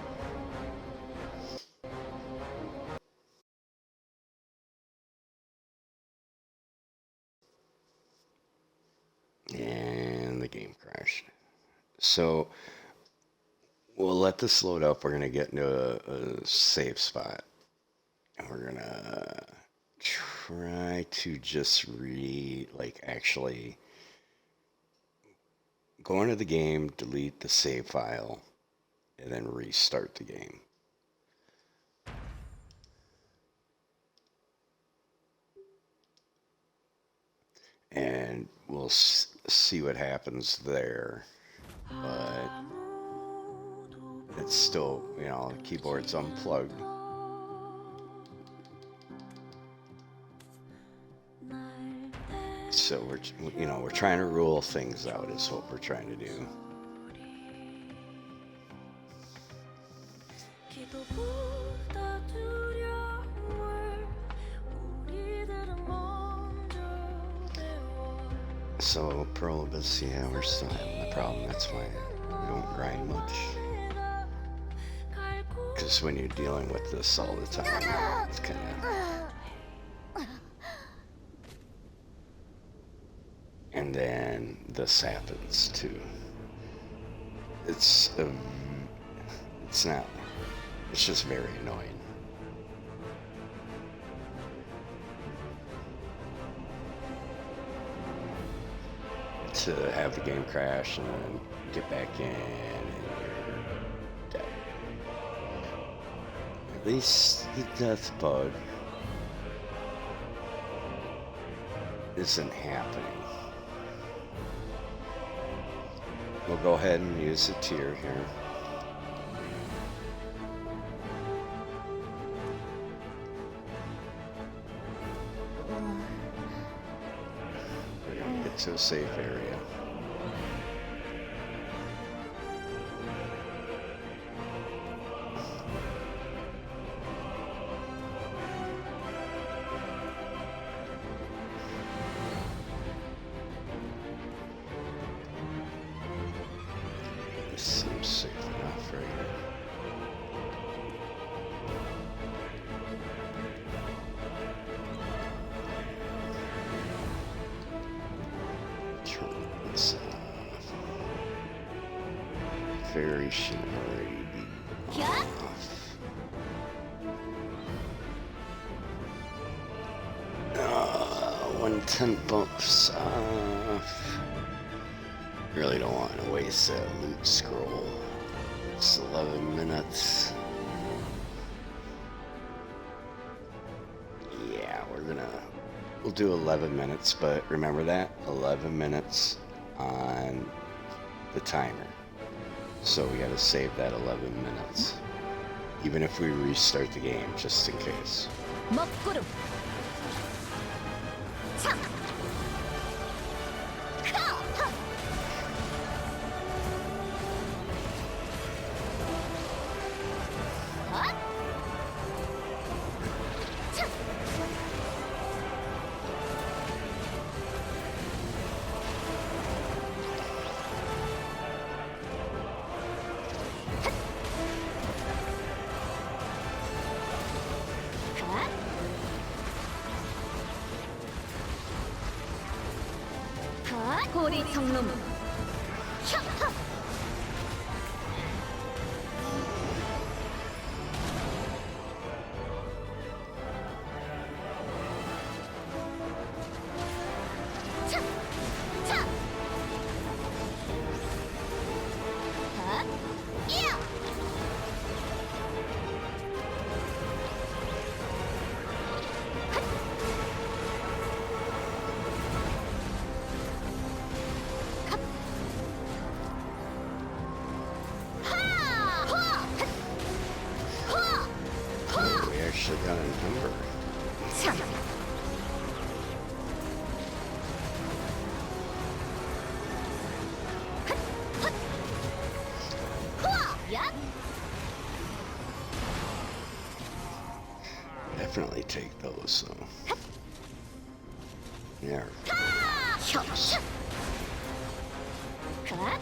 Speaker 1: And the game crashed. So we'll let this load up. We're going to get into a safe spot. And we're going to try to just actually go into the game, delete the save file, and then restart the game. And we'll see what happens there. But it's still, you know, the keyboard's unplugged. So we're trying to rule things out is what we're trying to do.
Speaker 4: 기도보다 두려움을 우리들은 먼저 배워.
Speaker 1: So Prolibus, yeah, we're still having the problem. That's why we don't grind much. Because when you're dealing with this all the time, it's kind of... And then this happens too. It's not. It's just very annoying. To have the game crash and then get back in and you're dead. At least the death bug isn't happening. We'll go ahead and use a tier here. We're gonna get to a safe area. This seems safe enough right here. Turn this off. Fairy should already be
Speaker 2: 야!
Speaker 1: 110 bumps off. Really don't want to waste that loot scroll. It's 11 minutes. Yeah, we'll do 11 minutes, but remember that 11 minutes on the timer. So we gotta save that 11 minutes. Even if we restart the game, just in case.
Speaker 2: 먹구름 차! 카! 하! 핫! 차! 핫! 핫! 고리 청룡 샤! 하! 차! 차! 핫! 이야! 하! 호! 호! 호!
Speaker 1: We actually got a number.
Speaker 2: 차! 호! 야!
Speaker 1: Definitely take those, though. Yeah.
Speaker 2: 하! 혀! 차! 핫!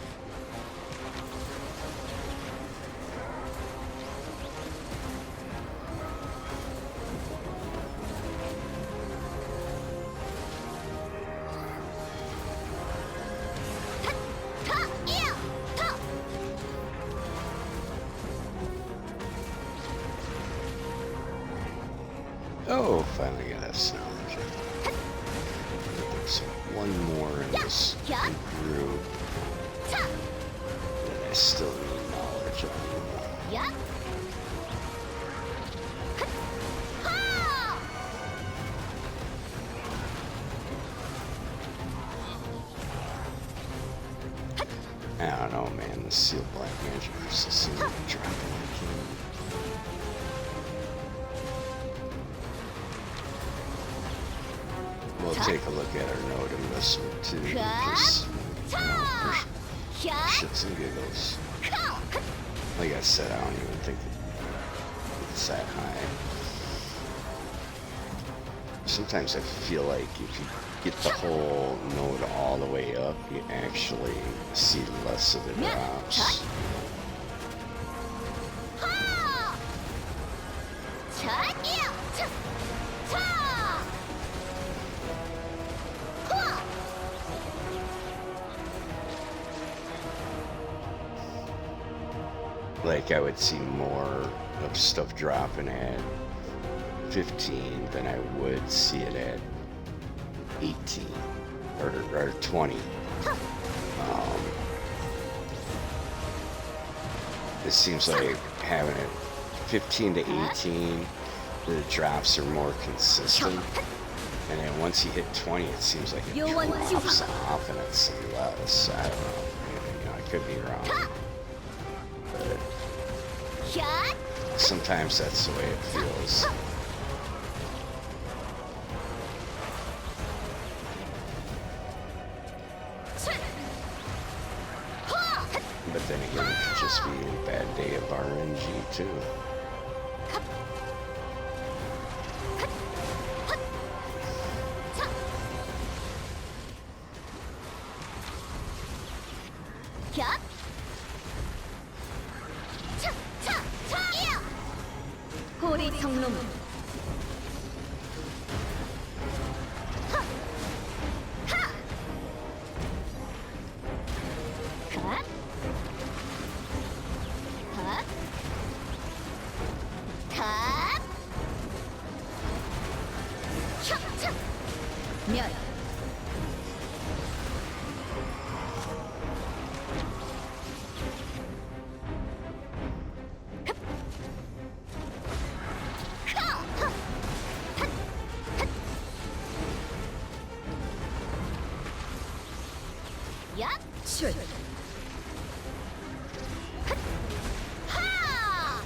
Speaker 2: 타! 이야! 타!
Speaker 1: Oh, finally got a sound. There's one more in this
Speaker 2: Yeah.
Speaker 1: group
Speaker 2: 차!
Speaker 1: that I still need knowledge on.
Speaker 2: 야! 하!
Speaker 1: I don't know, man. The Seal Black Magic just seems to be dropping like him. We'll take a look at our note in this one too, because
Speaker 2: 차! 야!
Speaker 1: shits and giggles.
Speaker 2: 카!
Speaker 1: Like I said, I don't even think it's that high. Sometimes I feel like if you get the whole node all the way up, you actually see less of the drops.
Speaker 2: 하! 차! 이야! 차! 차! 호!
Speaker 1: Like I would see more of stuff dropping at 15 than I would see it at 18 or 20. It seems like having it 15 to 18, the drops are more consistent. And then once you hit 20, it seems like it
Speaker 2: You want to-
Speaker 1: drops off and it's less. I don't know. You know, I could be wrong. But
Speaker 2: 야!
Speaker 1: sometimes that's the way it feels.
Speaker 2: 차! 호!
Speaker 1: But then again, it could just be a bad day of RNG too.
Speaker 2: 차! 야! 차! 차! 차! 이야! 고리 청룡 하! 하! 갓! 갓! 면 야! 출! 하!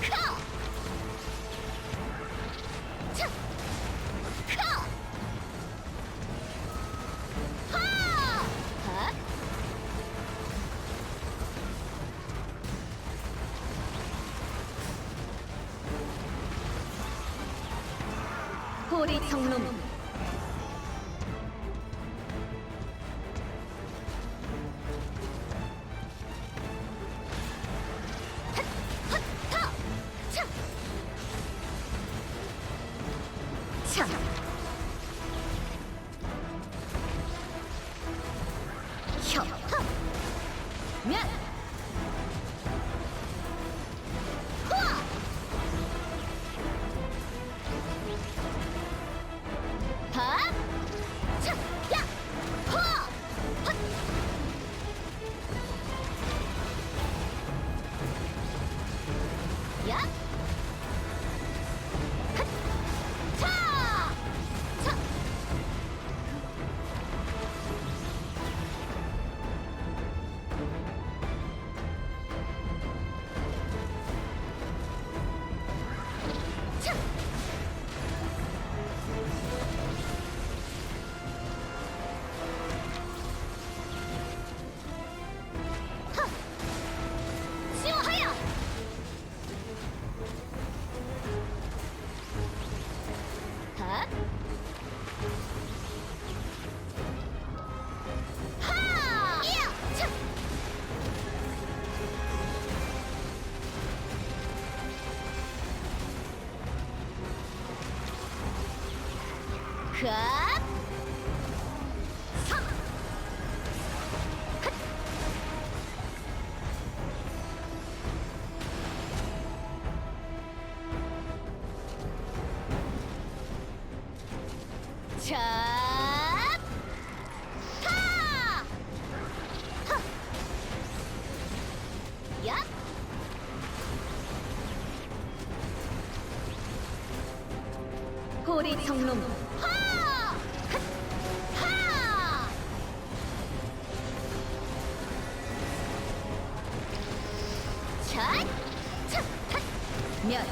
Speaker 2: 카! 차! 카! 하! 하! 호리 성놈 차! 혀! 면! 후아! 밥! 차! 야! 후아! 헛! 야! 헛! 차! 차! 차! 하! 시오하야! 하! 하! 이야! 차! 흡! 삼! 흡! 자! 타! 하! 야! 호리 성놈 하! 헛! 하! 샷! 차! 핫! 면!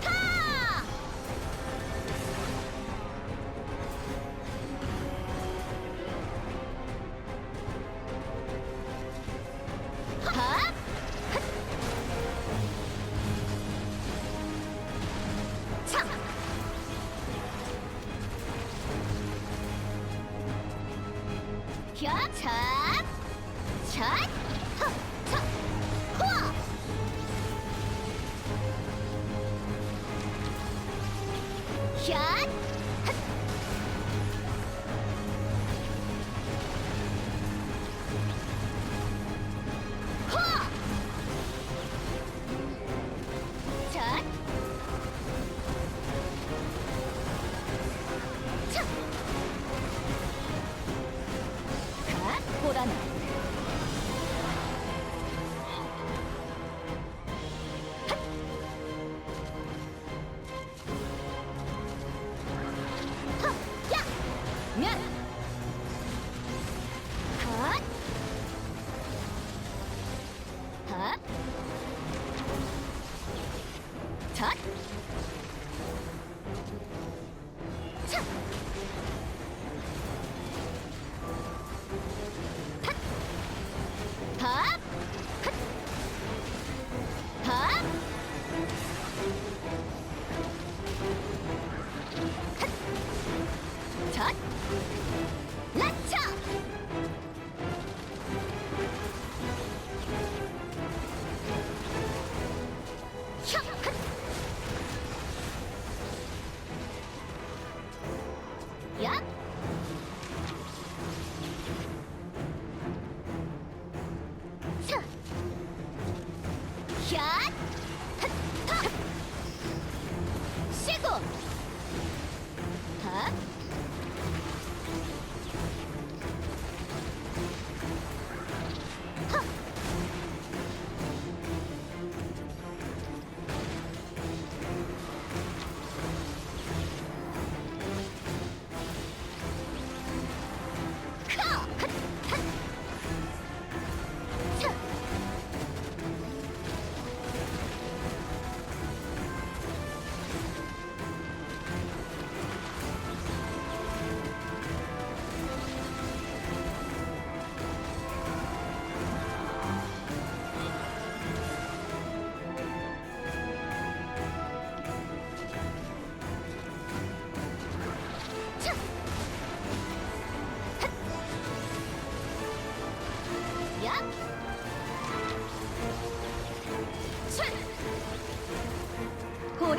Speaker 2: 타! 하! 헛! 차! 야! 차! 차! 하! 차! 후아! 야! 핫! 후아! 자! 차! 가! 보라나! 하! 야! 면! 핫! 핫! 자!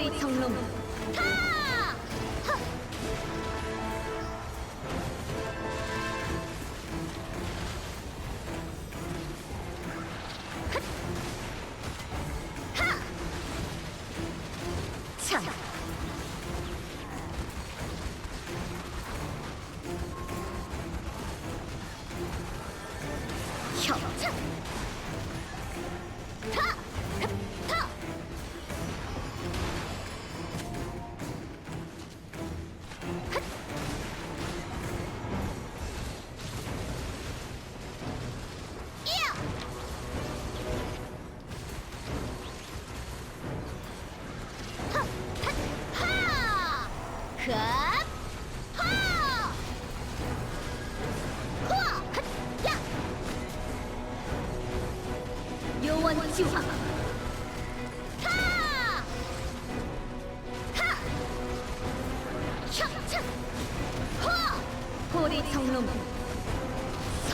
Speaker 2: 고리 청룡 타! 차! 협차! 타! 타! 이야! 하! 하! 하! 하! 후아! 야! 요원 지화! 타! 타! 촥촥! 후아! 고리 청룡 성!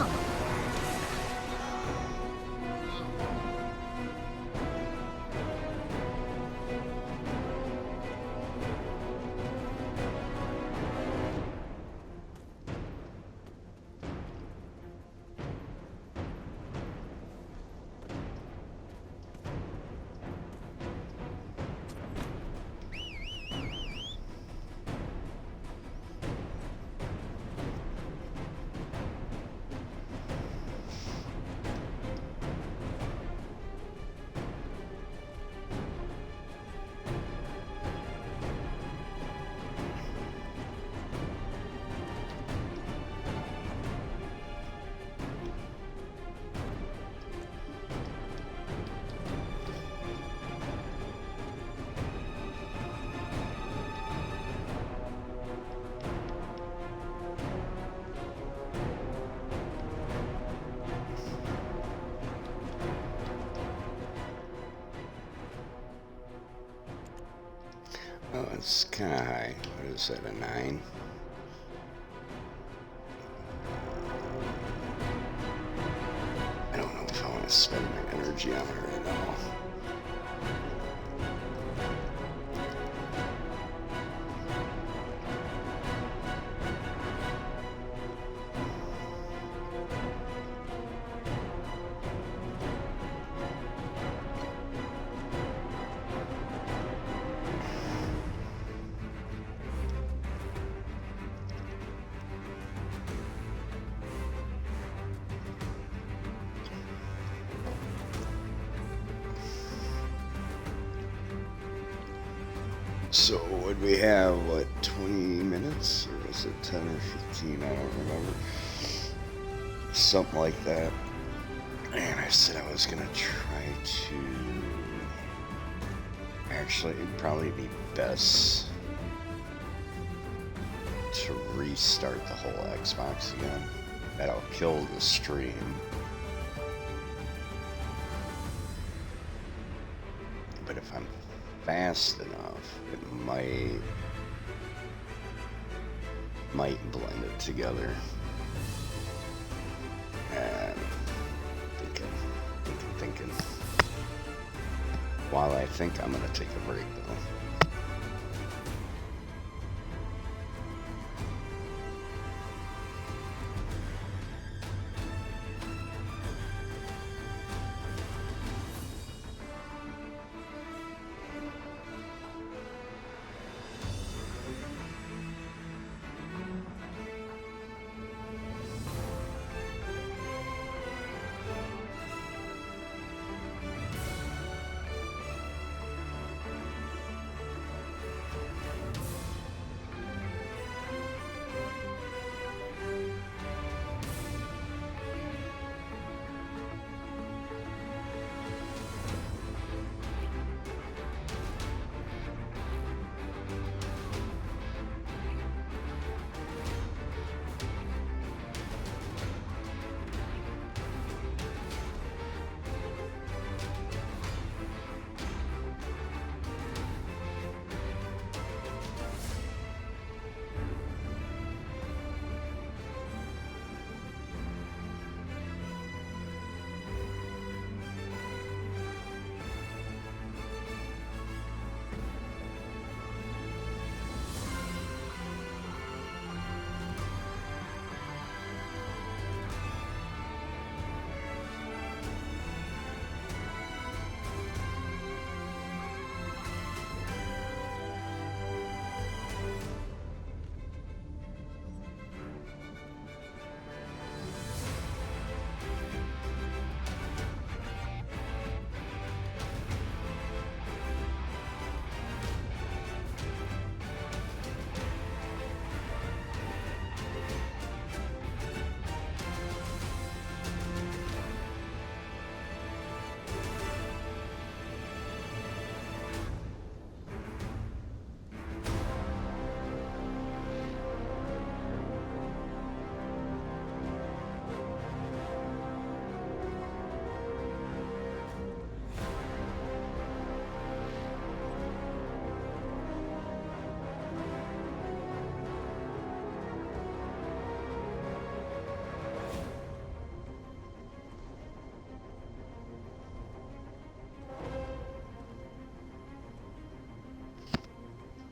Speaker 1: Oh, it's kind of high. What is that, a 9? I don't know if I want to spend my energy on it right now. So would we have, what, 20 minutes? Or was it 10 or 15? I don't remember. Something like that. And I said I was going to try to... Actually, it'd probably be best to restart the whole Xbox again. That'll kill the stream. But if I'm fast enough, it might blend it together. And thinking. While I think, I'm gonna take a break though.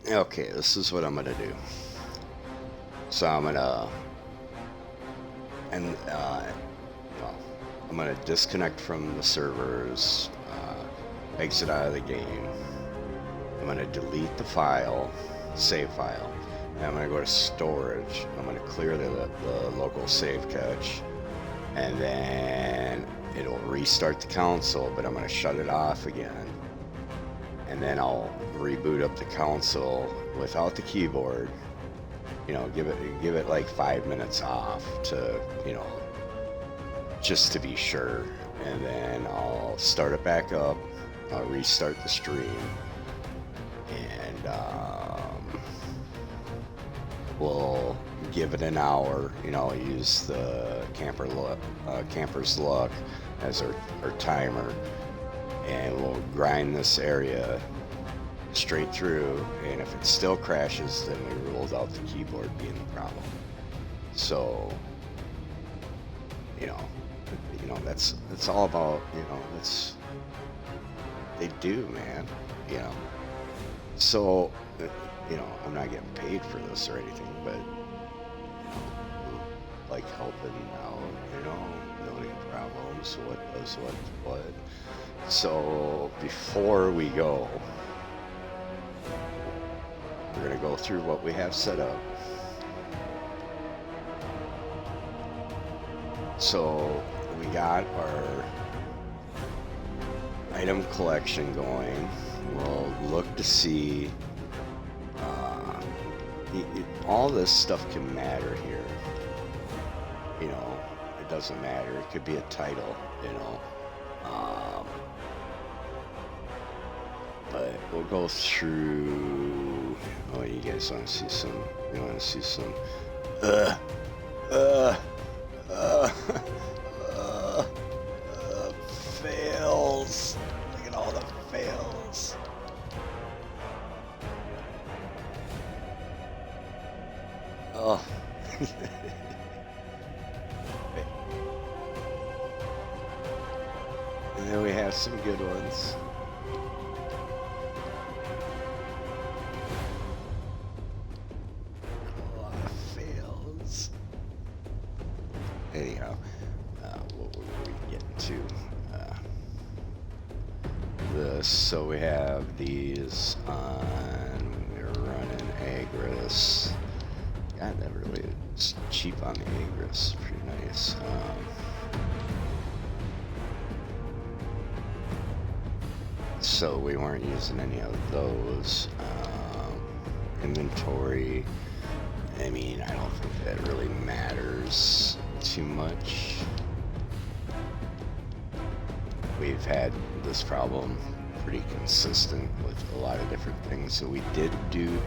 Speaker 1: Okay, this is what I'm gonna do. So I'm gonna and well, I'm gonna disconnect from the servers, exit out of the game. I'm gonna delete the file, save file, and I'm gonna go to storage. I'm gonna clear the local save cache, and then it'll restart the console, but I'm gonna shut it off again, and then I'll reboot up the console without the keyboard. You know, give it like 5 minutes off to, you know, just to be sure, and then I'll start it back up. I'll restart the stream, and we'll give it an hour. You know, use the camper's luck as our timer, and we'll grind this area straight through, and if it still crashes, then we ruled out the keyboard being the problem. So, you know, that's all about, you know, that's, they do, man, you know. So, you know, I'm not getting paid for this or anything, but, you know, like helping out, you know, noting problems, what does what. So, before we go, we're going to go through what we have set up. So we got our item collection going. We'll look to see, all this stuff can matter here. You know, it doesn't matter. It could be a title, you know. But we'll go through. Oh, you guys want to see some? You want to see some? uh, uh, fails. Look at all the fails. Oh. And then we have some good ones. Anyhow, what were we getting to? This, so we have these on, we're running Agris. God, that really is cheap on the Agris, pretty nice. So we weren't using any of those. Inventory, I mean, I don't think that really matters too much. We've had this problem pretty consistent with a lot of different things. So we did do,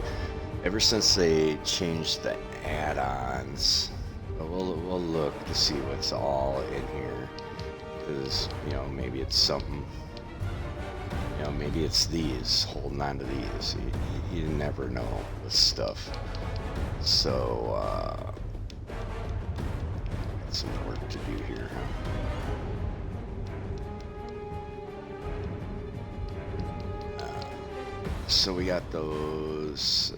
Speaker 1: ever since they changed the add-ons, we'll look to see what's all in here. Because, you know, maybe it's something, you know, maybe it's these, holding on to these. You never know with stuff. So, got some work to do here, huh? So we got those.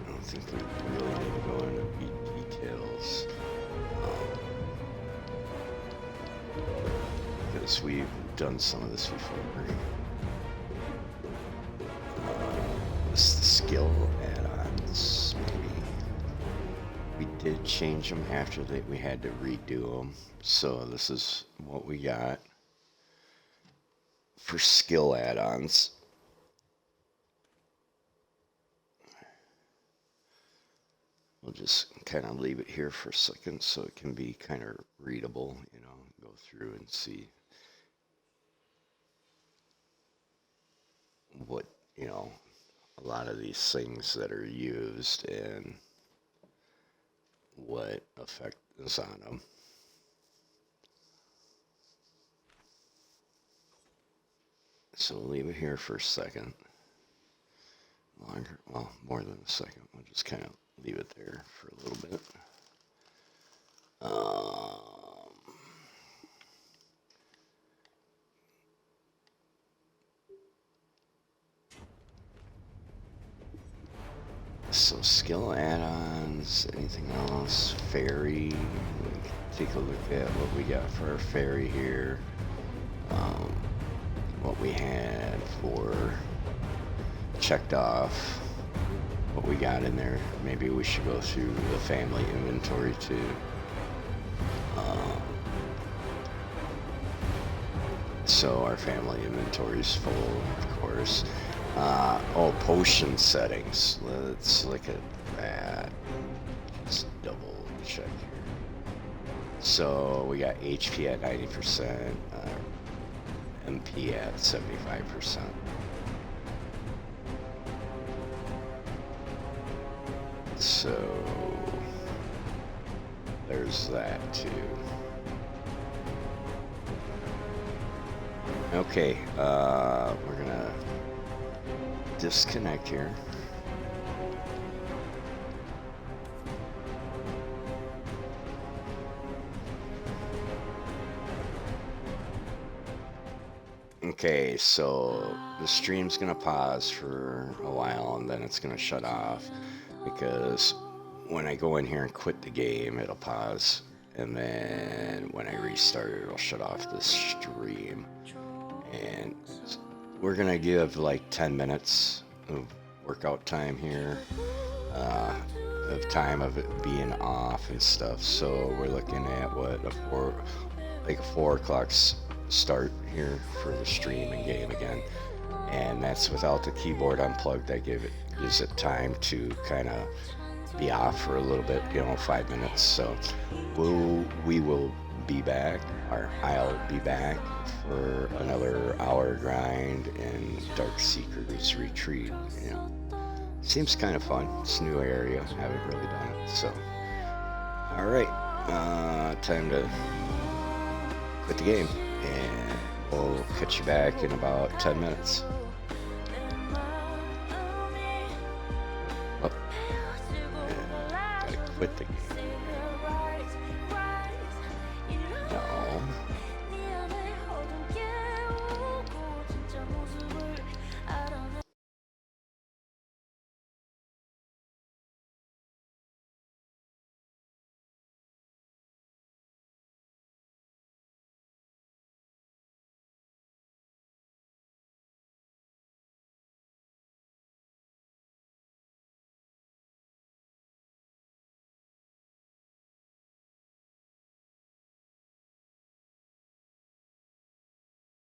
Speaker 1: I don't think we really need to go into details. Because we've done some of this before. This the skill add-ons, maybe. We did change them after that. We had to redo them. So this is what we got for skill add-ons. We'll just kind of leave it here for a second so it can be kind of readable, you know, go through and see what, you know, a lot of these things that are used and what effect is on them. So we'll leave it here for a second. Longer, well, more than a second. We'll just kind of leave it there for a little bit. so skill add-ons, anything else? Fairy, take a look at what we got for our fairy here. What we had for checked off, what we got in there. Maybe we should go through the family inventory too. So our family inventory is full, of course. Oh, potion settings. Let's look at that. Just double check here. So we got HP at 90%, MP at 75%. So there's that too. Okay, we're gonna disconnect here. Okay, so the stream's gonna pause for a while and then it's gonna shut off because when I go in here and quit the game, it'll pause, and then when I restart it, it'll shut off the stream. And we're gonna give like 10 minutes of workout time here, of time of it being off and stuff. So we're looking at what a 4 o'clock start here for the stream and game again, and that's without the keyboard unplugged. That gives it time to kind of be off for a little bit, 5 minutes. So we will be back, or I'll be back for another hour grind in Darkseeker's Retreat. Seems kind of fun. It's a new area, haven't really done it. So all right, time to quit the game, and we'll catch you back in about 10 minutes. Oh, and gotta quit the game.